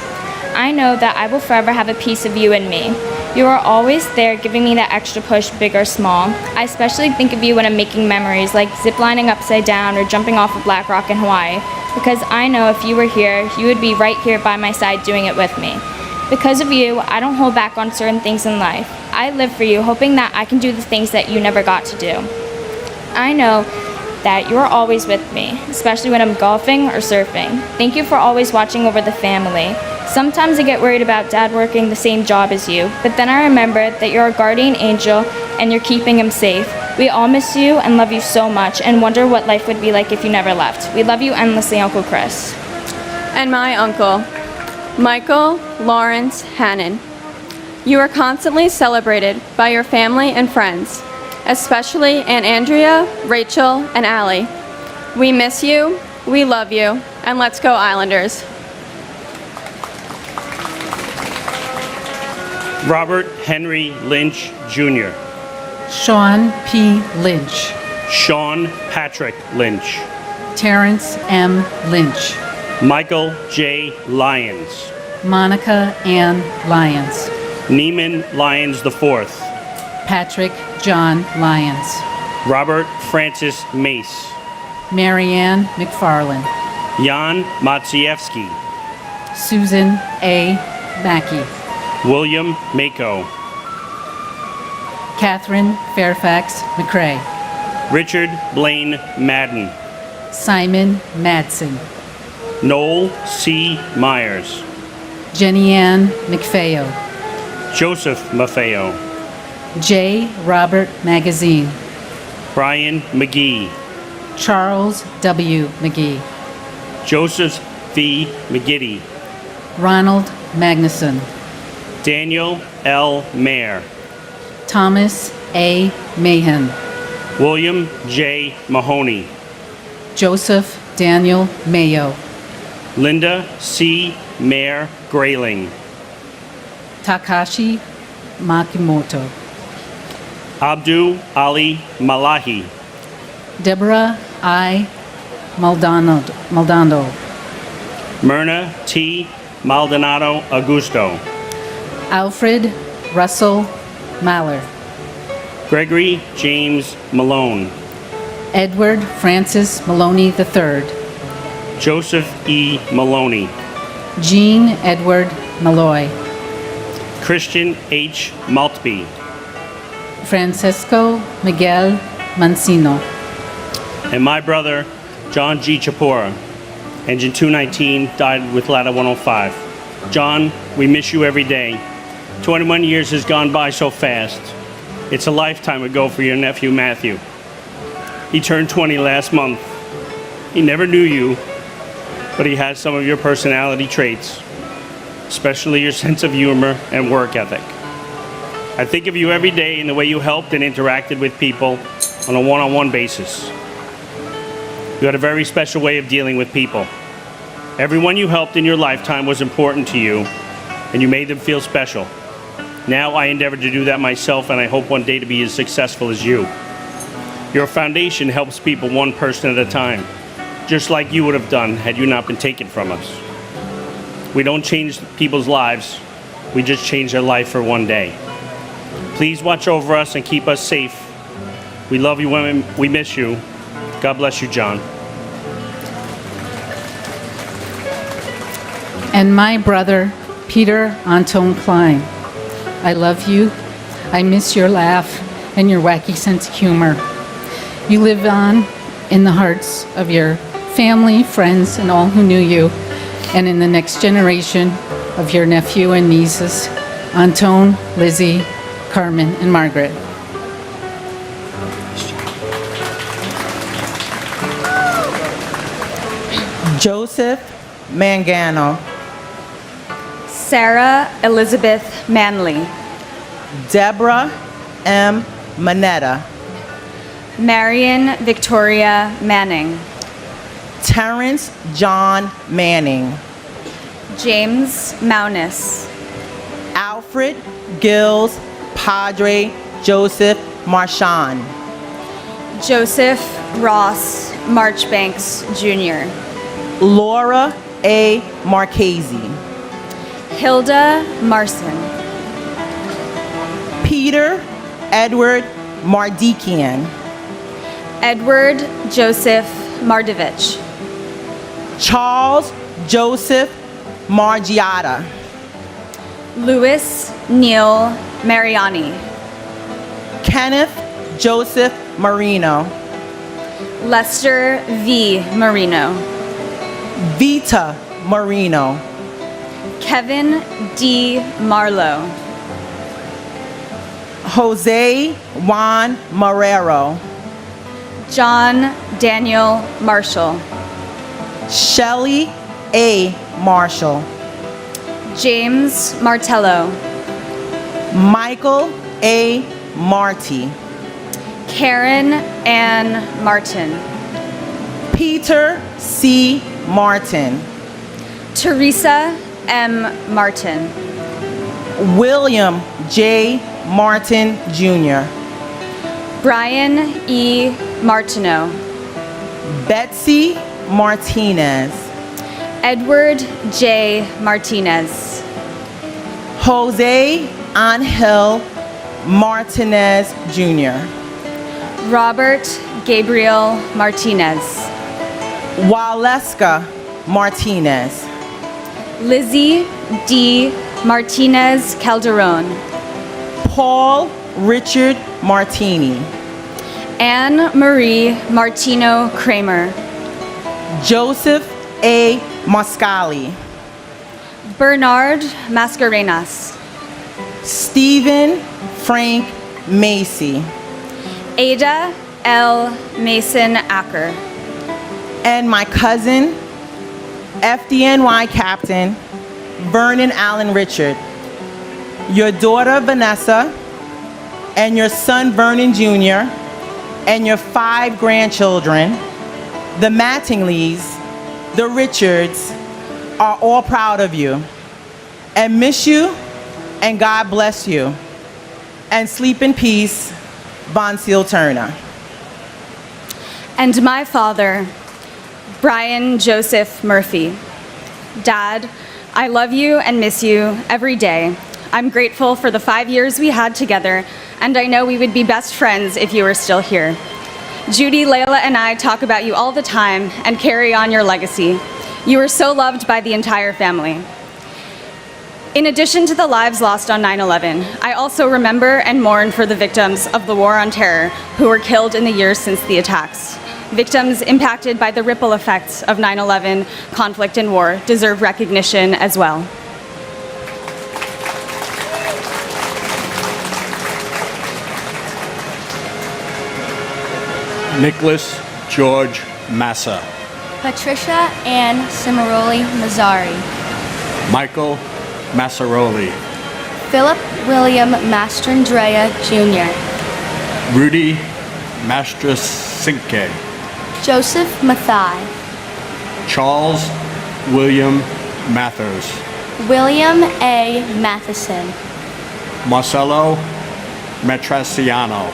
I know that I will forever have a piece of you in me. You are always there giving me that extra push, big or small. I especially think of you when I'm making memories, like ziplining upside down or jumping off of Black Rock in Hawaii, because I know if you were here, you would be right here by my side doing it with me. Because of you, I don't hold back on certain things in life. I live for you, hoping that I can do the things that you never got to do. I know that you are always with me, especially when I'm golfing or surfing. Thank you for always watching over the family. Sometimes I get worried about Dad working the same job as you, but then I remember that you're a guardian angel and you're keeping him safe. We all miss you and love you so much and wonder what life would be like if you never left. We love you endlessly, Uncle Chris. And my uncle, Michael Lawrence Hannon. You are constantly celebrated by your family and friends, especially Aunt Andrea, Rachel, and Allie. We miss you, we love you, and let's go Islanders. Robert Henry Lynch Jr., Sean P. Lynch, Sean Patrick Lynch, Terrence M. Lynch, Michael J. Lyons, Monica Ann Lyons, Neiman Lyons IV, Patrick John Lyons, Robert Francis Mace, Marianne McFarland, Jan Matsievsky, Susan A. Mackey, William Mako, Catherine Fairfax McCrae, Richard Blaine Madden, Simon Madsen, Noel C. Myers, Jenny Ann McFayo, Joseph Maffeo, J. Robert Magazine, Brian McGee, Charles W. McGee, Joseph V. McGiddy, Ronald Magnuson, Daniel L. Mayer, Thomas A. Mahan, William J. Mahoney, Joseph Daniel Mayo, Linda C. Mayer Grayling, Takashi Makimoto, Abdu Ali Malahi, Deborah I. Maldonado, Myrna T. Maldonado Augusto, Alfred Russell Maller, Gregory James Malone, Edward Francis Maloney III, Joseph E. Maloney, Jean Edward Malloy, Christian H. Maltby, Francesco Miguel Mancino, and my brother, John G. Chapora, Engine 219, died with ladder 105. John, we miss you every day. 21 years has gone by so fast. It's a lifetime ago for your nephew, Matthew. He turned 20 last month. He never knew you, but he has some of your personality traits, especially your sense of humor and work ethic. I think of you every day in the way you helped and interacted with people on a one-on-one basis. You had a very special way of dealing with people. Everyone you helped in your lifetime was important to you, and you made them feel special. Now I endeavor to do that myself, and I hope one day to be as successful as you. Your foundation helps people one person at a time, just like you would have done had you not been taken from us. We don't change people's lives, we just change their life for one day. Please watch over us and keep us safe. We love you, women. We miss you. God bless you, John. and my brother, Peter Anton Klein. I love you. I miss your laugh and your wacky sense of humor. You live on in the hearts of your family, friends, and all who knew you, and in the next generation of your nephew and nieces, Anton, Lizzie, Carmen, and Margaret. Joseph Mangano, Sarah Elizabeth Manley, Deborah M. Manetta, Marion Victoria Manning, Terrence John Manning, James Maunis, Alfred Gills Padre Joseph Marchand, Joseph Ross Marchbanks Jr., Laura A. Marchese, Hilda Marson, Peter Edward Mardikian, Edward Joseph Mardovich, Charles Joseph Margiata, Louis Neil Mariani, Kenneth Joseph Marino, Lester V. Marino, Vita Marino, Kevin D. Marlowe, Jose Juan Marrero, John Daniel Marshall, Shelley A. Marshall, James Martello, Michael A. Marty, Karen Ann Martin, Peter C. Martin, Teresa M. Martin, William J. Martin Jr., Brian E. Martineau, Betsy Martinez, Edward J. Martinez, Jose Angel Martinez Jr., Robert Gabriel Martinez, Waleska Martinez, Lizzie D. Martinez Calderon, Paul Richard Martini, Anne Marie Martino Kramer, Joseph A. Moscali, Bernard Mascarenas, Stephen Frank Macy, Ada L. Mason Acker, and my cousin, FDNY Captain Vernon Allen Richard, your daughter Vanessa, and your son Vernon Jr., and your 5 grandchildren, the Mattingleys, the Richards, are all proud of you and miss you, and God bless you. And sleep in peace, Von Seal Turner. and my father, Brian Joseph Murphy. Dad, I love you and miss you every day. I'm grateful for the 5 years we had together, and I know we would be best friends if you were still here. Judy, Layla, and I talk about you all the time and carry on your legacy. You are so loved by the entire family. In addition to the lives lost on 9/11, I also remember and mourn for the victims of the War on Terror who were killed in the years since the attacks. Victims impacted by the ripple effects of 9/11 conflict and war deserve recognition as well. Nicholas George Massa, Patricia Ann Cimaroli Mazzari, Michael Massaroli, Philip William Mastrandrea Jr., Rudy Mastrasinke, Joseph Mathai, Charles William Mathers, William A. Matheson, Marcelo Metrasiano,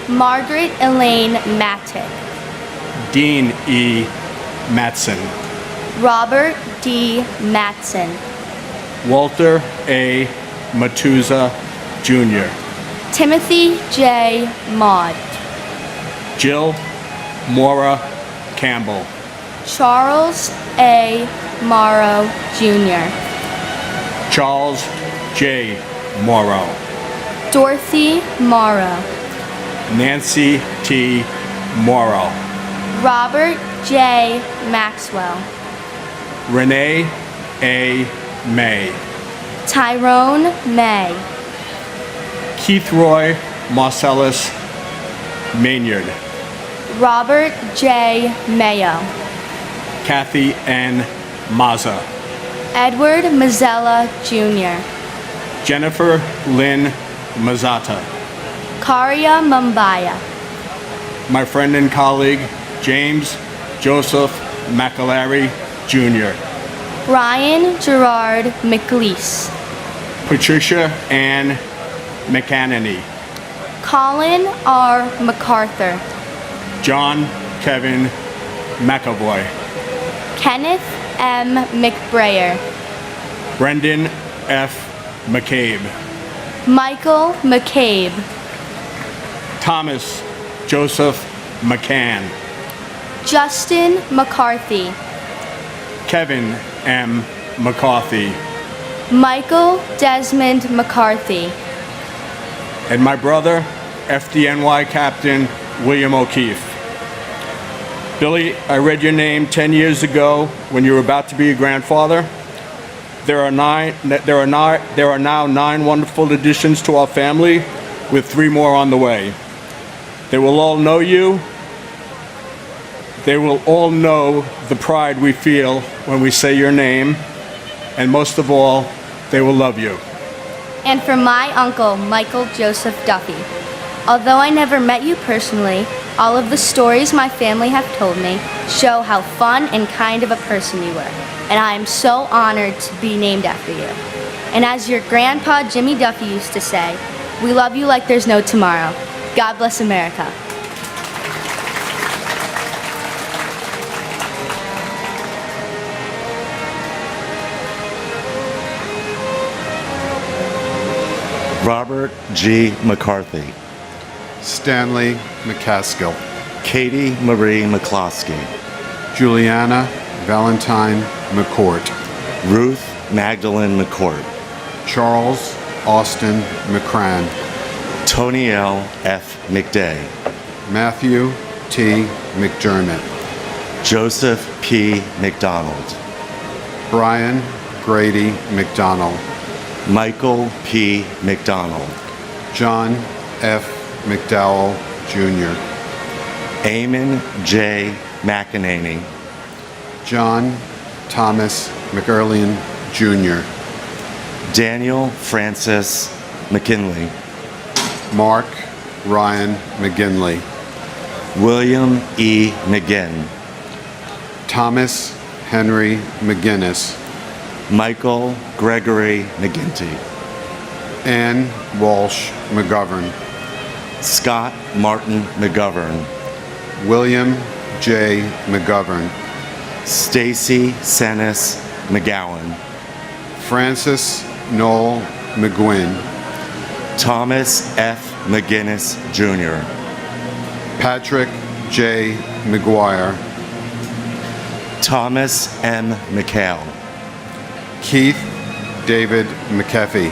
Margaret Elaine Mattick, Dean E. Matson, Robert D. Matson, Walter A. Matuza Jr., Timothy J. Maud, Jill Mora Campbell, Charles A. Morrow Jr., Charles J. Morrow, Dorothy Morrow, Nancy T. Morrow, Robert J. Maxwell, Renee A. May, Tyrone May, Keith Roy Marcellus Maynard, Robert J. Mayo, Kathy N. Mazza, Edward Mazzella Jr., Jennifer Lynn Mazzata, Karya Mumbaya, my friend and colleague James Joseph McAlary Jr., Ryan Gerard McLeese, Patricia Ann McAnany, Colin R. MacArthur, John Kevin McAvoy, Kenneth M. McBrayer, Brendan F. McCabe, Michael McCabe, Thomas Joseph McCann, Justin McCarthy, Kevin M. McCarthy, Michael Desmond McCarthy, and my brother, FDNY Captain William O'Keefe. Billy, I read your name 10 years ago when you were about to be a grandfather. There are now 9 wonderful additions to our family, with 3 more on the way. They will all know you. They will all know the pride we feel when we say your name, and most of all, they will love you. and for my uncle, Michael Joseph Duffy. Although I never met you personally, all of the stories my family have told me show how fun and kind of a person you were, and I am so honored to be named after you. And as your grandpa Jimmy Duffy used to say, we love you like there's no tomorrow. God bless America. Robert G. McCarthy, Stanley McCaskill, Katie Marie McCloskey, Juliana Valentine McCourt, Ruth Magdalene McCourt, Charles Austin McCran, Tony L. F. McDay, Matthew T. McDermott, Joseph P. McDonald. Brian Grady McDonald. Michael P. McDonald. John F. McDowell, Jr. Eamon J. McEnany. John Thomas McErlian, Jr. Daniel Francis McKinley. Mark Ryan McGinley. William E. McGinn. Thomas Henry McGinnis. Michael Gregory McGinty. Ann Walsh McGovern. Scott Martin McGovern. William J. McGovern. Stacy Senis McGowan. Francis Noel McGuinn. Thomas F. McGinnis, Jr. Patrick J. McGuire. Thomas M. McHale. Keith David McKeffey.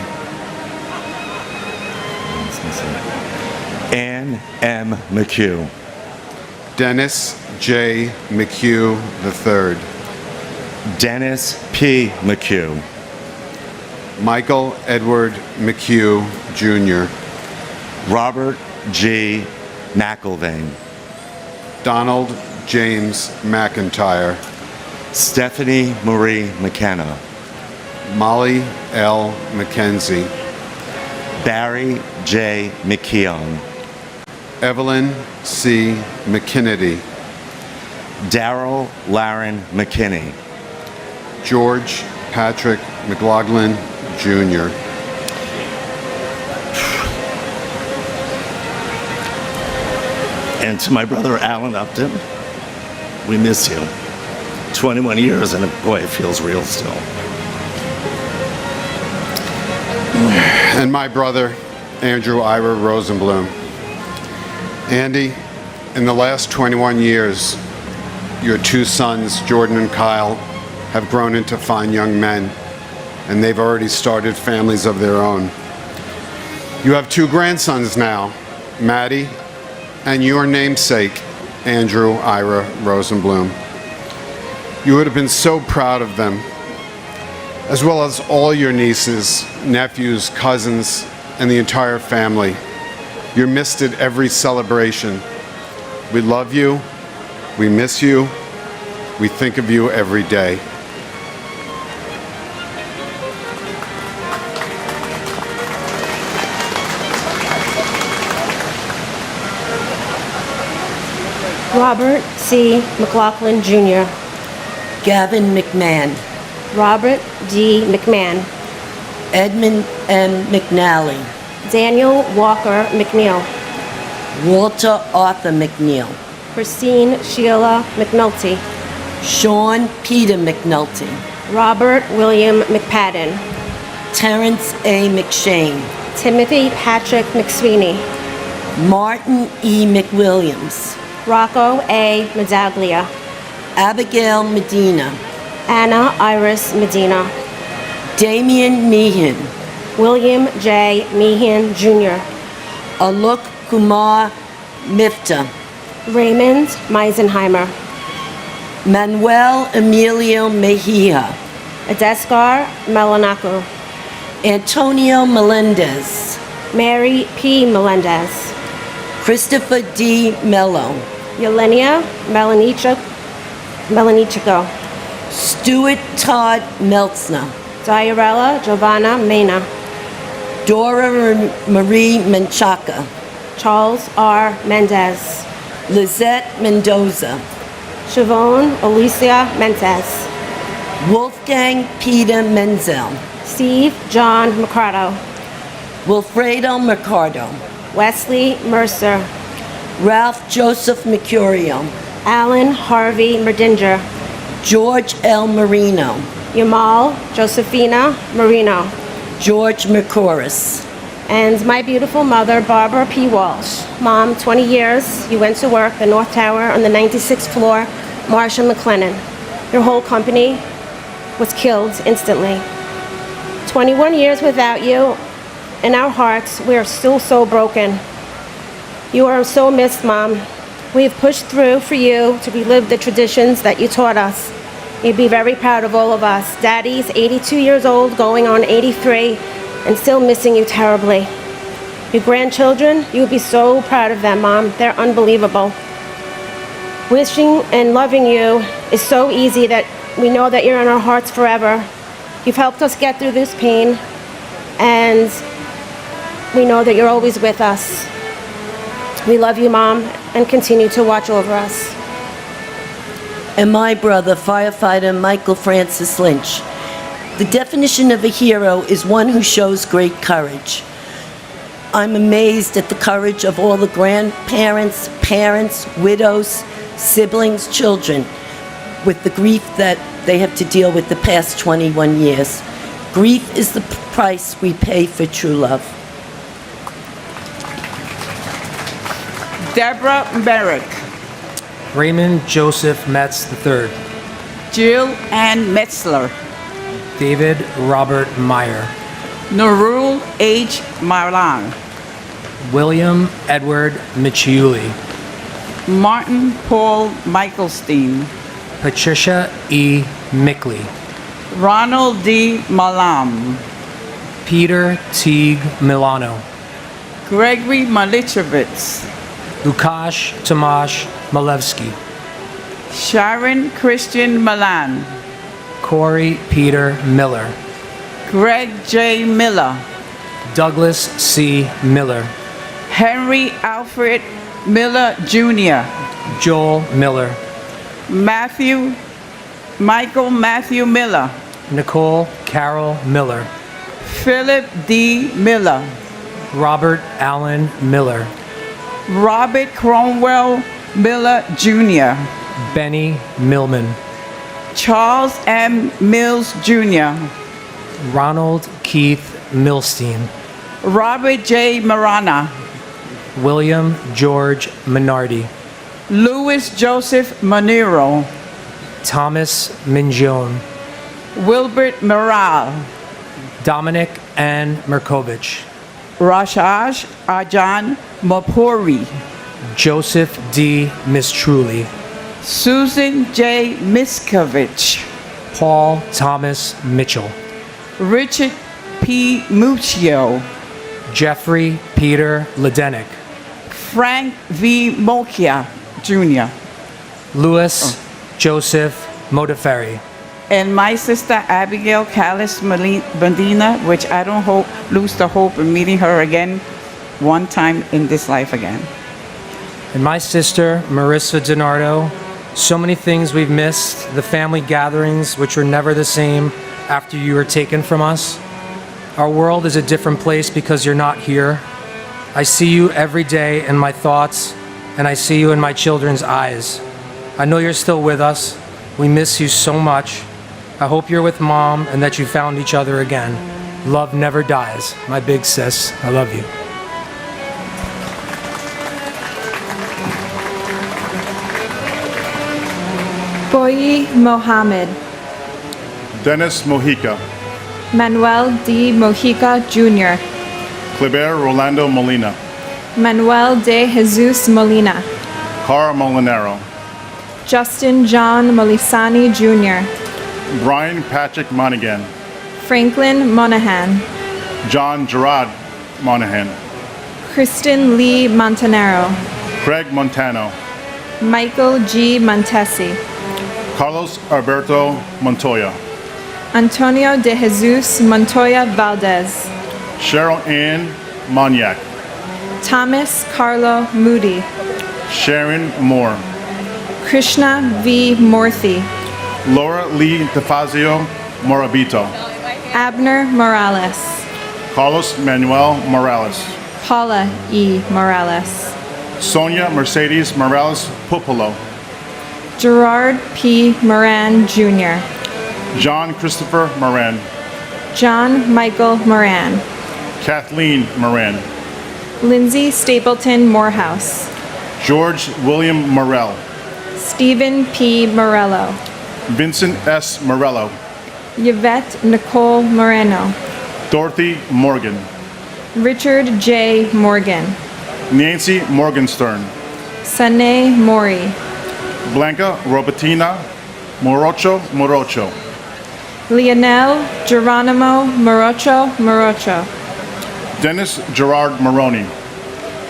Ann M. McHugh. Dennis J. McHugh III. Dennis P. McHugh. Michael Edward McHugh, Jr. Robert G. McIlvaine. Donald James McIntyre. Stephanie Marie McKenna. Molly L. McKenzie. Barry J. McKeon. Evelyn C. McKinnedy. Darrell Laren McKinney. George Patrick McLaughlin, Jr. And to my brother Alan Upton, we miss you. 21 years, and boy, it feels real still. And my brother, Andrew Ira Rosenblum. Andy, in the last 21 years, your two sons, Jordan and Kyle, have grown into fine young men, and they've already started families of their own. You have two grandsons now, Maddie and your namesake, Andrew Ira Rosenblum. You would have been so proud of them, as well as all your nieces, nephews, cousins, and the entire family. You're missed at every celebration. We love you, we miss you, we think of you every day. Robert C. McLaughlin, Jr. Gavin McMahon. Robert D. McMahon. Edmund M. McNally. Daniel Walker McNeil. Walter Arthur McNeil. Christine Sheila McNulty. Sean Peter McNulty. Robert William McPadden. Terrence A. McShane. Timothy Patrick McSweeney. Martin E. McWilliams. Rocco A. Medaglia. Abigail Medina. Anna Iris Medina. Damian Meehan. William J. Meehan, Jr. Alok Kumar Mifta. Raymond Meisenheimer. Manuel Emilio Mejia. Adeskar Melanaco. Antonio Melendez. Mary P. Melendez. Christopher D. Mello. Yelenia Melanichico. Stuart Todd Meltzner. Diarella Giovanna Mena. Dora Marie Menchaca. Charles R. Mendez. Lizette Mendoza. Siobhan Alicia Mendez. Wolfgang Peter Menzel. Steve John Mercado. Wilfredo Mercado. Wesley Mercer. Ralph Joseph Mercurio. Alan Harvey Merdinger. George L. Marino. Yamal Josephina Marino. George Mercoris. And my beautiful mother, Barbara P. Walsh. Mom, 20 years, you went to work the North Tower on the 96th floor, Marcia McLennan. Your whole company was killed instantly. 21 years without you, in our hearts, we are still so broken. You are so missed, Mom. We have pushed through for you to relive the traditions that you taught us. You'd be very proud of all of us. Daddy's 82 years old, going on 83, and still missing you terribly. Your grandchildren, you would be so proud of them, Mom. They're unbelievable. Wishing and loving you is so easy that we know that you're in our hearts forever. You've helped us get through this pain, and we know that you're always with us. We love you, Mom, and continue to watch over us. And my brother, firefighter Michael Francis Lynch. The definition of a hero is one who shows great courage. I'm amazed at the courage of all the grandparents, parents, widows, siblings, children, with the grief that they have to deal with the past 21 years. Grief is the price we pay for true love. Deborah Merrick. Raymond Joseph Metz III. Jill Ann Metzler. David Robert Meyer. Nurul H. Marlan. William Edward Michiuli. Martin Paul Michelstein. Patricia E. Mickley. Ronald D. Malam. Peter Teague Milano. Gregory Malichevitz. Lukasz Tomasz Malewski. Sharon Christian Milan. Corey Peter Miller. Greg J. Miller. Douglas C. Miller. Henry Alfred Miller Jr. Joel Miller. Michael Matthew Miller. Nicole Carol Miller. Philip D. Miller. Robert Allen Miller. Robert Cromwell Miller Jr. Benny Millman. Charles M. Mills Jr. Ronald Keith Milstein. Robert J. Marana. William George Minardi. Louis Joseph Manero. Thomas Minjone. Wilbert Moral. Dominic Ann Merkovich. Rashaj Ajan Mapuri. Joseph D. Mistruli. Susan J. Miskovich. Paul Thomas Mitchell. Richard P. Muccio. Jeffrey Peter Ledenik. Frank V. Mokia Jr. Louis Joseph Modaferri. And my sister Abigail Callis Medina, which I don't lose the hope of meeting her again one time in this life again. And my sister Marissa DiNardo. So many things we've missed, the family gatherings, which were never the same after you were taken from us. Our world is a different place because you're not here. I see you every day in my thoughts, and I see you in my children's eyes. I know you're still with us. We miss you so much. I hope you're with Mom and that you found each other again. Love never dies. My big sis, I love you. Boyi Mohammed. Dennis Mojica. Manuel D. Mojica Jr. Kleber Rolando Molina. Manuel de Jesus Molina. Cara Molinaro. Justin John Molisani Jr. Brian Patrick Monaghan. Franklin Monahan. John Gerard Monahan. Kristen Lee Montanaro. Craig Montano. Michael G. Montesi. Carlos Alberto Montoya. Antonio de Jesus Montoya Valdez. Cheryl Ann Moniak. Thomas Carlo Moody. Sharon Moore. Krishna V. Morthy. Laura Lee DeFazio Morabito. Abner Morales. Carlos Manuel Morales. Paula E. Morales. Sonia Mercedes Morales Popolo. Gerard P. Moran Jr. John Christopher Moran. John Michael Moran. Kathleen Moran. Lindsay Stapleton Morehouse. George William Morell. Stephen P. Morello. Vincent S. Morello. Yvette Nicole Moreno. Dorothy Morgan. Richard J. Morgan. Nancy Morgenstern. Sane Mori. Blanca Robertina Morocho. Lionel Geronimo Morocho. Dennis Gerard Maroney.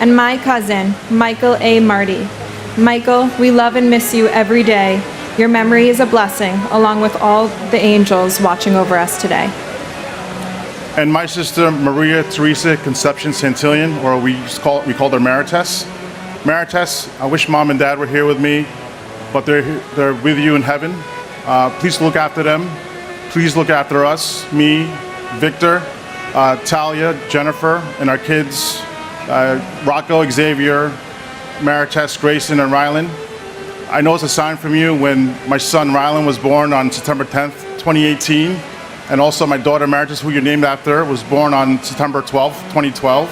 And my cousin, Michael A. Marty. Michael, we love and miss you every day. Your memory is a blessing, along with all the angels watching over us today. And my sister Maria Teresa Conception Santillan, or we called her Marites. Marites, I wish Mom and Dad were here with me, but they're with you in heaven. Please look after them. Please look after us, me, Victor, Talia, Jennifer, and our kids, Rocco, Xavier, Marites, Grayson, and Rylan. I know it's a sign from you when my son Rylan was born on September 10th, 2018, and also my daughter Marites, who you're named after, was born on September 12th, 2012.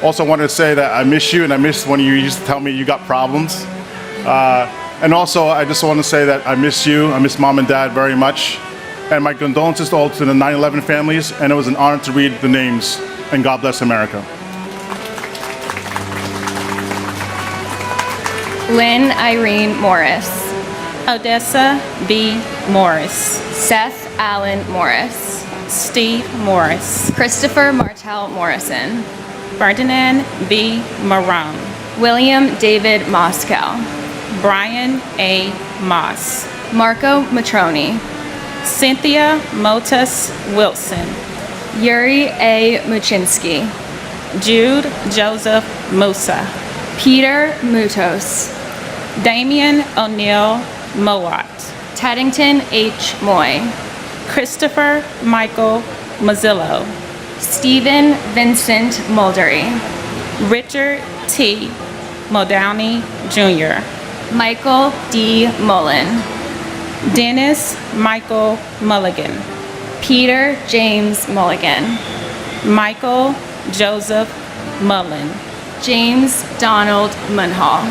Also wanted to say that I miss you, and I miss when you used to tell me you got problems. And also, I just want to say that I miss you. I miss Mom and Dad very much. And my condolences to all to the 9/11 families, and it was an honor to read the names. And God bless America. Lynn Irene Morris. Odessa B. Morris. Seth Allen Morris. Steve Morris. Christopher Martel Morrison. Ferdinand B. Marone. William David Moscow. Brian A. Moss. Marco Matroni. Cynthia Motus Wilson. Yuri A. Muchinsky. Jude Joseph Musa. Peter Mutos. Damian O'Neill Mowat. Teddington H. Moy. Christopher Michael Mazzillo. Stephen Vincent Muldery. Richard T. Muldowney Jr. Michael D. Mullen. Dennis Michael Mulligan. Peter James Mulligan. Michael Joseph Mullen. James Donald Munhall.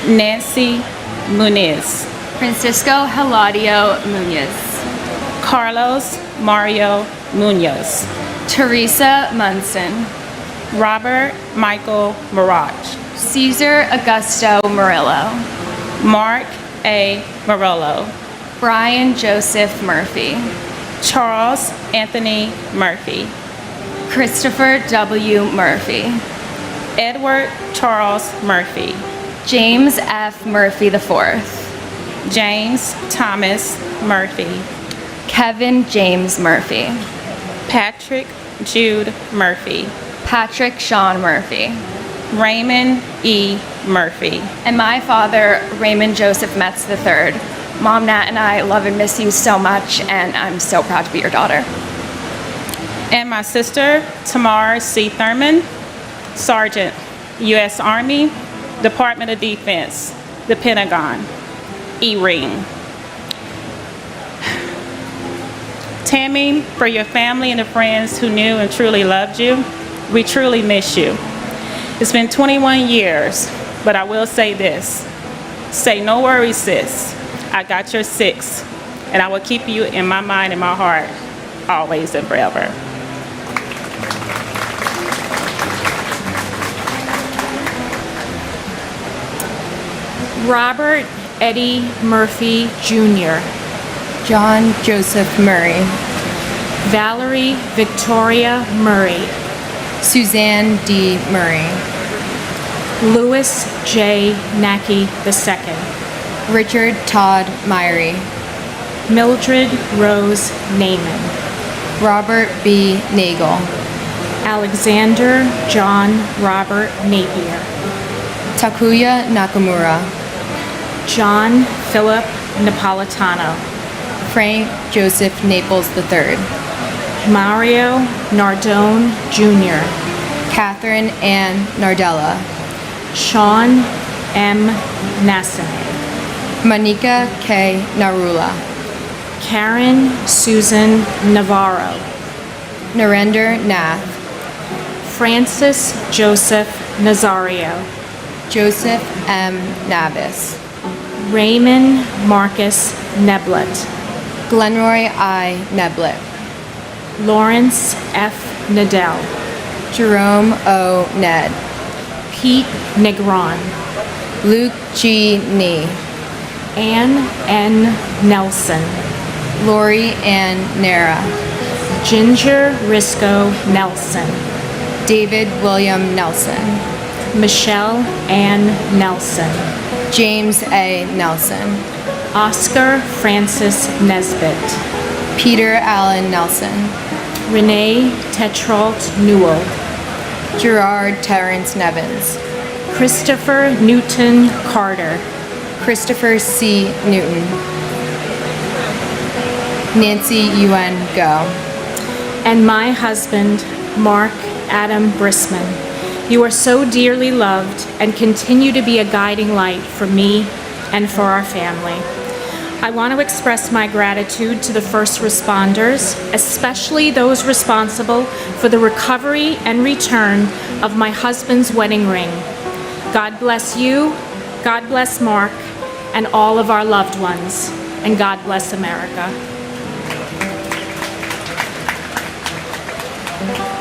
Nancy Muniz. Francisco Hiladio Munoz. Carlos Mario Munoz. Teresa Munson. Robert Michael Mirage. Caesar Augusto Murillo. Mark A. Morello. Brian Joseph Murphy. Charles Anthony Murphy. Christopher W. Murphy. Edward Charles Murphy. James F. Murphy IV. James Thomas Murphy. Kevin James Murphy. Patrick Jude Murphy. Patrick Sean Murphy. Raymond E. Murphy. And my father, Raymond Joseph Metz III. Mom, Nat, and I love and miss you so much, and I'm so proud to be your daughter. And my sister, Tamar C. Thurman, Sergeant, U.S. Army, Department of Defense, the Pentagon, E-Ring. Tammy, for your family and the friends who knew and truly loved you, we truly miss you. It's been 21 years, but I will say this. Say no worries, sis. I got your 6, and I will keep you in my mind and my heart, always and forever. Robert Eddie Murphy Jr. John Joseph Murray. Valerie Victoria Murray. Suzanne D. Murray. Louis J. Nackey II. Richard Todd Myrie. Mildred Rose Naiman. Robert B. Nagel. Alexander John Robert Napier. Takuya Nakamura. John Philip Napolitano. Frank Joseph Naples III. Mario Nardone Jr. Catherine Ann Nardella. Sean M. Nassine. Monica K. Narula. Karen Susan Navarro. Narendra Nath. Francis Joseph Nazario. Joseph M. Navis. Raymond Marcus Neblett. Glenroy I. Neblett. Lawrence F. Nadell. Jerome O. Ned. Pete Negron. Luke G. Nee. Ann N. Nelson. Lori Ann Nara. Ginger Risco Nelson. David William Nelson. Michelle Ann Nelson. James A. Nelson. Oscar Francis Nesbitt. Peter Allen Nelson. Renee Tetrault Newell. Gerard Terrence Nevins. Christopher Newton Carter. Christopher C. Newton. Nancy Yuen Go. And my husband, Mark Adam Brisman. You are so dearly loved and continue to be a guiding light for me and for our family. I want to express my gratitude to the first responders, especially those responsible for the recovery and return of my husband's wedding ring. God bless you, God bless Mark, and all of our loved ones, and God bless America.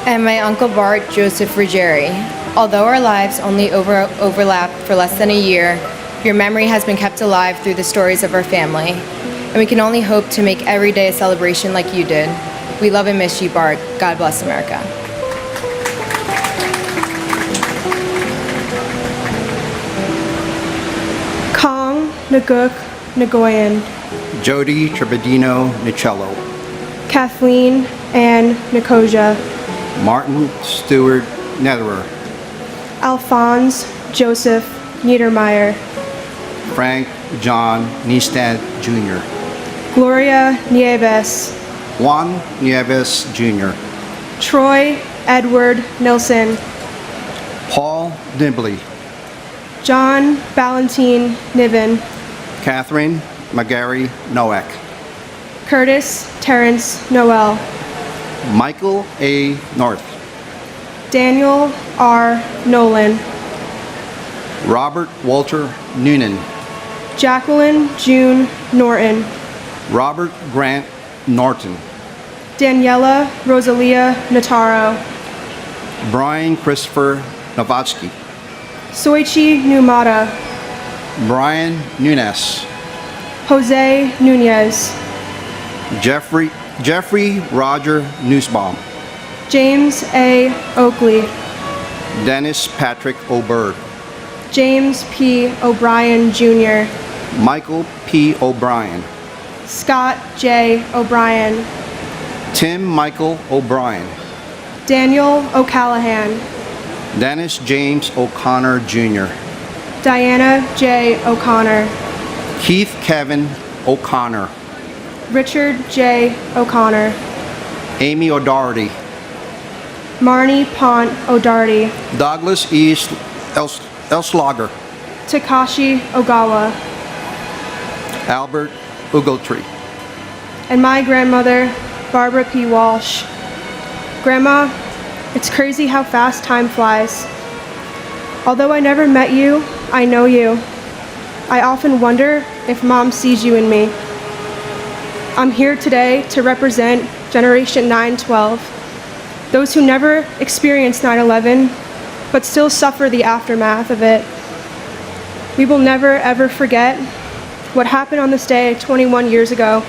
And my Uncle Bart Joseph Ruggieri. Although our lives only overlap for less than a year, your memory has been kept alive through the stories of our family. And we can only hope to make every day a celebration like you did. We love and miss you, Bart. God bless America. Kong Naguk Nagoyan. Jody Trebedino Nicello. Kathleen Ann Nicosia. Martin Stewart Netterer. Alphonse Joseph Niedermeyer. Frank John Niestad Jr. Gloria Nieves. Juan Nieves Jr. Troy Edward Nilsson. Paul Nibley. John Valentine Niven. Catherine McGarry Nowak. Curtis Terrence Noel. Michael A. North. Daniel R. Nolan. Robert Walter Noonan. Jacqueline June Norton. Robert Grant Norton. Daniela Rosalia Nataro. Brian Christopher Novatsky. Soichi Numata. Brian Nunes. Jose Nunez. Jeffrey Roger Nussbaum. James A. Oakley. Dennis Patrick O'Bird. James P. O'Brien Jr. Michael P. O'Brien. Scott J. O'Brien. Tim Michael O'Brien. Daniel O'Callahan. Dennis James O'Connor Jr. Diana J. O'Connor. Keith Kevin O'Connor. Richard J. O'Connor. Amy O'Doherty. Marnie Pont O'Doherty. Douglas East Elslager. Takashi Ogawa. Albert Ogletree. And my grandmother, Barbara P. Walsh. Grandma, it's crazy how fast time flies. Although I never met you, I know you. I often wonder if Mom sees you in me. I'm here today to represent Generation 912, those who never experienced 9/11, but still suffer the aftermath of it. We will never ever forget what happened on this day 21 years ago.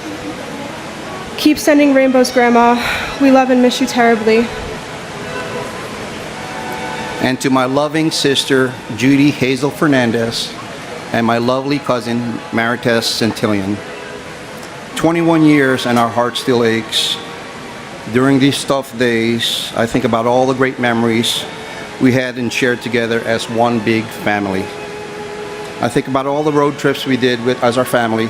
Keep sending rainbows, Grandma. We love and miss you terribly. And to my loving sister, Judy Hazel Fernandez, and my lovely cousin, Marites Centillion. 21 years and our heart still aches. During these tough days, I think about all the great memories we had and shared together as one big family. I think about all the road trips we did as our family,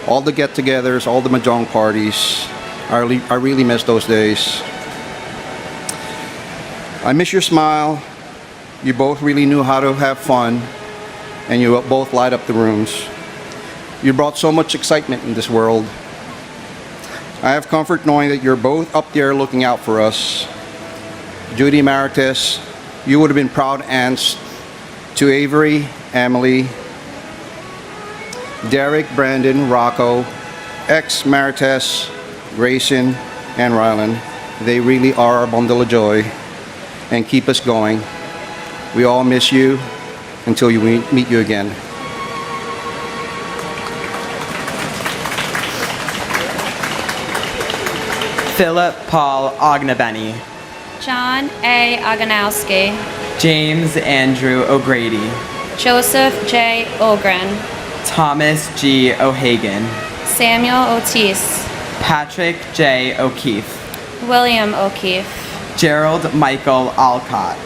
all the get-togethers, all the mahjong parties. I really miss those days. I miss your smile. You both really knew how to have fun, and you both light up the rooms. You brought so much excitement in this world. I have comfort knowing that you're both up there looking out for us. Judy Marites, you would have been proud aunts to Avery, Emily, Derek, Brandon, Rocco, ex-Marites, Grayson, and Rylan. They really are our bundle of joy and keep us going. We all miss you until we meet you again. Philip Paul Ognabeni, John A. Oganowski, James Andrew O'Grady, Joseph J. Ogren, Thomas G. O'Hagan, Samuel Otis, Patrick J. O'Keefe, William O'Keefe, Gerald Michael Alcott,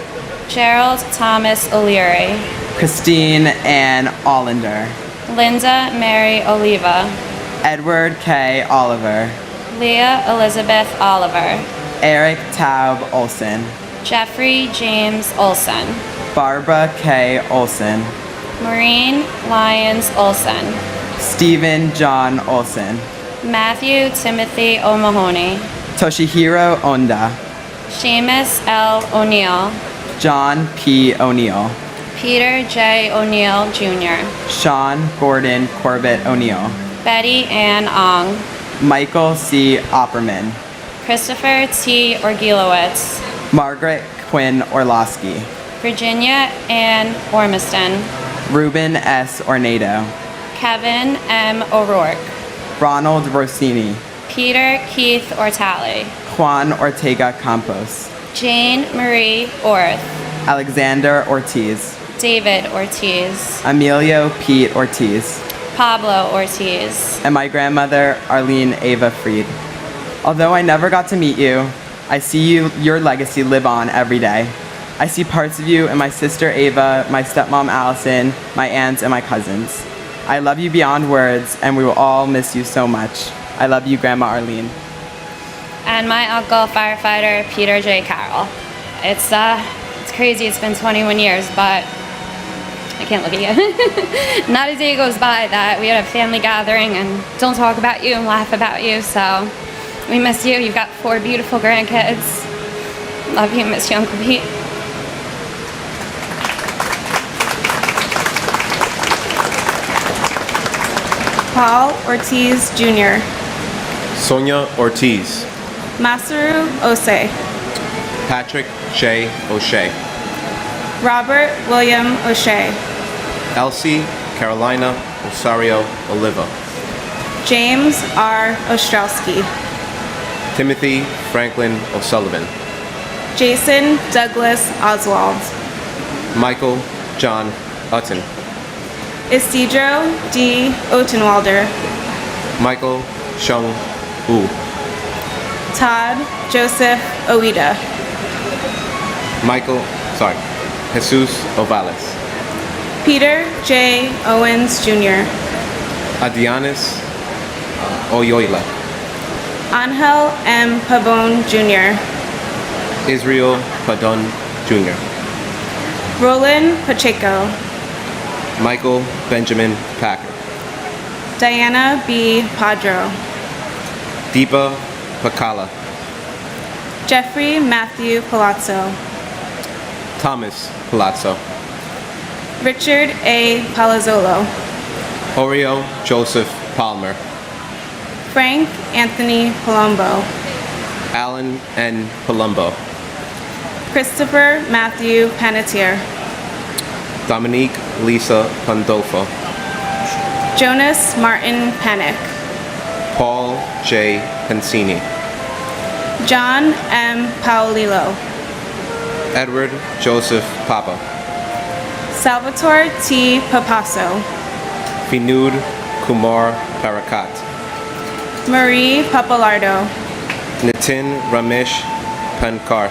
Gerald Thomas O'Leary, Christine Ann Allender, Linda Mary Oliva, Edward K. Oliver, Leah Elizabeth Oliver, Eric Taub Olson, Jeffrey James Olson, Barbara K. Olson, Maureen Lyons Olson, Stephen John Olson, Matthew Timothy O'Mahony, Toshihiro Onda, Seamus L. O'Neill, John P. O'Neill, Peter J. O'Neill Jr., Sean Gordon Corbett O'Neill, Betty Ann Ong, Michael C. Opperman, Christopher T. Orgilowitz, Margaret Quinn Orlowski, Virginia Ann Ormiston, Ruben S. Ornado, Kevin M. O'Rourke, Ronald Rossini, Peter Keith Ortali, Juan Ortega Campos, Jane Marie Orth, Alexander Ortiz, David Ortiz, Emilio Pete Ortiz, Pablo Ortiz, and my grandmother, Arlene Ava Fried. Although I never got to meet you, I see your legacy live on every day. I see parts of you in my sister Ava, my stepmom Allison, my aunts, and my cousins. I love you beyond words, and we will all miss you so much. I love you, Grandma Arlene. and my uncle, firefighter Peter J. Carroll. It's crazy, it's been 21 years, but I can't look at you. Not a day goes by that we had a family gathering and don't talk about you and laugh about you, so we miss you. You've got 4 beautiful grandkids. Love you, miss you, Uncle Pete. Paul Ortiz Jr., Sonia Ortiz, Masaru Ose, Patrick J. O'Shea, Robert William O'Shea, Elsie Carolina Osario Oliva, James R. Ostrowski, Timothy Franklin O'Sullivan, Jason Douglas Oswald, Michael John Utton, Isidro D. Otenwalder, Michael Shung Wu, Todd Joseph Oida, Jesus Ovales, Peter J. Owens Jr., Adianis Oyoila, Angel M. Pabon Jr., Israel Padon Jr., Roland Pacheco, Michael Benjamin Packer, Diana B. Padro, Deepa Pakala, Jeffrey Matthew Palazzo, Thomas Palazzo, Richard A. Palazzolo, Oreo Joseph Palmer, Frank Anthony Palumbo, Alan N. Palumbo, Christopher Matthew Panettiere, Dominique Lisa Pandolfo, Jonas Martin Panic, Paul J. Pensini, John M. Paolillo, Edward Joseph Papa, Salvatore T. Papasso, Vinud Kumar Barakat, Marie Papalardo, Nitin Ramesh Pankar,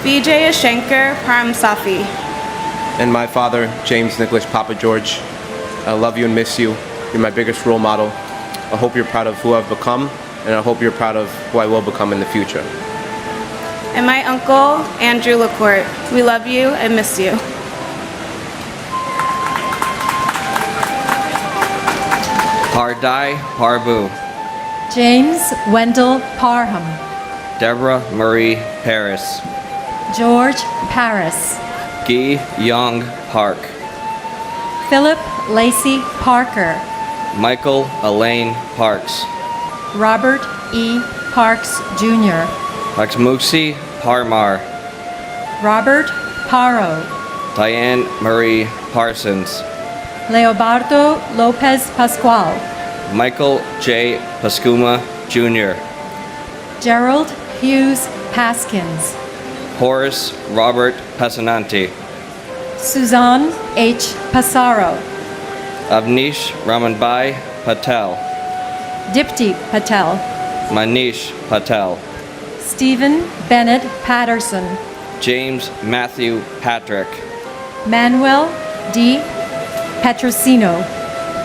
Vijay Shankar Paramsafi, and my father, James Nicholas Papa George. I love you and miss you. You're my biggest role model. I hope you're proud of who I've become, and I hope you're proud of who I will become in the future. and my uncle, Andrew LaCourte. We love you and miss you. Pardai Parbu, James Wendell Parham, Deborah Marie Harris, George Paris, Guy Young Park, Philip Lacey Parker, Michael Elaine Parks, Robert E. Parks Jr., Laxmuxi Parmar, Robert Paro, Diane Marie Parsons, Leobardo Lopez Pascual, Michael J. Pascuma Jr., Gerald Hughes Paskins, Horace Robert Passananti, Suzanne H. Passaro, Avnish Ramanbai Patel, Dipti Patel, Manish Patel, Stephen Bennett Patterson, James Matthew Patrick, Manuel D. Petrosino,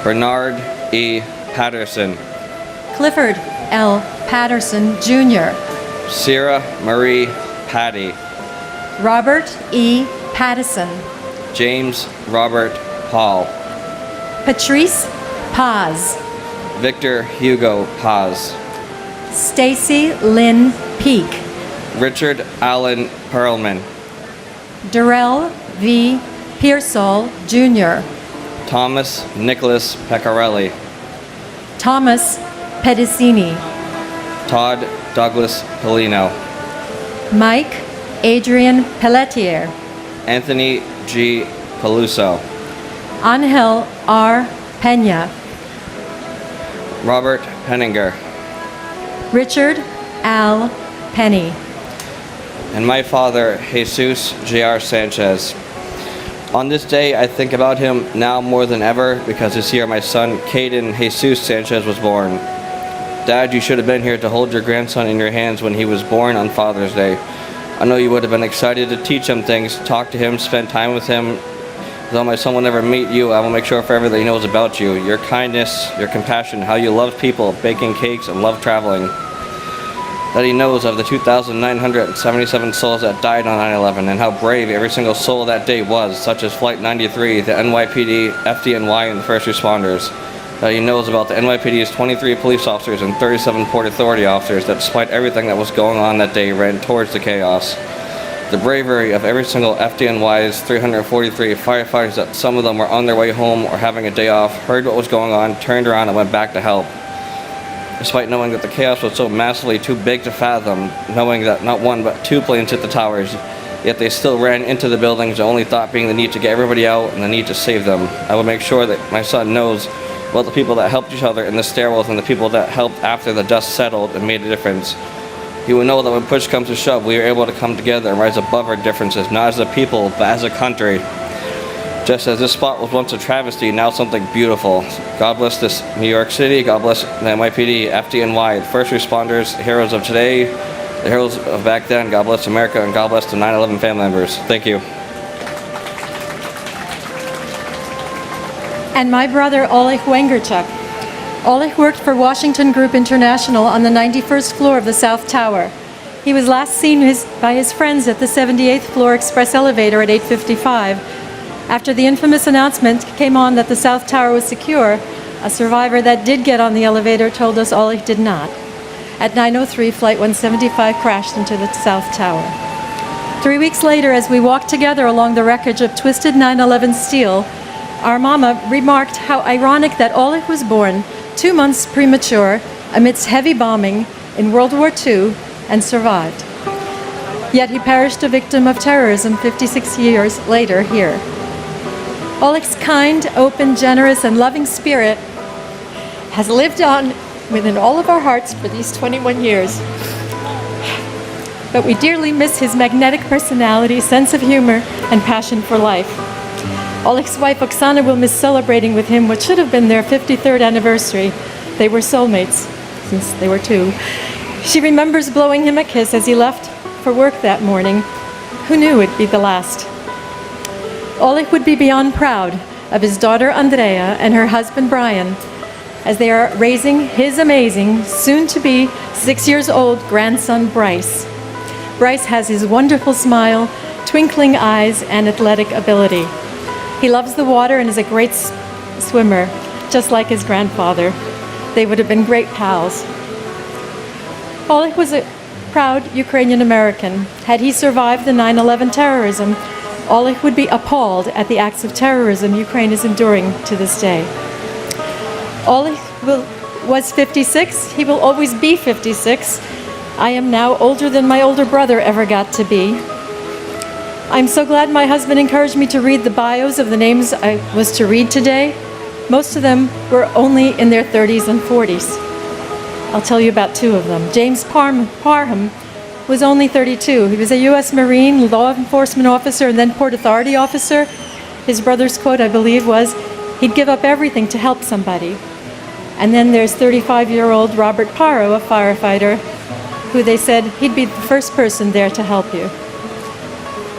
Bernard E. Patterson, Clifford L. Patterson Jr., Sierra Marie Patty, Robert E. Pattison, James Robert Paul, Patrice Paz, Victor Hugo Paz, Stacy Lynn Peak, Richard Allen Perlman, Darrell V. Pearsall Jr., Thomas Nicholas Pecorelli, Thomas Pedicini, Todd Douglas Polino, Mike Adrian Pelletier, Anthony G. Peluso, Angel R. Pena, Robert Penninger, Richard Al Penny, and my father, Jesus J.R. Sanchez. On this day, I think about him now more than ever because this year my son, Caden Jesus Sanchez, was born. Dad, you should have been here to hold your grandson in your hands when he was born on Father's Day. I know you would have been excited to teach him things, talk to him, spend time with him. Though my son will never meet you, I will make sure forever that he knows about you, your kindness, your compassion, how you love people, baking cakes, and love traveling. That he knows of the 2,977 souls that died on 9/11 and how brave every single soul that day was, such as Flight 93, the NYPD, FDNY, and the first responders. That he knows about the NYPD's 23 police officers and 37 Port Authority officers that, despite everything that was going on that day, ran towards the chaos. The bravery of every single FDNY's 343 firefighters that some of them were on their way home or having a day off, heard what was going on, turned around and went back to help. Despite knowing that the chaos was so massively too big to fathom, knowing that not one but two planes hit the towers, yet they still ran into the buildings, the only thought being the need to get everybody out and the need to save them. I will make sure that my son knows about the people that helped each other in the stairwells and the people that helped after the dust settled and made a difference. He will know that when push comes to shove, we are able to come together and rise above our differences, not as a people, but as a country. Just as this spot was once a travesty, now something beautiful. God bless this New York City, God bless the NYPD, FDNY, the first responders, the heroes of today, the heroes of back then. God bless America, and God bless the 9/11 family members. Thank you. and my brother Oleg Wengerchuk. Oleg worked for Washington Group International on the 91st floor of the South Tower. He was last seen by his friends at the 78th floor express elevator at 8:55. After the infamous announcement came on that the South Tower was secure, a survivor that did get on the elevator told us Oleg did not. At 9:03, Flight 175 crashed into the South Tower. 3 weeks later, as we walked together along the wreckage of twisted 9/11 steel, our mama remarked how ironic that Oleg was born 2 months premature amidst heavy bombing in World War II and survived. Yet he perished a victim of terrorism 56 years later here. Oleg's kind, open, generous, and loving spirit has lived on within all of our hearts for these 21 years. But we dearly miss his magnetic personality, sense of humor, and passion for life. Oleg's wife Oksana will miss celebrating with him what should have been their 53rd anniversary. They were soulmates since they were 2. She remembers blowing him a kiss as he left for work that morning. Who knew it'd be the last? Oleg would be beyond proud of his daughter Andrea and her husband Brian as they are raising his amazing, soon-to-be 6 years old grandson Bryce. Bryce has his wonderful smile, twinkling eyes, and athletic ability. He loves the water and is a great swimmer, just like his grandfather. They would have been great pals. Oleg was a proud Ukrainian American. Had he survived the 9/11 terrorism, Oleg would be appalled at the acts of terrorism Ukraine is enduring to this day. Oleg was 56. He will always be 56. I am now older than my older brother ever got to be. I'm so glad my husband encouraged me to read the bios of the names I was to read today. Most of them were only in their 30s and 40s. I'll tell you about two of them. James Parham was only 32. He was a U.S. Marine, law enforcement officer, and then Port Authority officer. His brother's quote, I believe, was, he'd give up everything to help somebody. And then there's 35-year-old Robert Parro, a firefighter, who they said he'd be the first person there to help you.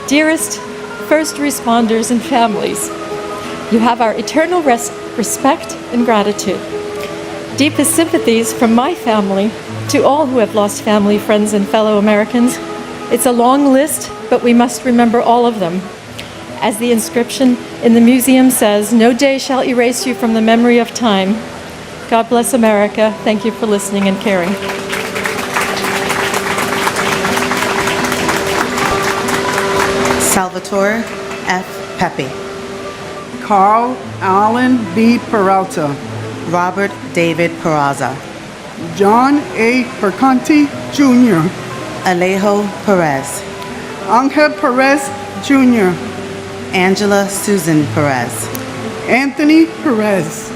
Dearest first responders and families, you have our eternal respect and gratitude. Deepest sympathies from my family to all who have lost family, friends, and fellow Americans. It's a long list, but we must remember all of them. As the inscription in the museum says, no day shall erase you from the memory of time. God bless America. Thank you for listening and caring. Salvatore F. Pepe. Carl Allen B. Peralta. Robert David Peraza. John A. Perconti, Jr. Alejo Perez. Angel Perez, Jr. Angela Susan Perez. Anthony Perez.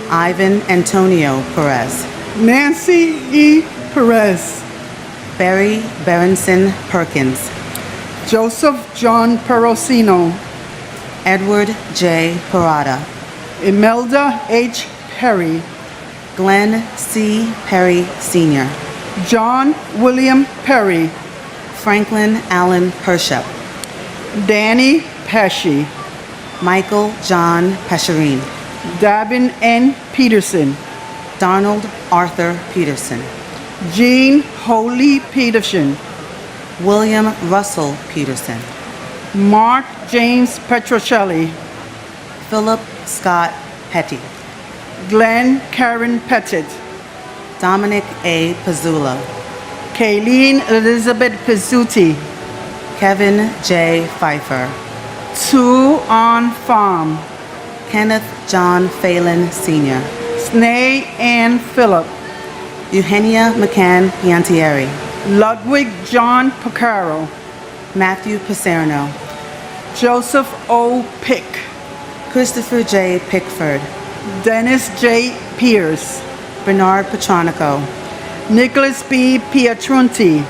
Ivan Antonio Perez. Nancy E. Perez. Barry Berenson Perkins. Joseph John Perosino. Edward J. Parada. Imelda H. Perry. Glenn C. Perry Sr. John William Perry. Franklin Allen Pershep. Danny Pesci. Michael John Pescherine. Davin N. Peterson. Donald Arthur Peterson. Jean Holly Peterson. William Russell Peterson. Mark James Petrocelli. Philip Scott Petty. Glenn Karen Pettit. Dominic A. Pizzula. Kayleen Elizabeth Pizzuti. Kevin J. Pfeiffer. Sue On Farm. Kenneth John Phelan Sr. Snay Ann Phillip. Eugenia McCann Piantieri. Ludwig John Picaro. Matthew Paserno. Joseph O. Pick. Christopher J. Pickford. Dennis J. Pierce. Bernard Petronico. Nicholas B. Pietrunti.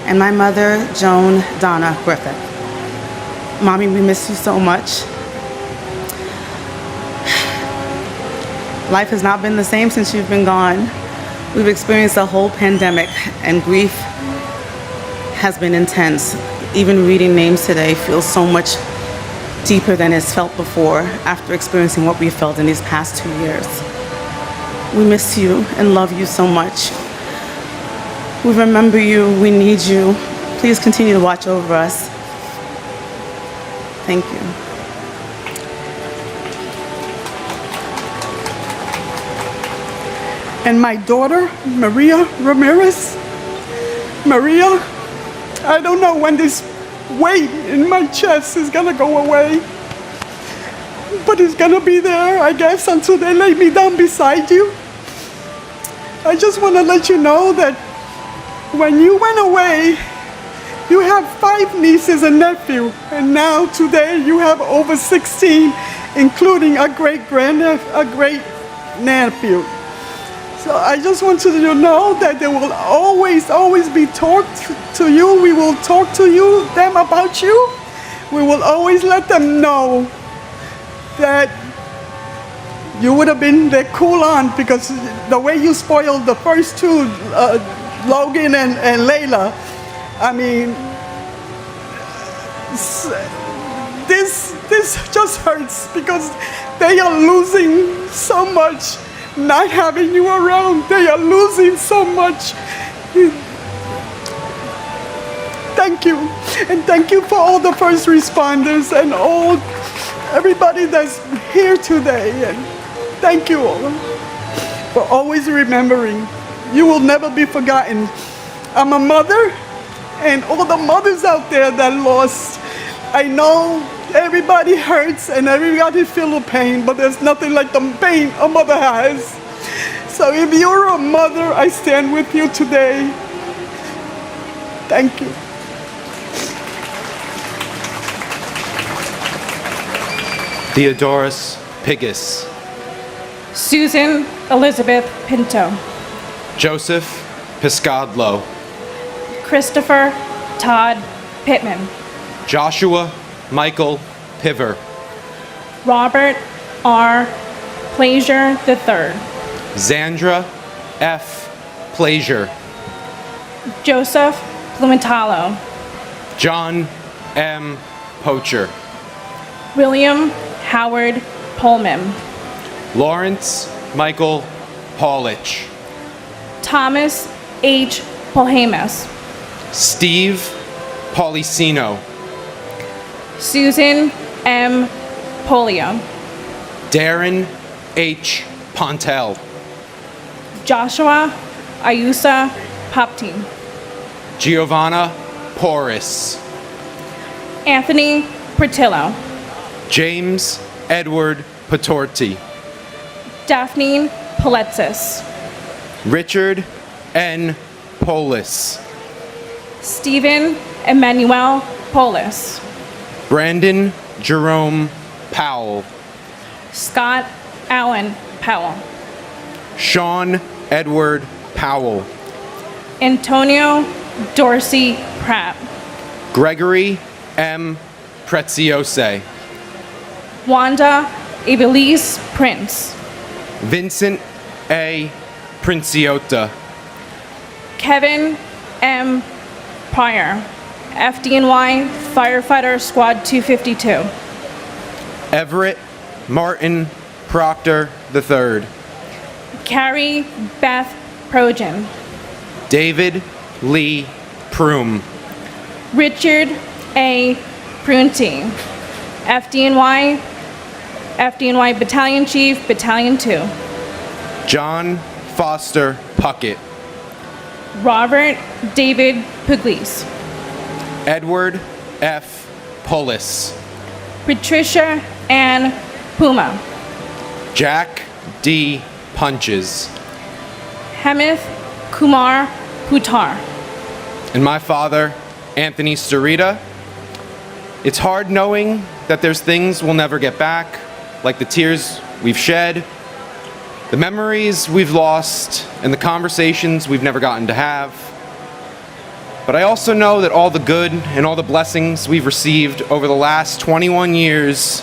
And my mother, Joan Donna Griffith. Mommy, we miss you so much. Life has not been the same since you've been gone. We've experienced a whole pandemic, and grief has been intense. Even reading names today feels so much deeper than it's felt before after experiencing what we felt in these past 2 years. We miss you and love you so much. We remember you, we need you. Please continue to watch over us. Thank you. And my daughter, Maria Ramirez. Maria, I don't know when this weight in my chest is gonna go away, but it's gonna be there, I guess, until they lay me down beside you. I just wanna let you know that when you went away, you have 5 nieces and nephews, and now today you have over 16, including a great nephew. So I just want you to know that there will always be talked to you. We will talk to them about you. We will always let them know that you would have been their cool aunt, because the way you spoiled the first 2, Logan and Layla, I mean, this just hurts because they are losing so much. Not having you around, they are losing so much. Thank you. And thank you for all the first responders and everybody that's here today. And thank you all for always remembering. You will never be forgotten. I'm a mother, and all the mothers out there that lost, I know everybody hurts and everybody feel the pain, but there's nothing like the pain a mother has. So if you're a mother, I stand with you today. Thank you. Theodorus Pigus, Susan Elizabeth Pinto, Joseph Piscadlo, Christopher Todd Pittman, Joshua Michael Piver, Robert R. Plazier III, Zandra F. Plazier, Joseph Plumentalo, John M. Poacher, William Howard Pullman, Lawrence Michael Paulich, Thomas H. Polhamus, Steve Policino, Susan M. Polio, Darren H. Pontel, Joshua Ayusa Poptine, Giovanna Porras, Anthony Portillo, James Edward Patorti, Daphne Paletsis, Richard N. Polis, Stephen Emmanuel Polis, Brandon Jerome Powell, Scott Allen Powell, Sean Edward Powell, Antonio Dorsey Pratt, Gregory M. Preziose, Wanda Evelise Prince, Vincent A. Princiota, Kevin M. Pryor, FDNY Firefighter Squad 252, Everett Martin Proctor III, Carrie Beth Projan, David Lee Prume, Richard A. Prunty, FDNY Battalion Chief, Battalion 2, John Foster Puckett, Robert David Pugliese, Edward F. Pullis, Patricia Ann Puma, Jack D. Punches, Hemeth Kumar Putar, and my father, Anthony Starita. It's hard knowing that there's things we'll never get back, like the tears we've shed, the memories we've lost, and the conversations we've never gotten to have. But I also know that all the good and all the blessings we've received over the last 21 years,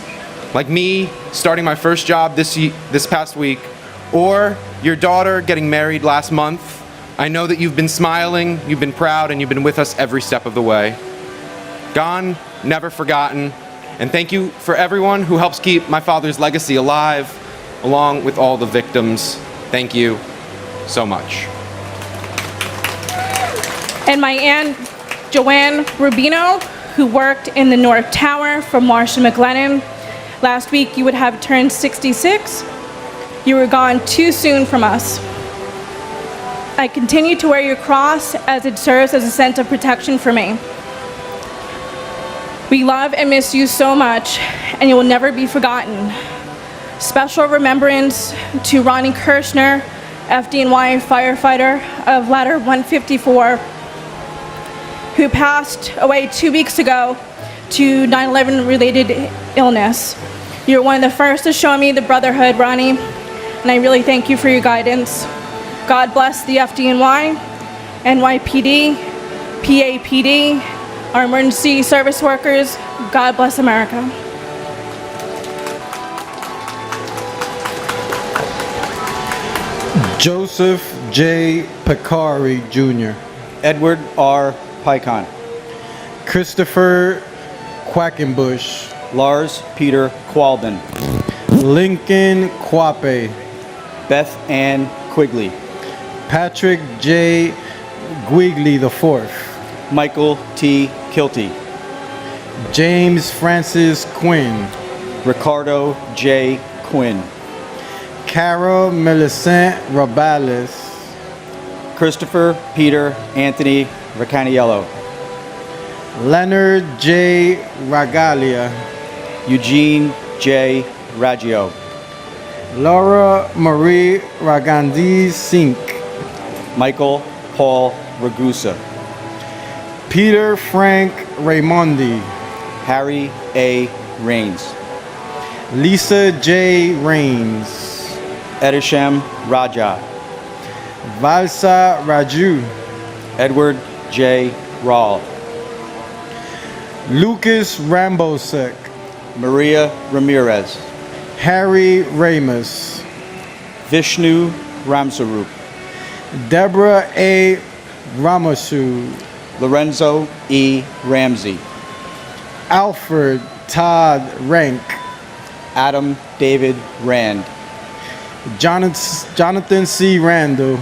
like me starting my first job this past week, or your daughter getting married last month, I know that you've been smiling, you've been proud, and you've been with us every step of the way. Gone, never forgotten, and thank you for everyone who helps keep my father's legacy alive, along with all the victims. Thank you so much. and my Aunt Joanne Rubino, who worked in the North Tower for Marshall McLennan. Last week you would have turned 66. You were gone too soon from us. I continue to wear your cross as it serves as a sense of protection for me. We love and miss you so much, and you will never be forgotten. Special remembrance to Ronnie Kirshner, FDNY firefighter of Ladder 154, who passed away 2 weeks ago to 9/11 related illness. You're one of the first to show me the brotherhood, Ronnie, and I really thank you for your guidance. God bless the FDNY, NYPD, PAPD, our emergency service workers. God bless America. Joseph J. Picari Jr. Edward R. Picon. Christopher Quackenbush. Lars Peter Qualden. Lincoln Quape. Beth Ann Quigley. Patrick J. Guigli IV. Michael T. Kilty. James Francis Quinn. Ricardo J. Quinn. Cara Millicent Rabales. Christopher Peter Anthony Racaniello. Leonard J. Ragalia. Eugene J. Raggio. Laura Marie Ragandis Sink. Michael Paul Ragusa. Peter Frank Raimondi. Harry A. Rains. Lisa J. Rains, Edisham Raja, Valsa Raju, Edward J. Rawl, Lucas Rambosek, Maria Ramirez, Harry Ramos, Vishnu Ramsarup, Deborah A. Ramashu, Lorenzo E. Ramsey, Alfred Todd Rank, Adam David Rand, Jonathan C. Randall,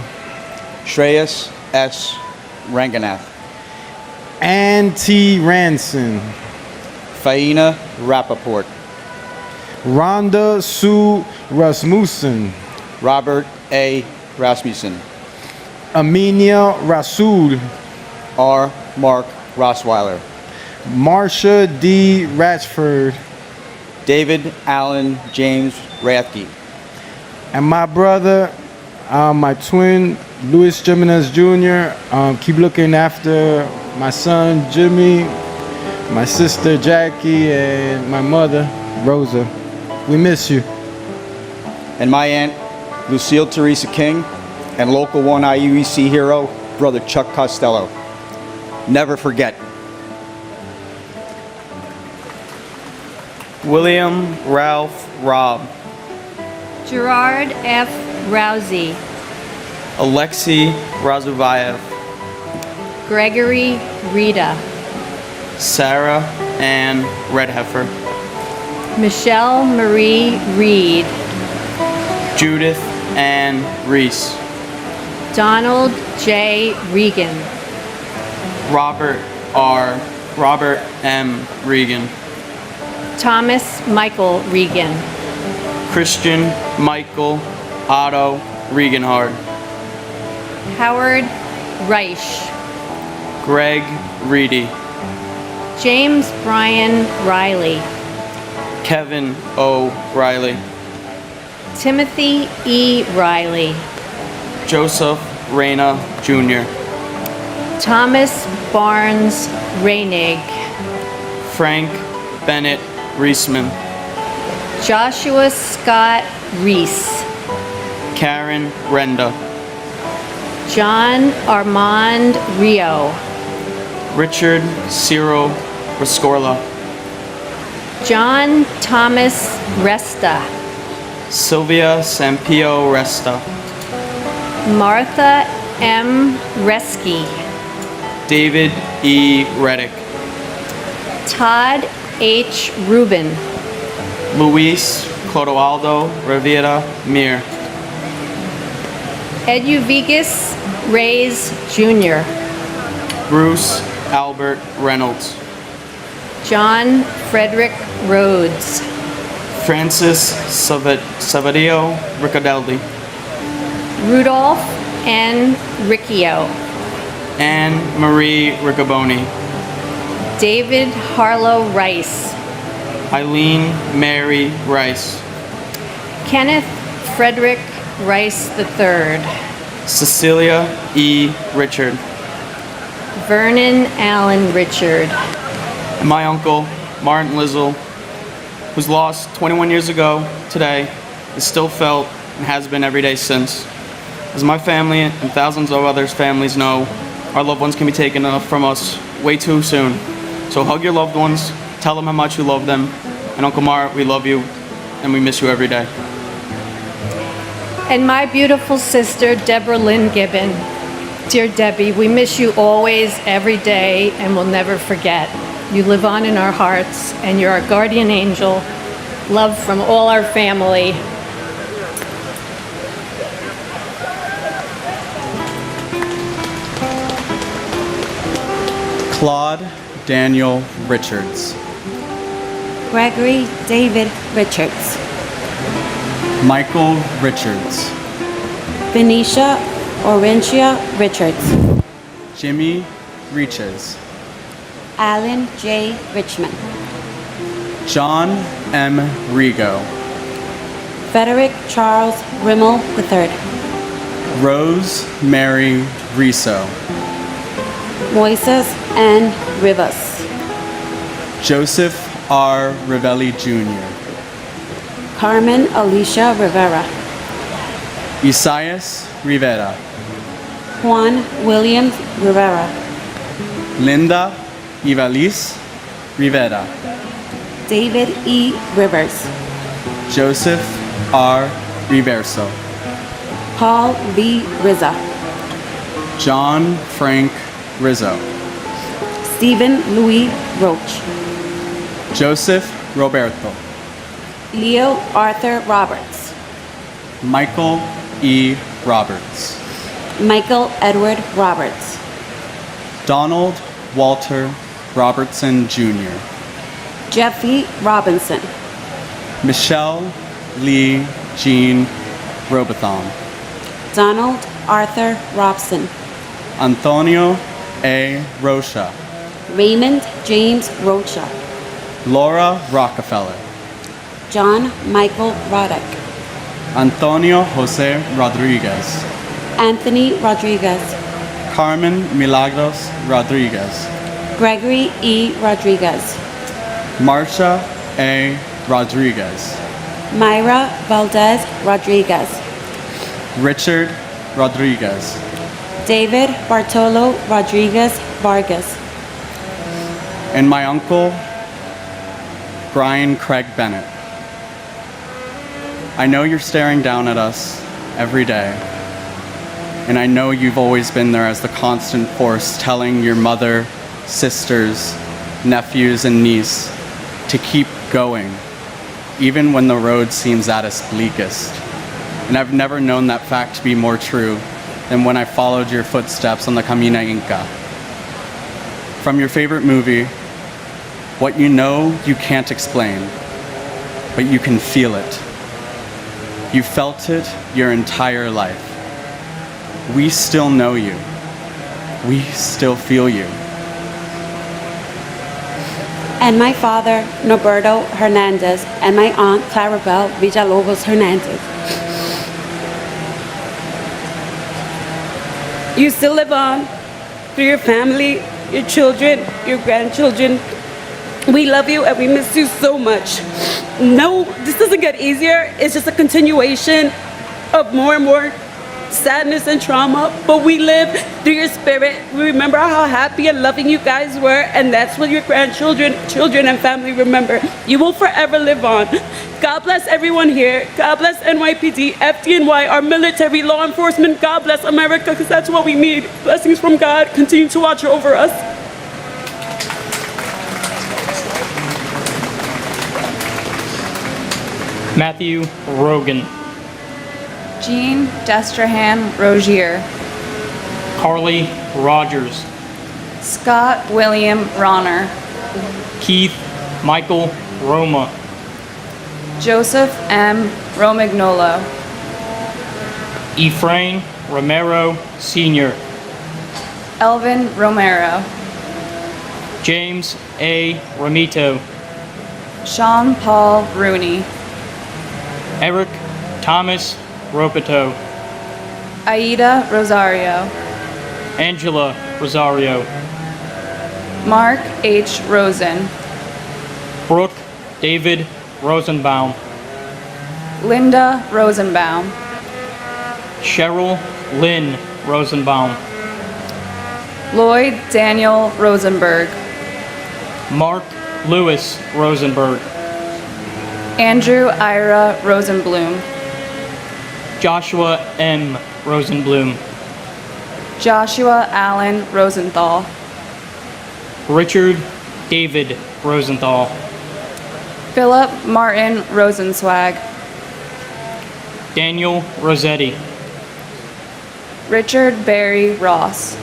Shreyas S. Ranganath, Ann T. Ranson, Faina Rappaport, Rhonda Sue Rasmussen, Robert A. Rasmussen, Aminia Rasul, R. Mark Rossweiler, Marsha D. Ratchford, David Allen James Rathke, and my brother, my twin, Luis Jimenez Jr. Keep looking after my son, Jimmy, my sister, Jackie, and my mother, Rosa. We miss you. and my aunt, Lucille Teresa King, and local 1 IUEC hero, Brother Chuck Costello. Never forget. William Ralph Robb, Gerard F. Rousey, Alexei Razuvayev, Gregory Rita, Sarah Ann Redheffer, Michelle Marie Reed, Judith Ann Reese, Donald J. Regan, Robert M. Regan, Thomas Michael Regan, Christian Michael Otto Regenhard, Howard Reich, Greg Reedy, James Brian Riley, Kevin O. Riley, Timothy E. Riley, Joseph Reyna Jr., Thomas Barnes Reinig, Frank Bennett Reisman, Joshua Scott Reese, Karen Renda, John Armand Rio, Richard Cyril Rescorla, John Thomas Resta, Sylvia Sampio Resta, Martha M. Reski, David E. Reddick, Todd H. Rubin, Luis Clodoaldo Rivera Mir, Eduvigus Reyes Jr., Bruce Albert Reynolds, John Frederick Rhodes, Francis Savadio Riccadelli, Rudolph N. Riccio, Anne Marie Riccaboni, David Harlow Rice, Eileen Mary Rice, Kenneth Frederick Rice III, Cecilia E. Richard, Vernon Allen Richard, and my uncle, Martin Lizzle, whose loss 21 years ago today is still felt and has been every day since. As my family and thousands of others' families know, our loved ones can be taken from us way too soon. So hug your loved ones, tell them how much you love them, and Uncle Mar, we love you, and we miss you every day. and my beautiful sister, Deborah Lynn Gibbon. Dear Debbie, we miss you always, every day, and we'll never forget. You live on in our hearts, and you're our guardian angel. Love from all our family. Claude Daniel Richards, Gregory David Richards, Michael Richards, Venetia Orentia Richards, Jimmy Reaches, Alan J. Richmond, John M. Rigo, Frederick Charles Rimmel III, Rose Mary Riso, Moises N. Rivas, Joseph R. Rivelli Jr., Carmen Alicia Rivera. Isaias Rivera. Juan Williams Rivera. Linda Ivalice Rivera. David E. Rivers. Joseph R. Reverso. Paul V. Rizza. John Frank Rizzo. Stephen Louis Roach. Joseph Roberto. Leo Arthur Roberts. Michael E. Roberts. Michael Edward Roberts. Donald Walter Robertson Jr. Jeffrey Robinson. Michelle Lee Jean Robotham. Donald Arthur Robson. Antonio A. Rocha. Raymond James Rocha. Laura Rockefeller. John Michael Roddick. Antonio Jose Rodriguez. Anthony Rodriguez. Carmen Milagros Rodriguez. Gregory E. Rodriguez. Marcia A. Rodriguez. Myra Valdez Rodriguez. Richard Rodriguez. David Bartolo Rodriguez Vargas. And my uncle, Brian Craig Bennett. I know you're staring down at us every day, and I know you've always been there as the constant force telling your mother, sisters, nephews, and niece to keep going, even when the road seems at its bleakest. And I've never known that fact to be more true than when I followed your footsteps on the Camina Inca. From your favorite movie, what you know you can't explain, but you can feel it. You felt it your entire life. We still know you. We still feel you. And my father, Norberto Hernandez, and my aunt, Clarabelle Villalobos Hernandez. You still live on through your family, your children, your grandchildren. We love you and we miss you so much. No, this doesn't get easier. It's just a continuation of more and more sadness and trauma, but we live through your spirit. We remember how happy and loving you guys were, and that's what your grandchildren, children, and family remember. You will forever live on. God bless everyone here. God bless NYPD, FDNY, our military, law enforcement. God bless America, because that's what we need. Blessings from God. Continue to watch over us. Matthew Rogan. Jean Destrahan Rogier. Carly Rogers. Scott William Ronner. Keith Michael Roma. Joseph M. Romagnolo. Efrain Romero Sr. Elvin Romero. James A. Ramito. Sean Paul Rooney. Eric Thomas Ropito. Aida Rosario. Angela Rosario. Mark H. Rosen. Brooke David Rosenbaum. Linda Rosenbaum. Cheryl Lynn Rosenbaum. Lloyd Daniel Rosenberg. Mark Lewis Rosenberg. Andrew Ira Rosenblum. Joshua M. Rosenblum. Joshua Allen Rosenthal. Richard David Rosenthal. Philip Martin Rosenswag. Daniel Rossetti. Richard Barry Ross.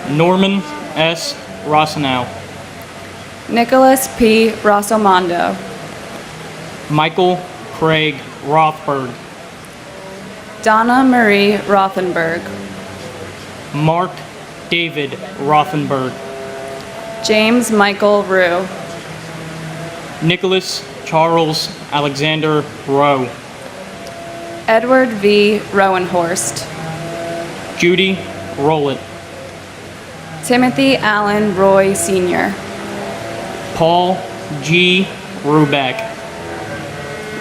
Norman S. Rossenow. Nicholas P. Rossomondo. Michael Craig Rothberg. Donna Marie Rothenberg. Mark David Rothenberg. James Michael Rue. Nicholas Charles Alexander Rowe. Edward V. Rowenhorst. Judy Rowlett. Timothy Allen Roy Sr. Paul G. Rubeck.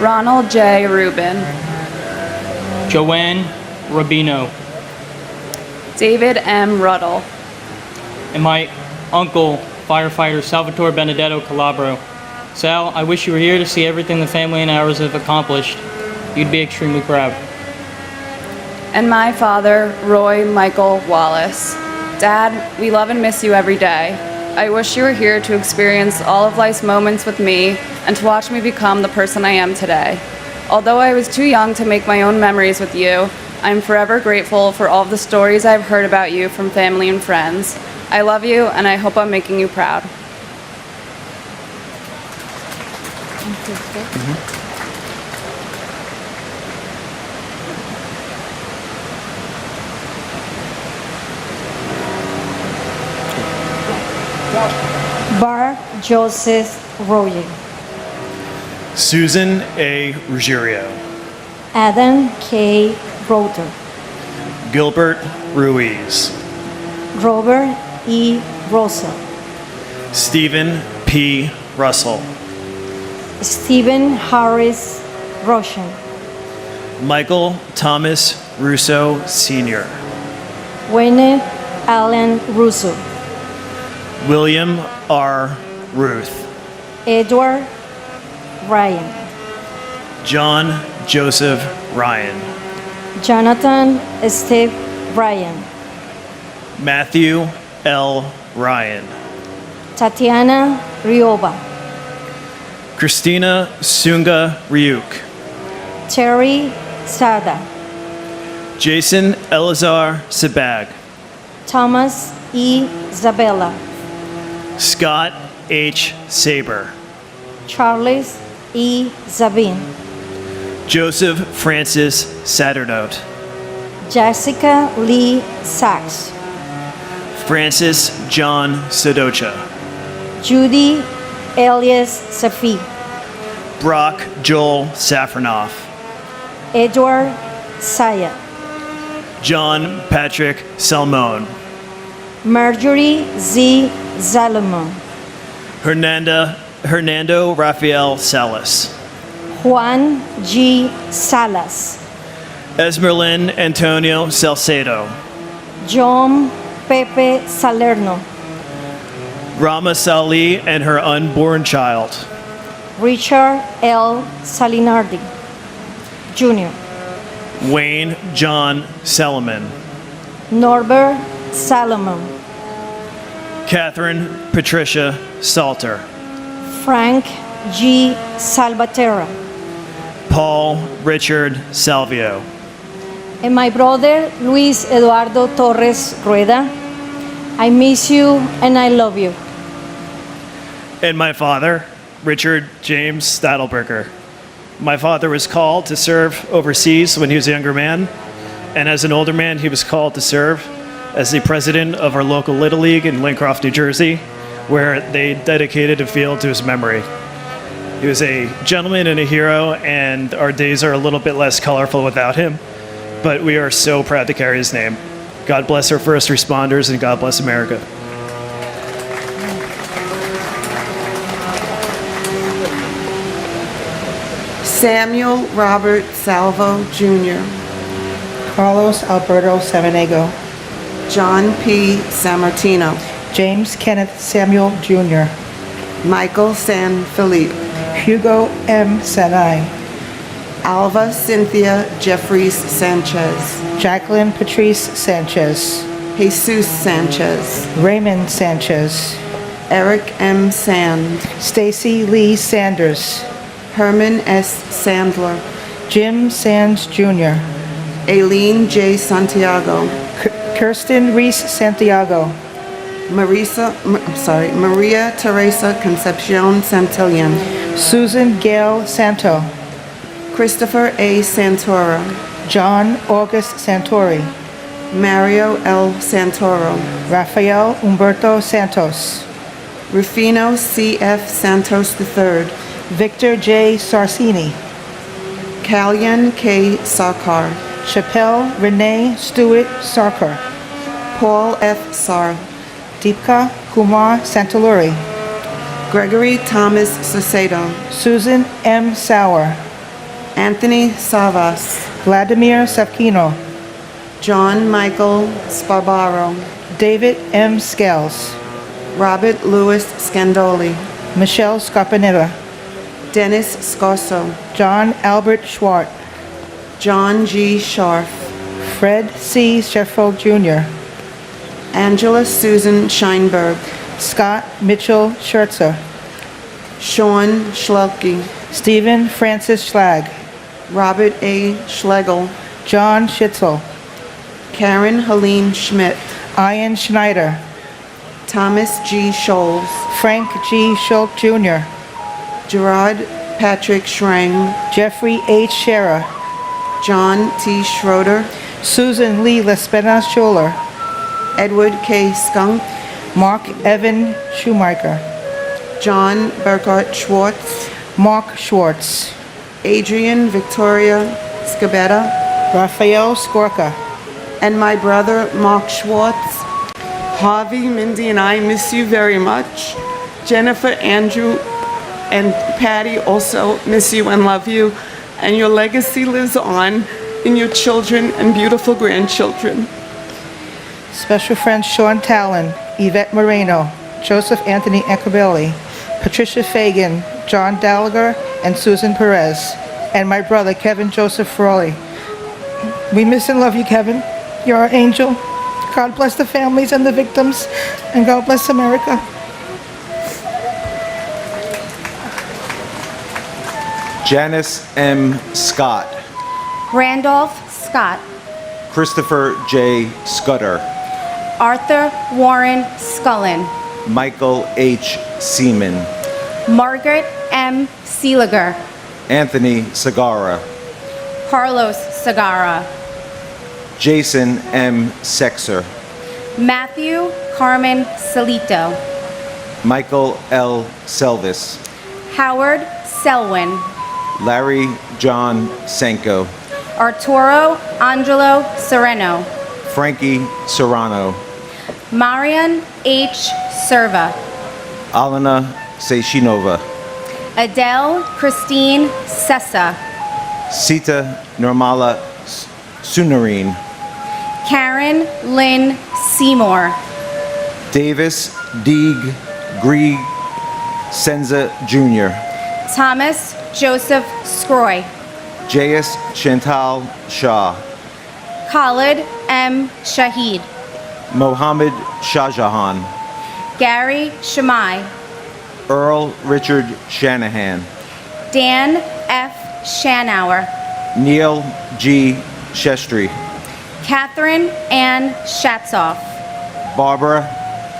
Ronald J. Rubin. Joanne Rubino. David M. Ruddle. And my uncle, firefighter Salvatore Benedetto Calabro. Sal, I wish you were here to see everything the family and ours have accomplished. You'd be extremely proud. And my father, Roy Michael Wallace. Dad, we love and miss you every day. I wish you were here to experience all of life's moments with me and to watch me become the person I am today. Although I was too young to make my own memories with you, I am forever grateful for all of the stories I've heard about you from family and friends. I love you, and I hope I'm making you proud. Bar Joseph Royer. Susan A. Ruggiero. Adam K. Roter. Gilbert Ruiz. Robert E. Rosa. Stephen P. Russell. Stephen Harris Roshan. Michael Thomas Russo Sr. Wayne Allen Russo. William R. Ruth. Edward Ryan. John Joseph Ryan. Jonathan Steve Ryan. Matthew L. Ryan. Tatiana Rioba. Christina Sunga Ryuk. Terry Sada. Jason Elazar Sabag. Thomas E. Zabella. Scott H. Saber. Charles E. Zabin. Joseph Francis Satternote. Jessica Lee Sachs. Francis John Sedocha. Judy Elias Safi. Brock Joel Safronoff. Edward Sayat. John Patrick Salmon. Marjorie Z. Salomon. Hernando Rafael Salas. Juan G. Salas. Esmerlin Antonio Salcedo. John Pepe Salerno. Rama Sali and her unborn child. Richard L. Salinardi Jr. Wayne John Salomon. Norbert Salomon. Catherine Patricia Salter. Frank G. Salvatierra. Paul Richard Salvio. And my brother Luis Eduardo Torres Rueda. I miss you and I love you. And my father, Richard James Stadelberger. My father was called to serve overseas when he was a younger man, and as an older man, he was called to serve as the president of our local Little League in Lincroft, New Jersey, where they dedicated a field to his memory. He was a gentleman and a hero, and our days are a little bit less colorful without him, but we are so proud to carry his name. God bless our first responders, and God bless America. Samuel Robert Salvo Jr. Carlos Alberto Samanego. John P. Sammartino. James Kenneth Samuel Jr. Michael San Felipe. Hugo M. Sanai. Alva Cynthia Jeffries Sanchez. Jacqueline Patrice Sanchez. Jesus Sanchez. Raymond Sanchez. Eric M. Sand. Stacy Lee Sanders. Herman S. Sandler. Jim Sands Jr. Aileen J. Santiago. Kirsten Reese Santiago. Maria Teresa Concepcion Santillan. Susan Gail Santo. Christopher A. Santora. John August Santori. Mario L. Santoro. Rafael Humberto Santos. Rufino C.F. Santos III. Victor J. Sarcini. Kalyan K. Sarkar. Chappelle Renee Stewart Sarkar. Paul F. Sar. Deepka Kumar Santaluri. Gregory Thomas Sacedo. Susan M. Sauer. Anthony Savas, Vladimir Savkino, John Michael Sparbaro, David M. Scales, Robert Louis Scandoli, Michelle Scarpanetta, Dennis Scorso, John Albert Schwart, John G. Scharf, Fred C. Sheffield Jr., Angela Susan Scheinberg, Scott Mitchell Schertzer, Sean Schlelke, Stephen Francis Schlag, Robert A. Schlegel, John Schitzel, Karen Helene Schmidt, Ian Schneider, Thomas G. Scholes, Frank G. Schultz Jr., Gerard Patrick Schrang, Jeffrey H. Scherer, John T. Schroeder, Susan Lee Lespenas Schuler, Edward K. Skunk, Mark Evan Schumacher, John Burkhart Schwartz, Mark Schwartz, Adrian Victoria Scabetta, Raphael Skorka, and my brother Mark Schwartz. Harvey, Mindy, and I miss you very much. Jennifer, Andrew, and Patty also miss you and love you. And your legacy lives on in your children and beautiful grandchildren. Special friends Sean Talon, Yvette Moreno, Joseph Anthony Ecabelli, Patricia Fagan, John Gallagher, and Susan Perez, and my brother Kevin Joseph Frawley. We miss and love you, Kevin. You're our angel. God bless the families and the victims, and God bless America. Janice M. Scott, Randolph Scott, Christopher J. Scudder, Arthur Warren Scullin, Michael H. Seaman, Margaret M. Seeliger, Anthony Sagara, Carlos Sagara, Jason M. Sexer, Matthew Carmen Salito, Michael L. Selvis, Howard Selwyn, Larry John Senko, Arturo Angelo Sereno, Frankie Serrano, Marian H. Serva, Alana Seishinova, Adele Christine Sessa, Sita Normala Sunarine, Karen Lynn Seymour, Davis Deeg Grieg Senza Jr., Thomas Joseph Scroy, J.S. Chantal Shah, Khalid M. Shahid, Mohammed Shahjahan, Gary Shamai, Earl Richard Shanahan, Dan F. Shanauer, Neil G. Shestri, Catherine Ann Shatzoff, Barbara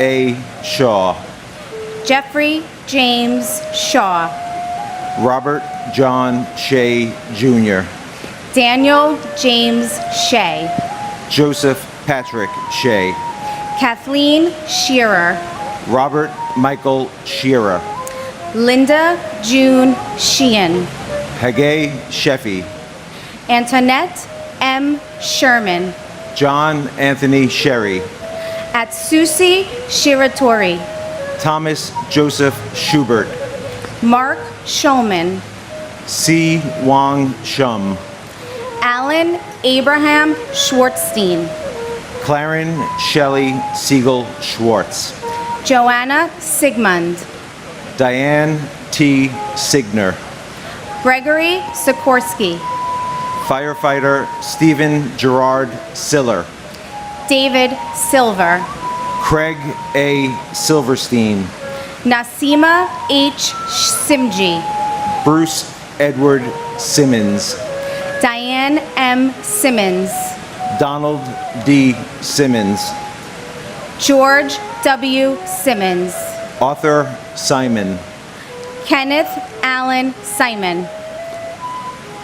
A. Shaw, Jeffrey James Shaw, Robert John Shea Jr., Daniel James Shea, Joseph Patrick Shea, Kathleen Shearer, Robert Michael Shearer, Linda June Sheehan, Hagay Sheffy, Antoinette M. Sherman, John Anthony Sherry, Atsusi Shiratori, Thomas Joseph Schubert, Mark Shulman, C. Wong Shum, Alan Abraham Schwartzstein, Claren Shelley Siegel Schwartz, Joanna Sigmund, Diane T. Signer, Gregory Sikorsky, Firefighter Stephen Gerard Siller, David Silver, Craig A. Silverstein, Nasima H. Simji, Bruce Edward Simmons, Diane M. Simmons, Donald D. Simmons, George W. Simmons, Arthur Simon. Kenneth Allen Simon.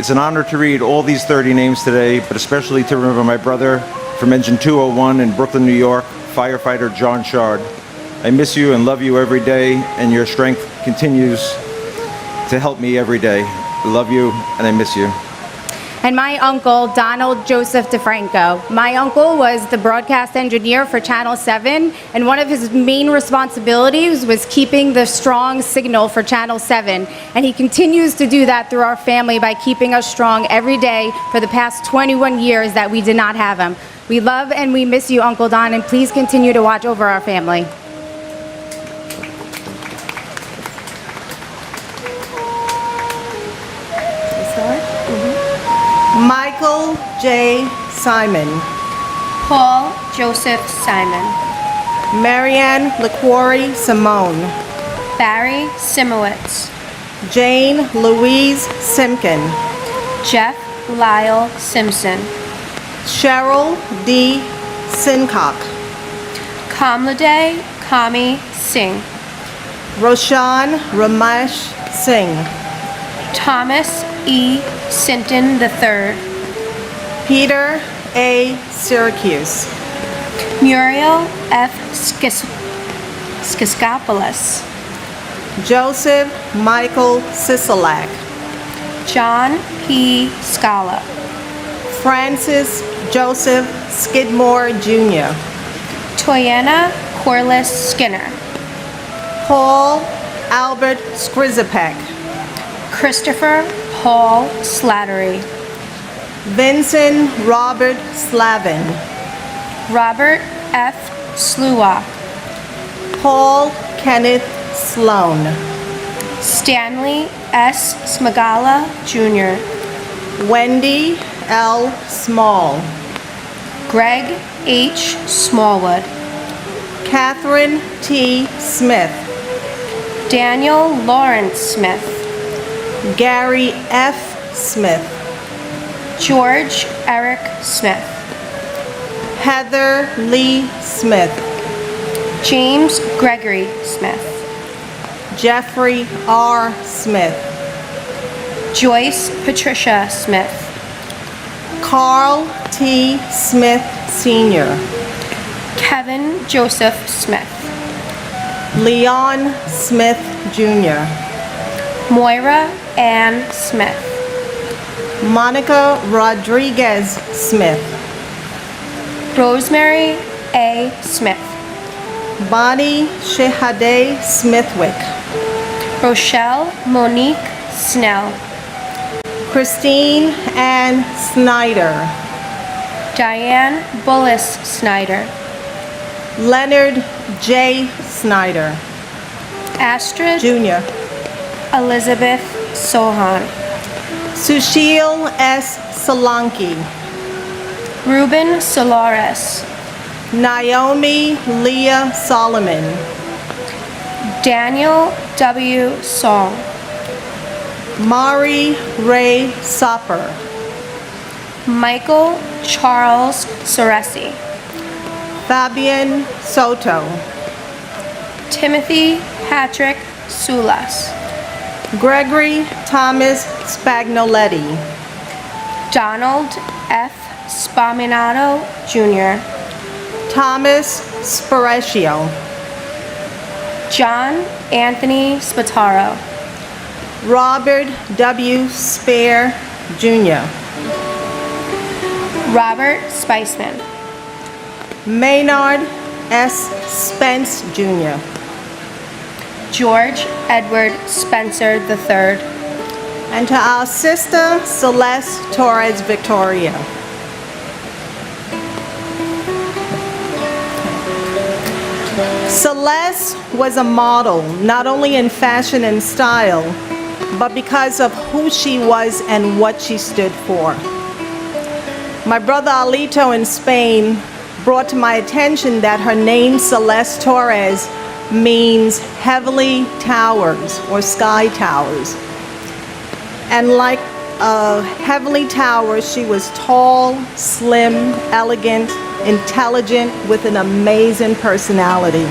It's an honor to read all these 30 names today, but especially to remember my brother from Engine 201 in Brooklyn, New York, firefighter John Shard. I miss you and love you every day, and your strength continues to help me every day. I love you and I miss you. And my uncle, Donald Joseph DeFranco. My uncle was the broadcast engineer for Channel 7, and one of his main responsibilities was keeping the strong signal for Channel 7. And he continues to do that through our family by keeping us strong every day for the past 21 years that we did not have him. We love and we miss you, Uncle Don, and please continue to watch over our family. Michael J. Simon. Paul Joseph Simon. Marianne LaQuarrie Simone. Barry Simowitz. Jane Louise Simkin. Jeff Lyle Simpson. Cheryl D. Sincock. Kamlade Kami Singh. Roshan Ramesh Singh. Thomas E. Sinton III. Peter A. Syracuse. Muriel F. Skiskopoulos. Joseph Michael Sisolak. John P. Scala. Francis Joseph Skidmore Jr. Toyana Corliss Skinner. Paul Albert Skrizapek. Christopher Paul Slattery. Vincent Robert Slavin. Robert F. Sluwak. Paul Kenneth Sloan. Stanley S. Smagala Jr. Wendy L. Small. Greg H. Smallwood. Catherine T. Smith. Daniel Lawrence Smith. Gary F. Smith. George Eric Smith. Heather Lee Smith. James Gregory Smith. Jeffrey R. Smith. Joyce Patricia Smith. Carl T. Smith Sr. Kevin Joseph Smith. Leon Smith Jr. Moira Ann Smith. Monica Rodriguez Smith. Rosemary A. Smith. Bonnie Shehadeh Smithwick. Rochelle Monique Snell. Christine Ann Snyder. Diane Bullis Snyder. Leonard J. Snyder. Astrid Jr. Elizabeth Sohan. Sushil S. Solanki. Ruben Solares. Naomi Leah Solomon. Daniel W. Song. Mari Ray Sopper. Michael Charles Soresi. Fabian Soto. Timothy Patrick Sulas. Gregory Thomas Spagnoletti. Donald F. Spaminato Jr. Thomas Sparetio. John Anthony Spataro. Robert W. Spare Jr. Robert Spiceman. Maynard S. Spence Jr. George Edward Spencer III. And to our sister Celeste Torres Victoria. Celeste was a model, not only in fashion and style, but because of who she was and what she stood for. My brother Alito in Spain brought to my attention that her name, Celeste Torres, means heavenly towers or sky towers. And like a heavenly tower, she was tall, slim, elegant, intelligent, with an amazing personality.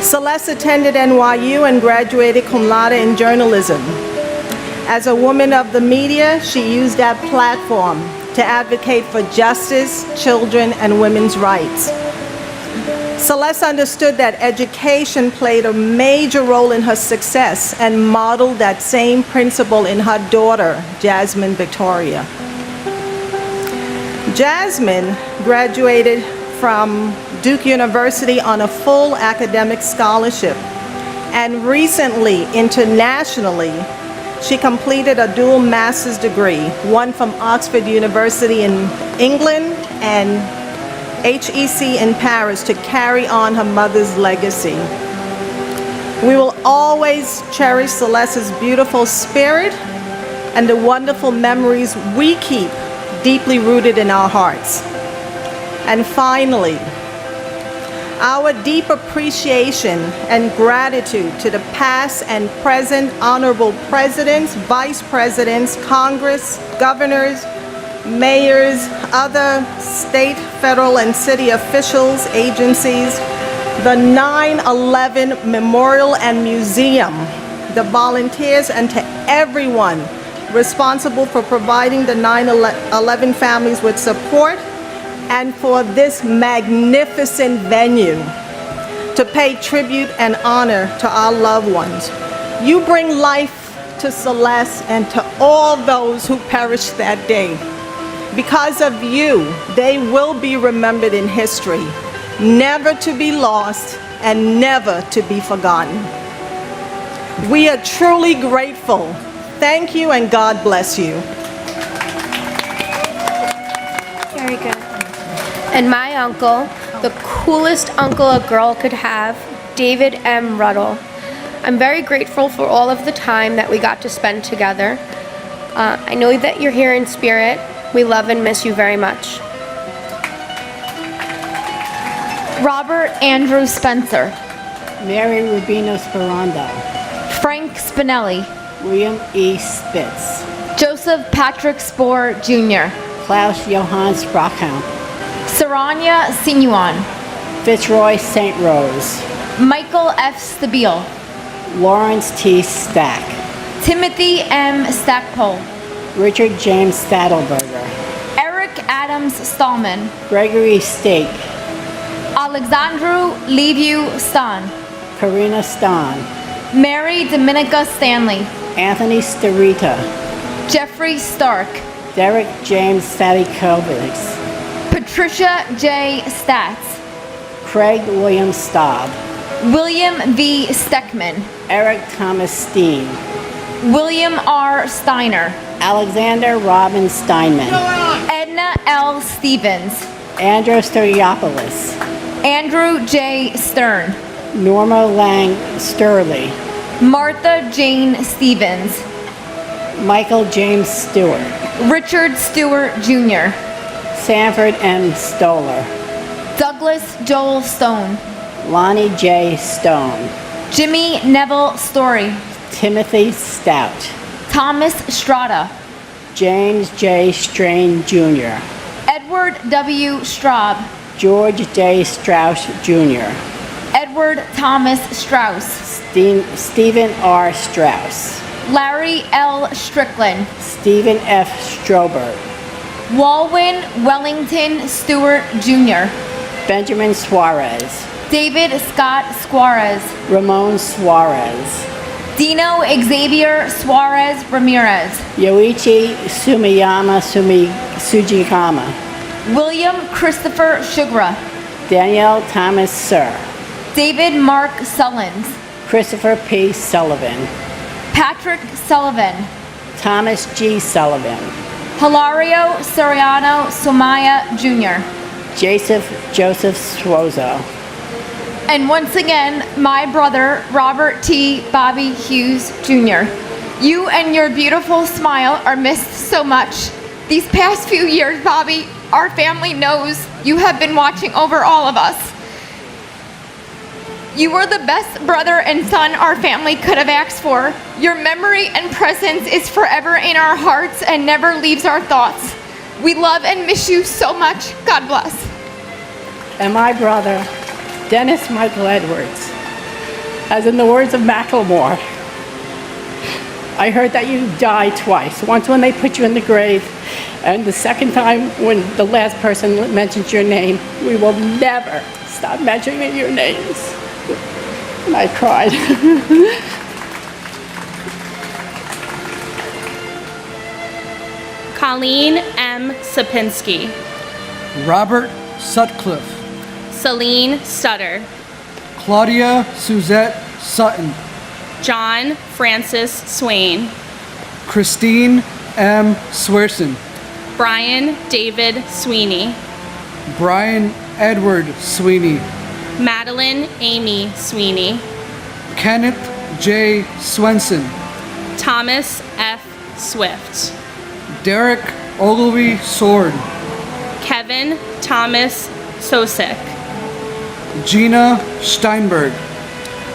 Celeste attended NYU and graduated cum laude in journalism. As a woman of the media, she used that platform to advocate for justice, children, and women's rights. Celeste understood that education played a major role in her success and modeled that same principle in her daughter, Jasmine Victoria. Jasmine graduated from Duke University on a full academic scholarship, and recently, internationally, she completed a dual master's degree, one from Oxford University in England and HEC in Paris, to carry on her mother's legacy. We will always cherish Celeste's beautiful spirit and the wonderful memories we keep deeply rooted in our hearts. And finally, our deep appreciation and gratitude to the past and present honorable presidents, vice presidents, Congress, governors, mayors, other state, federal, and city officials, agencies, the 9/11 Memorial and Museum, the volunteers, and to everyone responsible for providing the 9/11 families with support, and for this magnificent venue to pay tribute and honor to our loved ones. You bring life to Celeste and to all those who perished that day. Because of you, they will be remembered in history, never to be lost and never to be forgotten. We are truly grateful. Thank you and God bless you. Very good. And my uncle, the coolest uncle a girl could have, David M. Ruddle. I'm very grateful for all of the time that we got to spend together. I know that you're here in spirit. We love and miss you very much. Robert Andrew Spencer. Mary Rubino Sperando. Frank Spinelli. William E. Spitz. Joseph Patrick Spohr Jr. Klaus Johann Sprachkamp. Saranya Sinuan. Fitzroy St. Rose. Michael F. Stabile. Lawrence T. Stack. Timothy M. Stackpole. Richard James Stadelberger. Eric Adams Stallman. Gregory Stake. Alexandru Liviu Stan. Karina Stan. Mary Dominica Stanley. Anthony Starita. Jeffrey Stark. Derek James Stadikovics. Patricia J. Statz. Craig William Staub. William V. Steckman. Eric Thomas Steen. William R. Steiner. Alexander Robin Steinman. Edna L. Stevens. Andrew Steriopoulos. Andrew J. Stern. Norma Lang Sturley. Martha Jane Stevens. Michael James Stewart. Richard Stewart Jr. Sanford M. Stoller. Douglas Joel Stone. Lonnie J. Stone. Jimmy Neville Story. Timothy Stout. Thomas Strata. James J. Strain Jr. Edward W. Straub. George J. Strauss Jr. Edward Thomas Strauss. Stephen R. Strauss. Larry L. Strickland. Stephen F. Strobert. Walwyn Wellington Stewart Jr. Benjamin Suarez. David Scott Suarez. Ramon Suarez. Dino Xavier Suarez Ramirez. Yoichi Sumiyama Sujikama. William Christopher Sugra. Danielle Thomas Sir. David Mark Sullins. Christopher P. Sullivan. Patrick Sullivan. Thomas G. Sullivan. Hilario Soriano Somaya Jr. Joseph Suozo. And once again, my brother, Robert T. Bobby Hughes Jr. You and your beautiful smile are missed so much. These past few years, Bobby, our family knows you have been watching over all of us. You were the best brother and son our family could have asked for. Your memory and presence is forever in our hearts and never leaves our thoughts. We love and miss you so much. God bless. And my brother, Dennis Michael Edwards. As in the words of Macklemore, I heard that you died twice. Once when they put you in the grave, And the second time, when the last person mentions your name, we will never stop mentioning your names. And I cried. Colleen M. Sapinski. Robert Sutcliffe. Celine Stutter. Claudia Suzette Sutton. John Francis Swain. Christine M. Swerson. Brian David Sweeney. Brian Edward Sweeney. Madeline Amy Sweeney. Kenneth J. Swenson. Thomas F. Swift. Derek Ogilvy Sword. Kevin Thomas Sosick. Gina Steinberg.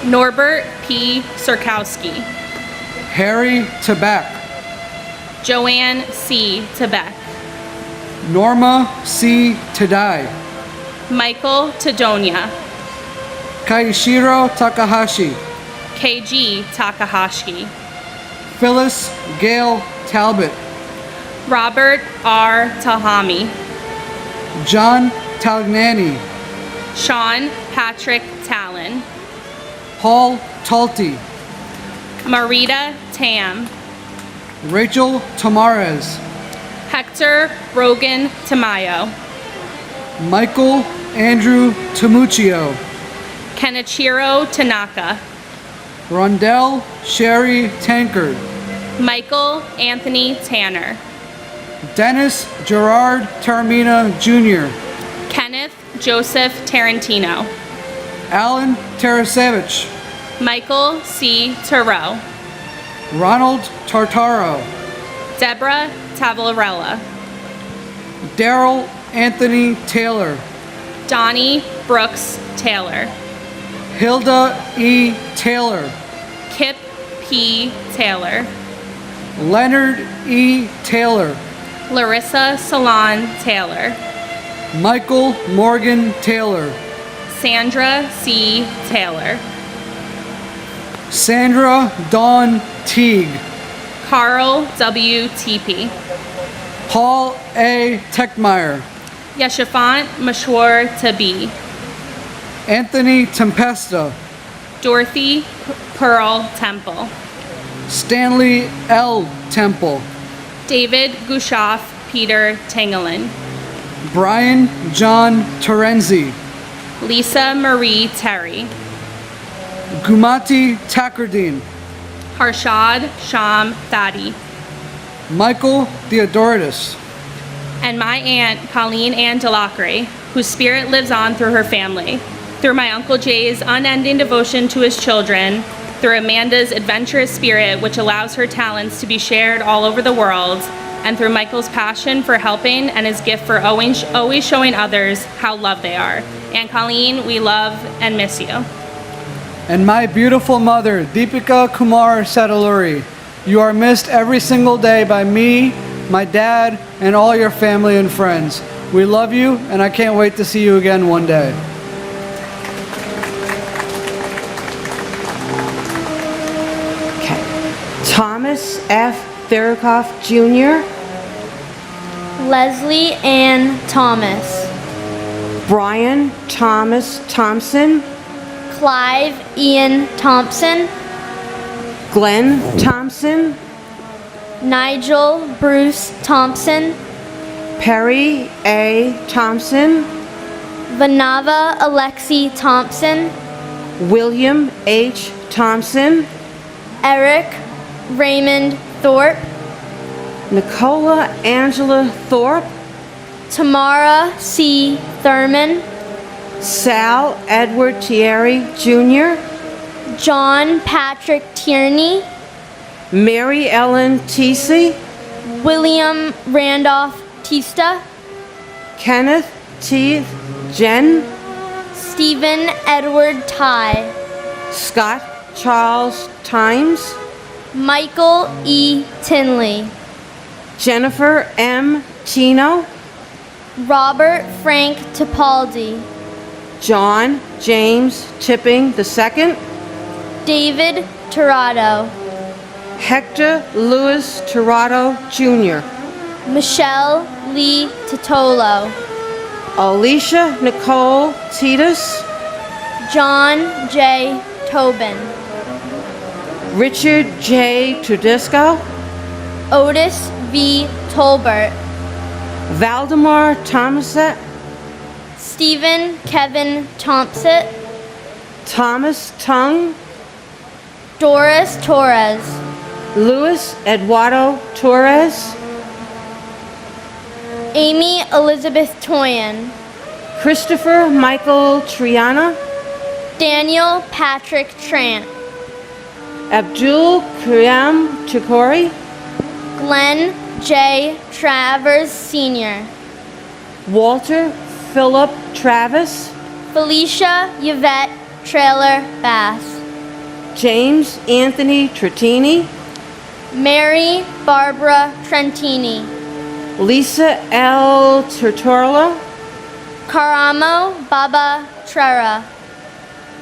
Norbert P. Sirkowski. Harry Tabak. Joanne C. Tebeck. Norma C. Tadai. Michael Tadonia. Kaishiro Takahashi. KG Takahashi. Phyllis Gail Talbot. Robert R. Tahami. John Tagnani. Sean Patrick Talon. Paul Talty. Marita Tam. Rachel Tamares. Hector Rogan Tamayo. Michael Andrew Tamuccio. Kenichiro Tanaka. Rondell Sherry Tankard. Michael Anthony Tanner. Dennis Gerard Taramina Jr. Kenneth Joseph Tarantino. Alan Tarasevich. Michael C. Turow. Ronald Tartaro. Deborah Tavalarella. Daryl Anthony Taylor. Donnie Brooks Taylor. Hilda E. Taylor. Kip P. Taylor. Leonard E. Taylor. Larissa Salon Taylor. Michael Morgan Taylor. Sandra C. Taylor. Sandra Dawn Teague. Carl W. Teepee. Paul A. Techmeyer. Yeshafant Mashwar Tabi. Anthony Tempesta. Dorothy Pearl Temple. Stanley L. Temple. David Gushoff Peter Tangelin. Brian John Terenzi. Lisa Marie Terry. Gumati Takardine. Harshad Sham Thadi. Michael Theodoratus. And my aunt, Colleen Ann Delacre, whose spirit lives on through her family, through my Uncle Jay's unending devotion to his children, through Amanda's adventurous spirit, which allows her talents to be shared all over the world, and through Michael's passion for helping and his gift for always showing others how loved they are. Aunt Colleen, we love and miss you. And my beautiful mother, Deepika Kumar Sadaluri. You are missed every single day by me, my dad, and all your family and friends. We love you, and I can't wait to see you again one day. Thomas F. Therakoff Jr. Leslie Ann Thomas. Brian Thomas Thompson. Clive Ian Thompson. Glenn Thompson. Nigel Bruce Thompson. Perry A. Thompson. Vanava Alexi Thompson. William H. Thompson. Eric Raymond Thorpe. Nicola Angela Thorpe. Tamara C. Thurman. Sal Edward Thierry Jr. John Patrick Tierney. Mary Ellen Teesey. William Randolph Tista. Kenneth T. Jen. Stephen Edward Ty. Scott Charles Times. Michael E. Tinley. Jennifer M. Tino. Robert Frank Tipaldi. John James Tipping II. David Tirado. Hector Louis Tirado Jr. Michelle Lee Totolo, Alicia Nicole Titus, John J. Tobin, Richard J. Trudisco, Otis V. Tolbert, Valdemar Thomaset, Stephen Kevin Thompson, Thomas Tung, Doris Torres, Luis Eduardo Torres, Amy Elizabeth Toyan, Christopher Michael Triana, Daniel Patrick Trant, Abdul Karim Chikori, Glenn J. Travers Sr., Walter Philip Travis, Felicia Yvette Trailer Bass, James Anthony Trettini, Mary Barbara Trentini, Lisa L. Turturla, Karamo Baba Trera,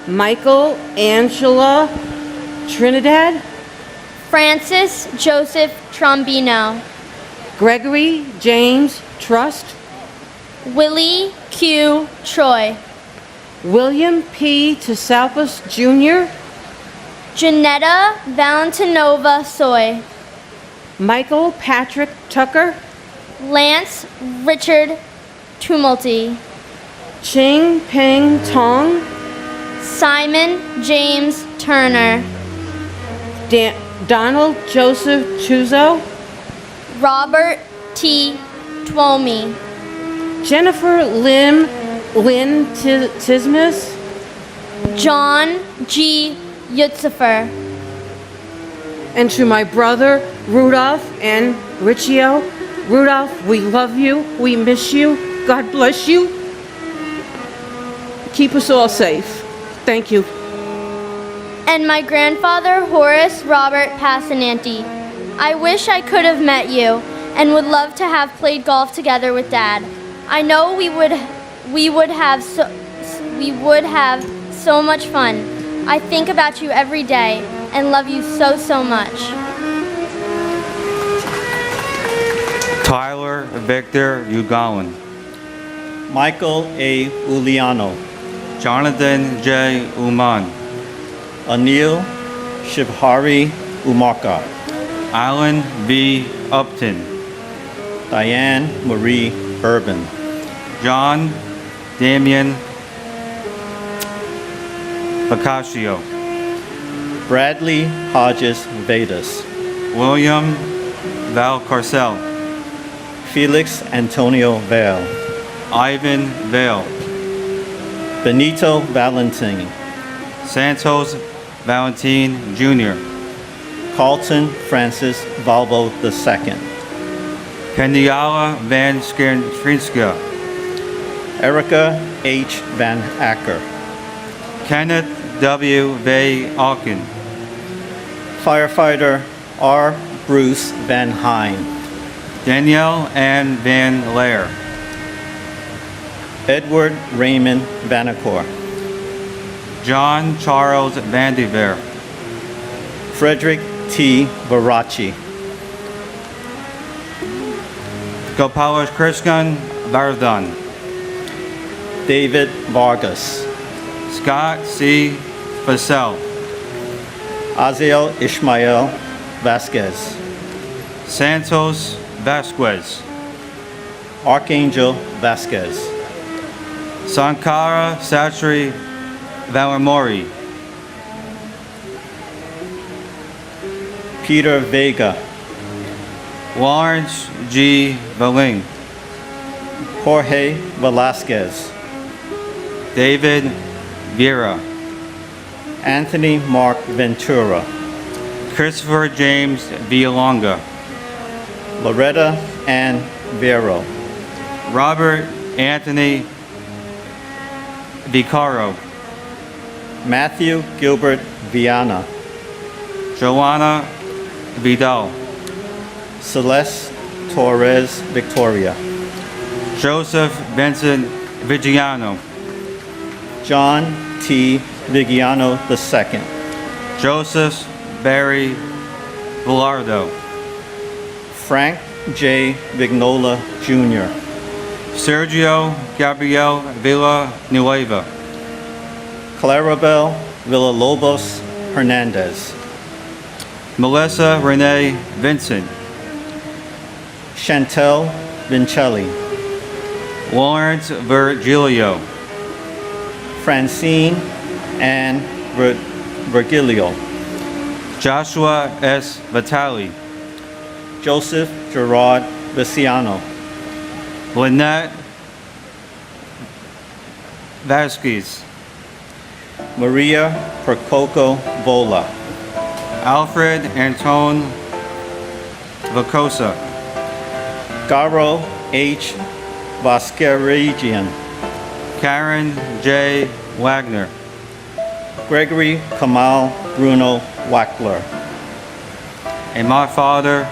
Michael Angela Trinidad, Francis Joseph Trombino, Gregory James Trust, Willie Q. Troy, William P. Tsalpas Jr., Janetta Valentinova Soy, Michael Patrick Tucker, Lance Richard Tumulty, Ching Ping Tong, Simon James Turner, Donald Joseph Chuzo, Robert T. Twomey, Jennifer Lynn Tismus, John G. Yutzifer, and to my brother Rudolph and Riccio. Rudolph, we love you. We miss you. God bless you. Keep us all safe. Thank you. and my grandfather Horace Robert Passananti. I wish I could have met you and would love to have played golf together with Dad. I know we would have so much fun. I think about you every day and love you so much. Tyler Victor Ugowan, Michael A. Uliano, Jonathan J. Uman, Anil Shivhari Umaka, Alan V. Upton, Diane Marie Urban, John Damian Bacascio, Bradley Hodges Vedas, William Valcarcel, Felix Antonio Vale, Ivan Vale, Benito Valentin, Santos Valentin Jr., Carlton Francis Valvo II, Kendiala Van Skernstrinska, Erica H. Van Acker, Kenneth W. Van Auken, Firefighter R. Bruce Van Hine, Danielle Ann Van Lair, Edward Raymond Vanacore, John Charles Vandiver, Frederick T. Barachi, Gopalas Krishnan Vardhan, David Vargas, Scott C. Basel, Aziel Ishmael Vasquez, Santos Vasquez, Archangel Vasquez, Sankara Satri Valamori, Peter Vega, Lawrence G. Valing, Jorge Velasquez, David Vieira, Anthony Mark Ventura, Christopher James Villalonga, Loretta Ann Vero, Robert Anthony Vicaro, Matthew Gilbert Viana, Joanna Vidal, Celeste Torres Victoria, Joseph Vincent Vigiano, John T. Vigiano II, Joseph Barry Villardo, Frank J. Vignola Jr., Sergio Gabriel Villanueva, Clarabel Villalobos Hernandez, Melissa Renee Vincent, Chantel Vincelli, Lawrence Virgilio, Francine Ann Virgilio, Joshua S. Vitali, Joseph Gerard Viciano, Lynette Vasquez, Maria Percoco Vola, Alfred Antone Vacosa, Garo H. Vasquerigian, Karen J. Wagner, Gregory Kamal Bruno Wackler, and my father,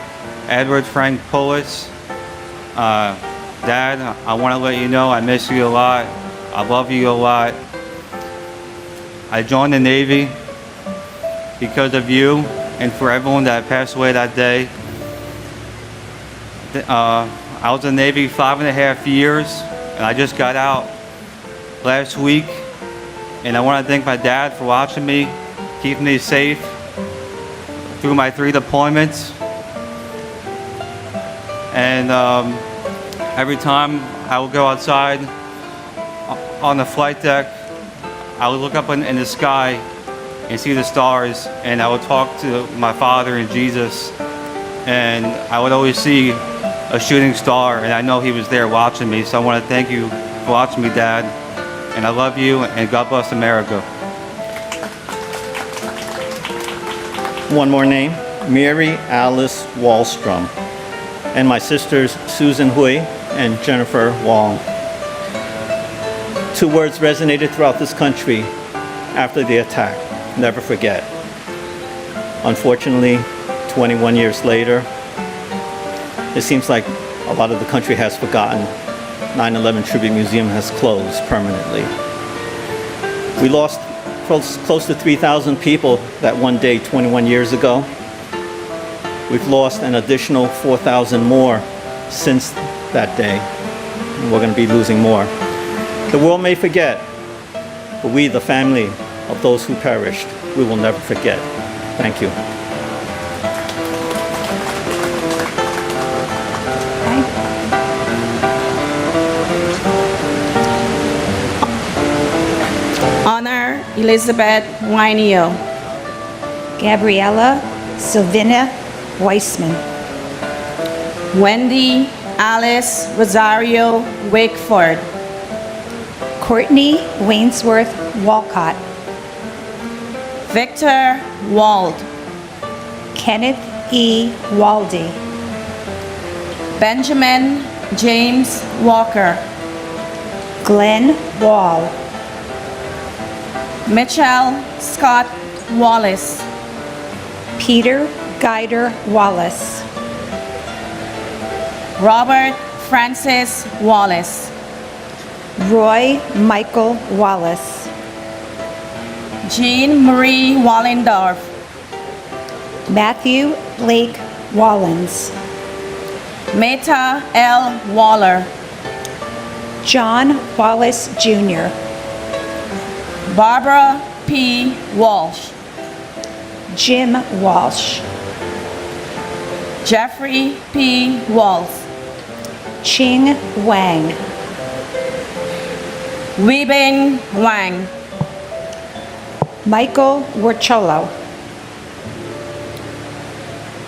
Edward Frank Pullis. Dad, I want to let you know I miss you a lot. I love you a lot. I joined the Navy because of you and for everyone that passed away that day. I was in the Navy 5.5 years, and I just got out last week. And I want to thank my dad for watching me, keeping me safe through my 3 deployments. And every time I would go outside on the flight deck, I would look up in the sky and see the stars, and I would talk to my father and Jesus, and I would always see a shooting star, and I know he was there watching me. So I want to thank you for watching me, Dad, and I love you, and God bless America. One more name, Mary Alice Wallstrom, and my sisters Susan Hui and Jennifer Wong. 2 words resonated throughout this country after the attack: never forget. Unfortunately, 21 years later, it seems like a lot of the country has forgotten. 9/11 Tribute Museum has closed permanently. We lost close to 3,000 people that one day 21 years ago. We've lost an additional 4,000 more since that day. And we're going to be losing more. The world may forget, but we, the family of those who perished, we will never forget. Thank you. Honor Elizabeth Wynio. Gabriella Sylvina Weissman. Wendy Alice Rosario Wakeford. Courtney Wainsworth Walcott. Victor Wald. Kenneth E. Waldy. Benjamin James Walker. Glenn Wall. Mitchell Scott Wallace. Peter Guider Wallace. Robert Francis Wallace. Roy Michael Wallace. Jean Marie Wallendorf. Matthew Blake Wallens. Meta L. Waller. John Wallace Jr. Barbara P. Walsh. Jim Walsh. Jeffrey P. Walsh. Ching Wang. Weibin Wang. Michael Warcholo.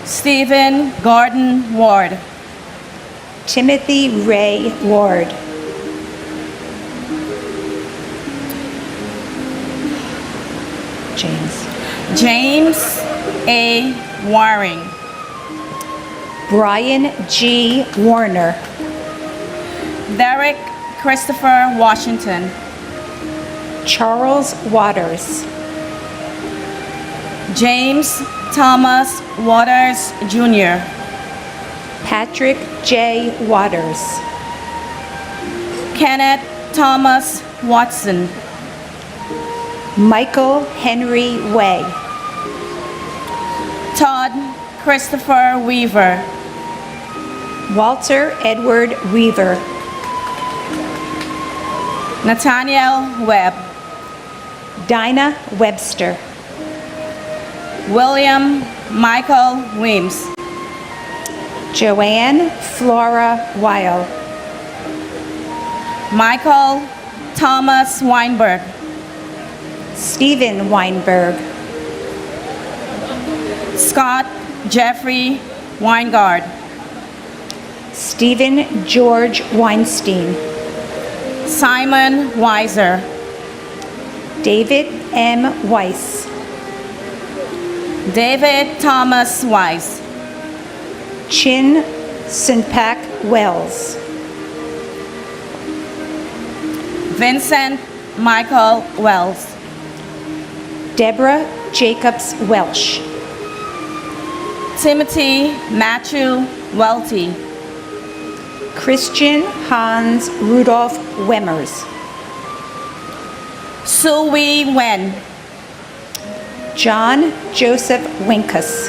Stephen Gordon Ward. Timothy Ray Ward. James A. Waring. Brian G. Warner. Derek Christopher Washington. Charles Waters. James Thomas Waters Jr. Patrick J. Waters. Kenneth Thomas Watson. Michael Henry Way. Todd Christopher Weaver. Walter Edward Weaver. Nathaniel Webb. Dinah Webster. William Michael Weems. Joanne Flora Weil. Michael Thomas Weinberg. Stephen Weinberg. Scott Jeffrey Weingard. Stephen George Weinstein. Simon Weiser. David M. Weiss. David Thomas Weiss. Chin Sinpak Wells. Vincent Michael Wells. Deborah Jacobs Welsh. Timothy Matthew Welty. Christian Hans Rudolph Wemmers. Sue Wee Wen. John Joseph Winkus.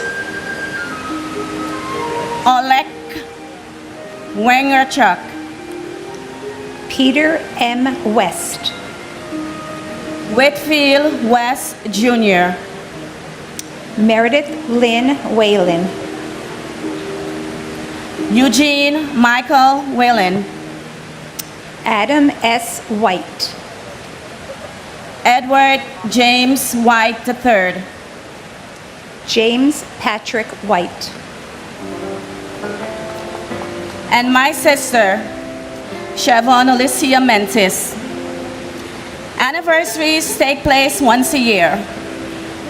Oleg Wengerchuk. Peter M. West. Whitfield West Jr. Meredith Lynn Whalen. Eugene Michael Whalen. Adam S. White. Edward James White III. James Patrick White. And my sister, Siobhan Alicia Mentis. Anniversaries take place once a year,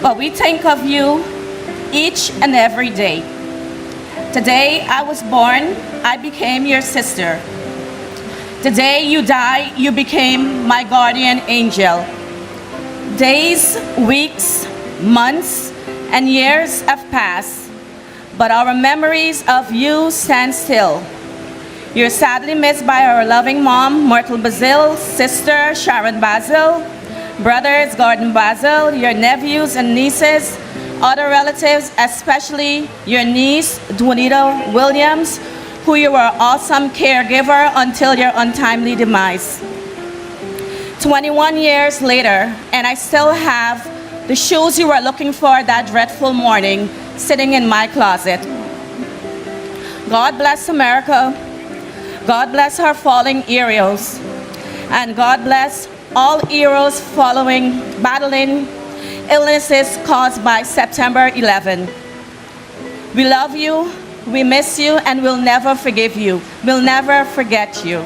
but we think of you each and every day. Today I was born, I became your sister. Today you died, you became my guardian angel. Days, weeks, months, and years have passed, but our memories of you stand still. You're sadly missed by our loving mom, Myrtle Basil, sister, Sharon Basil, brothers, Gordon Basil, your nephews and nieces, other relatives, especially your niece, Juanita Williams, who you were an awesome caregiver until your untimely demise. 21 years later, and I still have the shoes you were looking for that dreadful morning sitting in my closet. God bless America. God bless her falling heroes. And God bless all heroes battling illnesses caused by September 11. We love you, we miss you, and we'll never forgive you. We'll never forget you.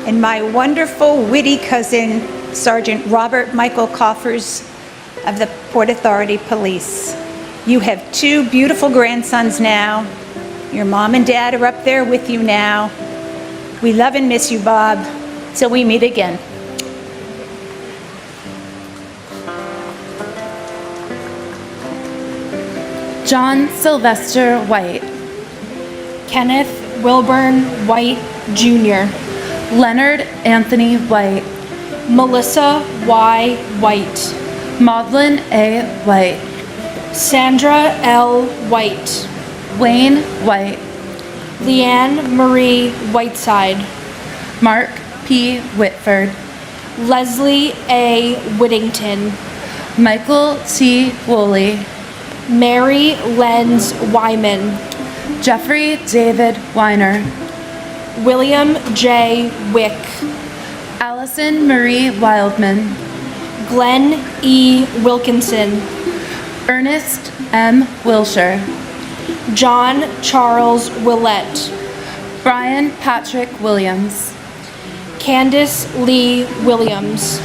And my wonderful, witty cousin, Sergeant Robert Michael Coffers of the Port Authority Police. You have two beautiful grandsons now. Your mom and dad are up there with you now. We love and miss you, Bob, till we meet again. John Sylvester White. Kenneth Wilburn White, Jr. Leonard Anthony White. Melissa Y. White. Maudlin A. White. Sandra L. White. Wayne White. Leanne Marie Whiteside. Mark P. Whitford. Leslie A. Whittington. Michael T. Woolley. Mary Lenz Wyman. Jeffrey David Weiner. William J. Wick. Allison Marie Wildman. Glenn E. Wilkinson. Ernest M. Wilshire. John Charles Willett. Brian Patrick Williams. Candace Lee Williams.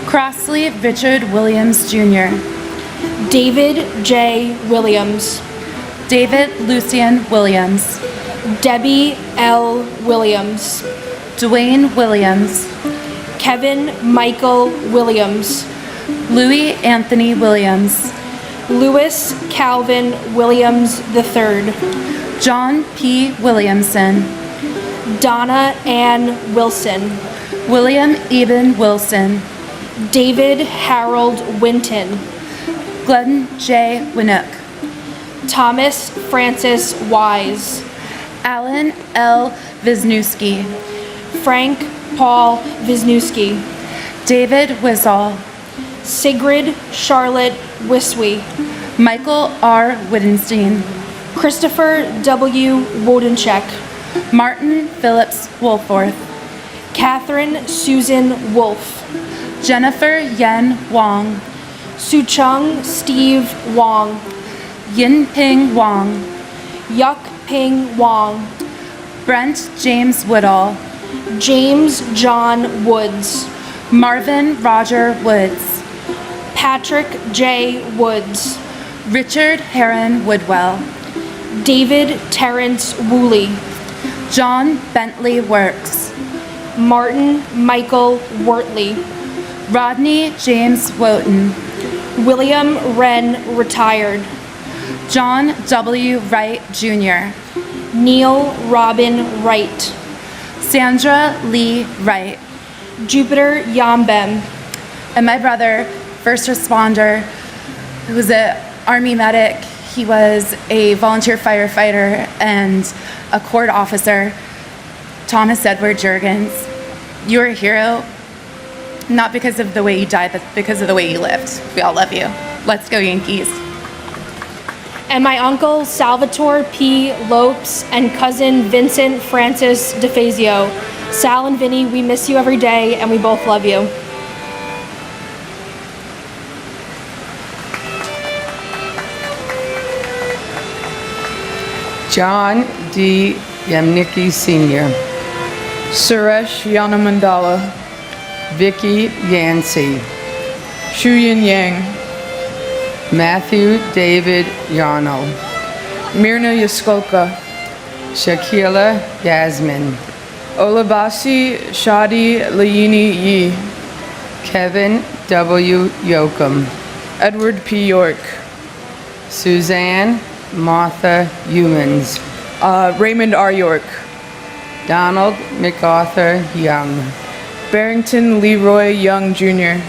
Crossley Richard Williams Jr. David J. Williams. David Lucian Williams. Debbie L. Williams. Dwayne Williams. Kevin Michael Williams. Louis Anthony Williams. Louis Calvin Williams III. John P. Williamson. Donna Ann Wilson. William Eben Wilson. David Harold Winton. Glenn J. Winnock. Thomas Francis Wise. Alan L. Wisniewski, Frank Paul Wisniewski, David Wissall, Sigrid Charlotte Wiswy, Michael R. Widenstein, Christopher W. Wodencheck, Martin Phillips Woolforth, Catherine Susan Wolf, Jennifer Yen Wong, Suchung Steve Wong, Yinping Wong, Yuk Ping Wong, Brent James Woodall, James John Woods, Marvin Roger Woods, Patrick J. Woods, Richard Heron Woodwell, David Terrence Woolley, John Bentley Works, Martin Michael Wortley, Rodney James Wotton, William Wren retired, John W. Wright Jr., Neil Robin Wright, Sandra Lee Wright, Jupiter Yambem, and my brother, first responder, who was an Army medic. He was a volunteer firefighter and a court officer, Thomas Edward Jurgens. You're a hero, not because of the way you died, but because of the way you lived. We all love you. Let's go, Yankees. And my uncle Salvatore P. Lopes and cousin Vincent Francis DeFazio. Sal and Vinny, we miss you every day and we both love you. John D. Yamnicki Sr., Suresh Yanamandala, Vicky Yancey, Shuyin Yang, Matthew David Yarno, Mirna Yaskoka, Shakila Yasmin, Olabasi Shadi Layini Yi, Kevin W. Yoakum, Edward P. York, Suzanne Martha Humans, Raymond R. York, Donald MacArthur Young, Barrington Leroy Young Jr.,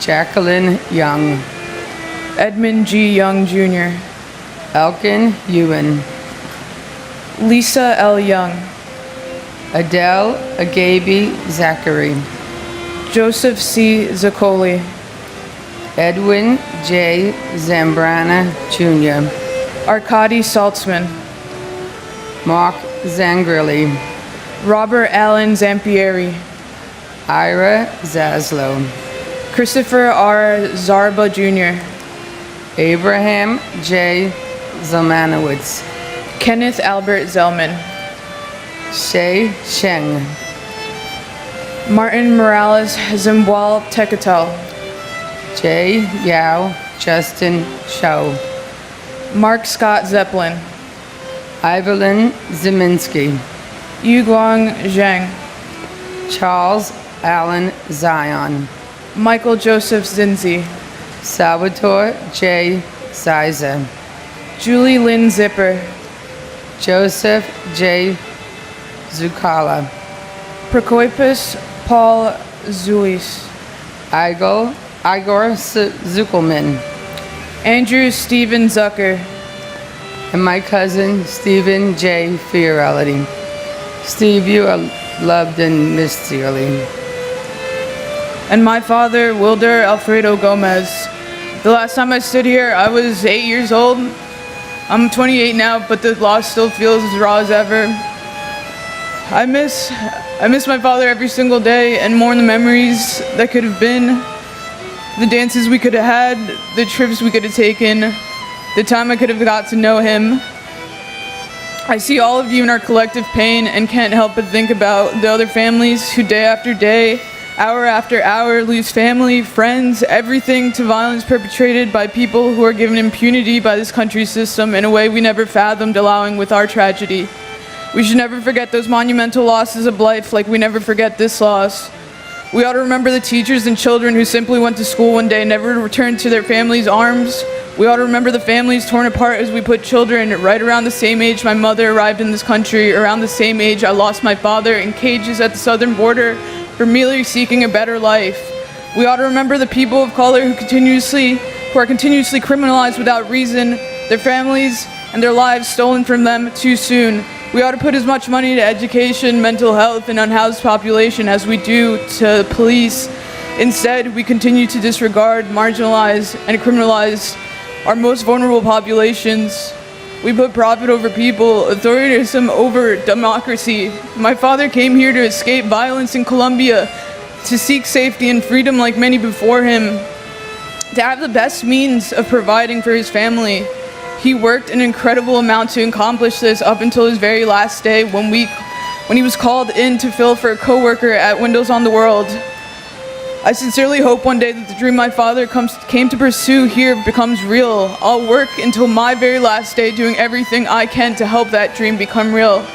Jacqueline Young, Edmund G. Young Jr., Elkin Ewan, Lisa L. Young, Adele Agaby Zachary, Joseph C. Zaccoli, Edwin J. Zambrana Jr., Arkady Saltzman, Mark Zangrilli, Robert Allen Zampieri, Ira Zaslow, Christopher R. Zarba Jr., Abraham J. Zelmanowitz, Kenneth Albert Zellman, Shay Sheng, Martin Morales Zimbual Tekatel, J. Yao Justin Shao, Mark Scott Zeppelin, Evelyn Zeminski, Yuguang Zhang, Charles Allen Zion, Michael Joseph Zinzi, Salvatore J. Sizer, Julie Lynn Zipper, Joseph J. Zucala, Prokoipus Paul Zulis, Igor Zuckelman, Andrew Stephen Zucker, and my cousin Stephen J. Fiorelli. Steve, you are loved and missed dearly. And my father, Wilder Alfredo Gomez. The last time I stood here, I was 8 years old. I'm 28 now, but the loss still feels as raw as ever. I miss my father every single day and mourn the memories that could have been, the dances we could have had, the trips we could have taken, the time I could have got to know him. I see all of you in our collective pain and can't help but think about the other families who day after day, hour after hour, lose family, friends, everything to violence perpetrated by people who are given impunity by this country's system in a way we never fathomed allowing with our tragedy. We should never forget those monumental losses of life like we never forget this loss. We ought to remember the teachers and children who simply went to school one day, never returned to their families' arms. We ought to remember the families torn apart as we put children right around the same age my mother arrived in this country, around the same age I lost my father in cages at the southern border for merely seeking a better life. We ought to remember the people of color who are continuously criminalized without reason, their families and their lives stolen from them too soon. We ought to put as much money to education, mental health, and unhoused population as we do to police. Instead, we continue to disregard, marginalize, and criminalize our most vulnerable populations. We put profit over people, authoritarianism over democracy. My father came here to escape violence in Colombia, to seek safety and freedom like many before him, to have the best means of providing for his family. He worked an incredible amount to accomplish this up until his very last day when he was called in to fill for a coworker at Windows on the World. I sincerely hope one day that the dream my father came to pursue here becomes real. I'll work until my very last day doing everything I can to help that dream become real.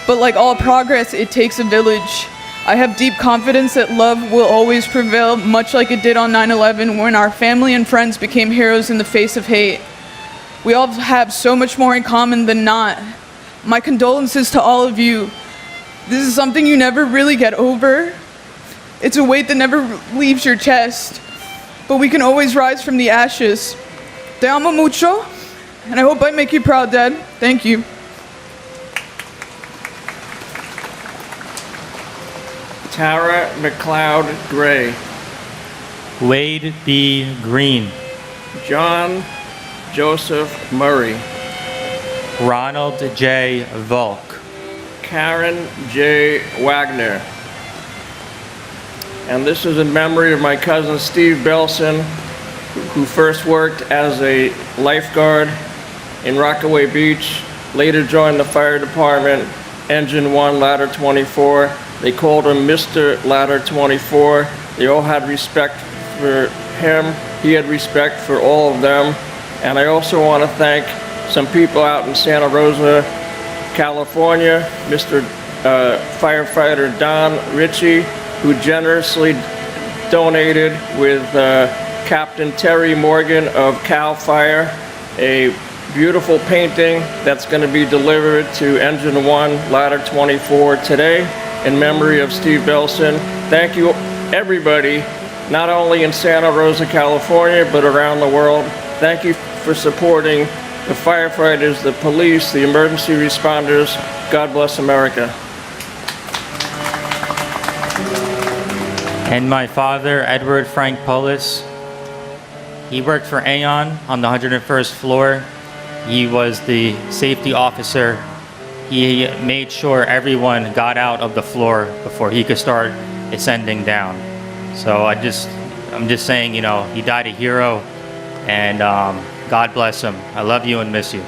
But like all progress, it takes a village. I have deep confidence that love will always prevail, much like it did on 9/11 when our family and friends became heroes in the face of hate. We all have so much more in common than not. My condolences to all of you. This is something you never really get over. It's a weight that never leaves your chest, but we can always rise from the ashes. Te amo mucho, and I hope I make you proud, Dad. Thank you. Tara McLeod Gray. Wade B. Green. John Joseph Murray. Ronald J. Volk. Karen J. Wagner. And this is in memory of my cousin Steve Belson, who first worked as a lifeguard in Rockaway Beach, later joined the fire department, Engine 1, Ladder 24. They called him Mr. Ladder 24. They all had respect for him. He had respect for all of them. And I also want to thank some people out in Santa Rosa, California, Mr. Firefighter Don Ritchie, who generously donated with Captain Terry Morgan of CAL FIRE, a beautiful painting that's going to be delivered to Engine 1, Ladder 24 today in memory of Steve Belson. Thank you, everybody, not only in Santa Rosa, California, but around the world. Thank you for supporting the firefighters, the police, the emergency responders. God bless America. And my father, Edward Frank Polis. He worked for Aon on the 101st floor. He was the safety officer. He made sure everyone got out of the floor before he could start ascending down. So I'm just saying, you know, he died a hero, and God bless him. I love you and miss you.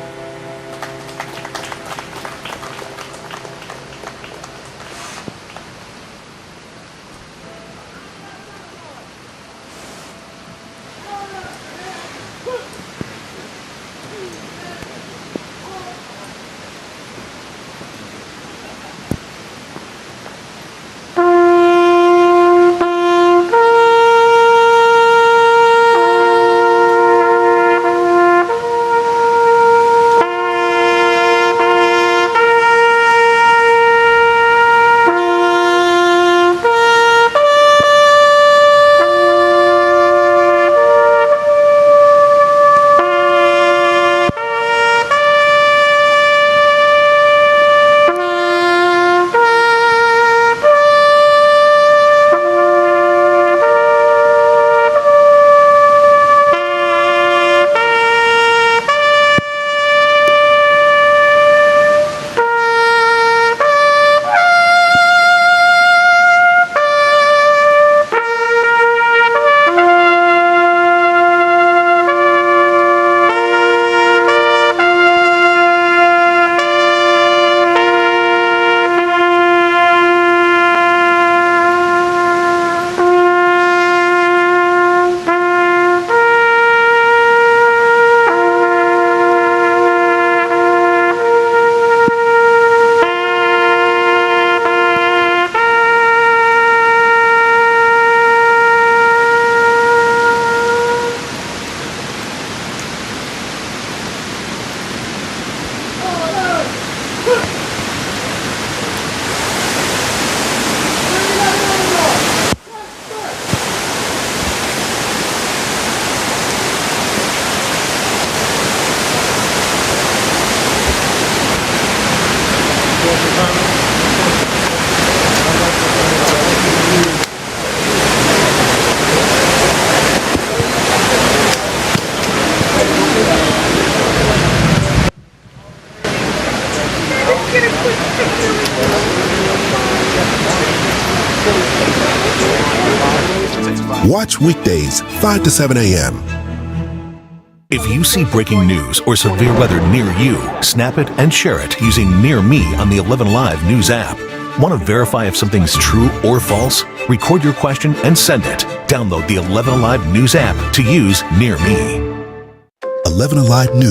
Watch weekdays 5 to 7 a.m. If you see breaking news or severe weather near you, snap it and share it using Near Me on the 11 Live News app. Want to verify if something's true or false? Record your question and send it. Download the 11 Live News app to use Near Me. 11 Alive News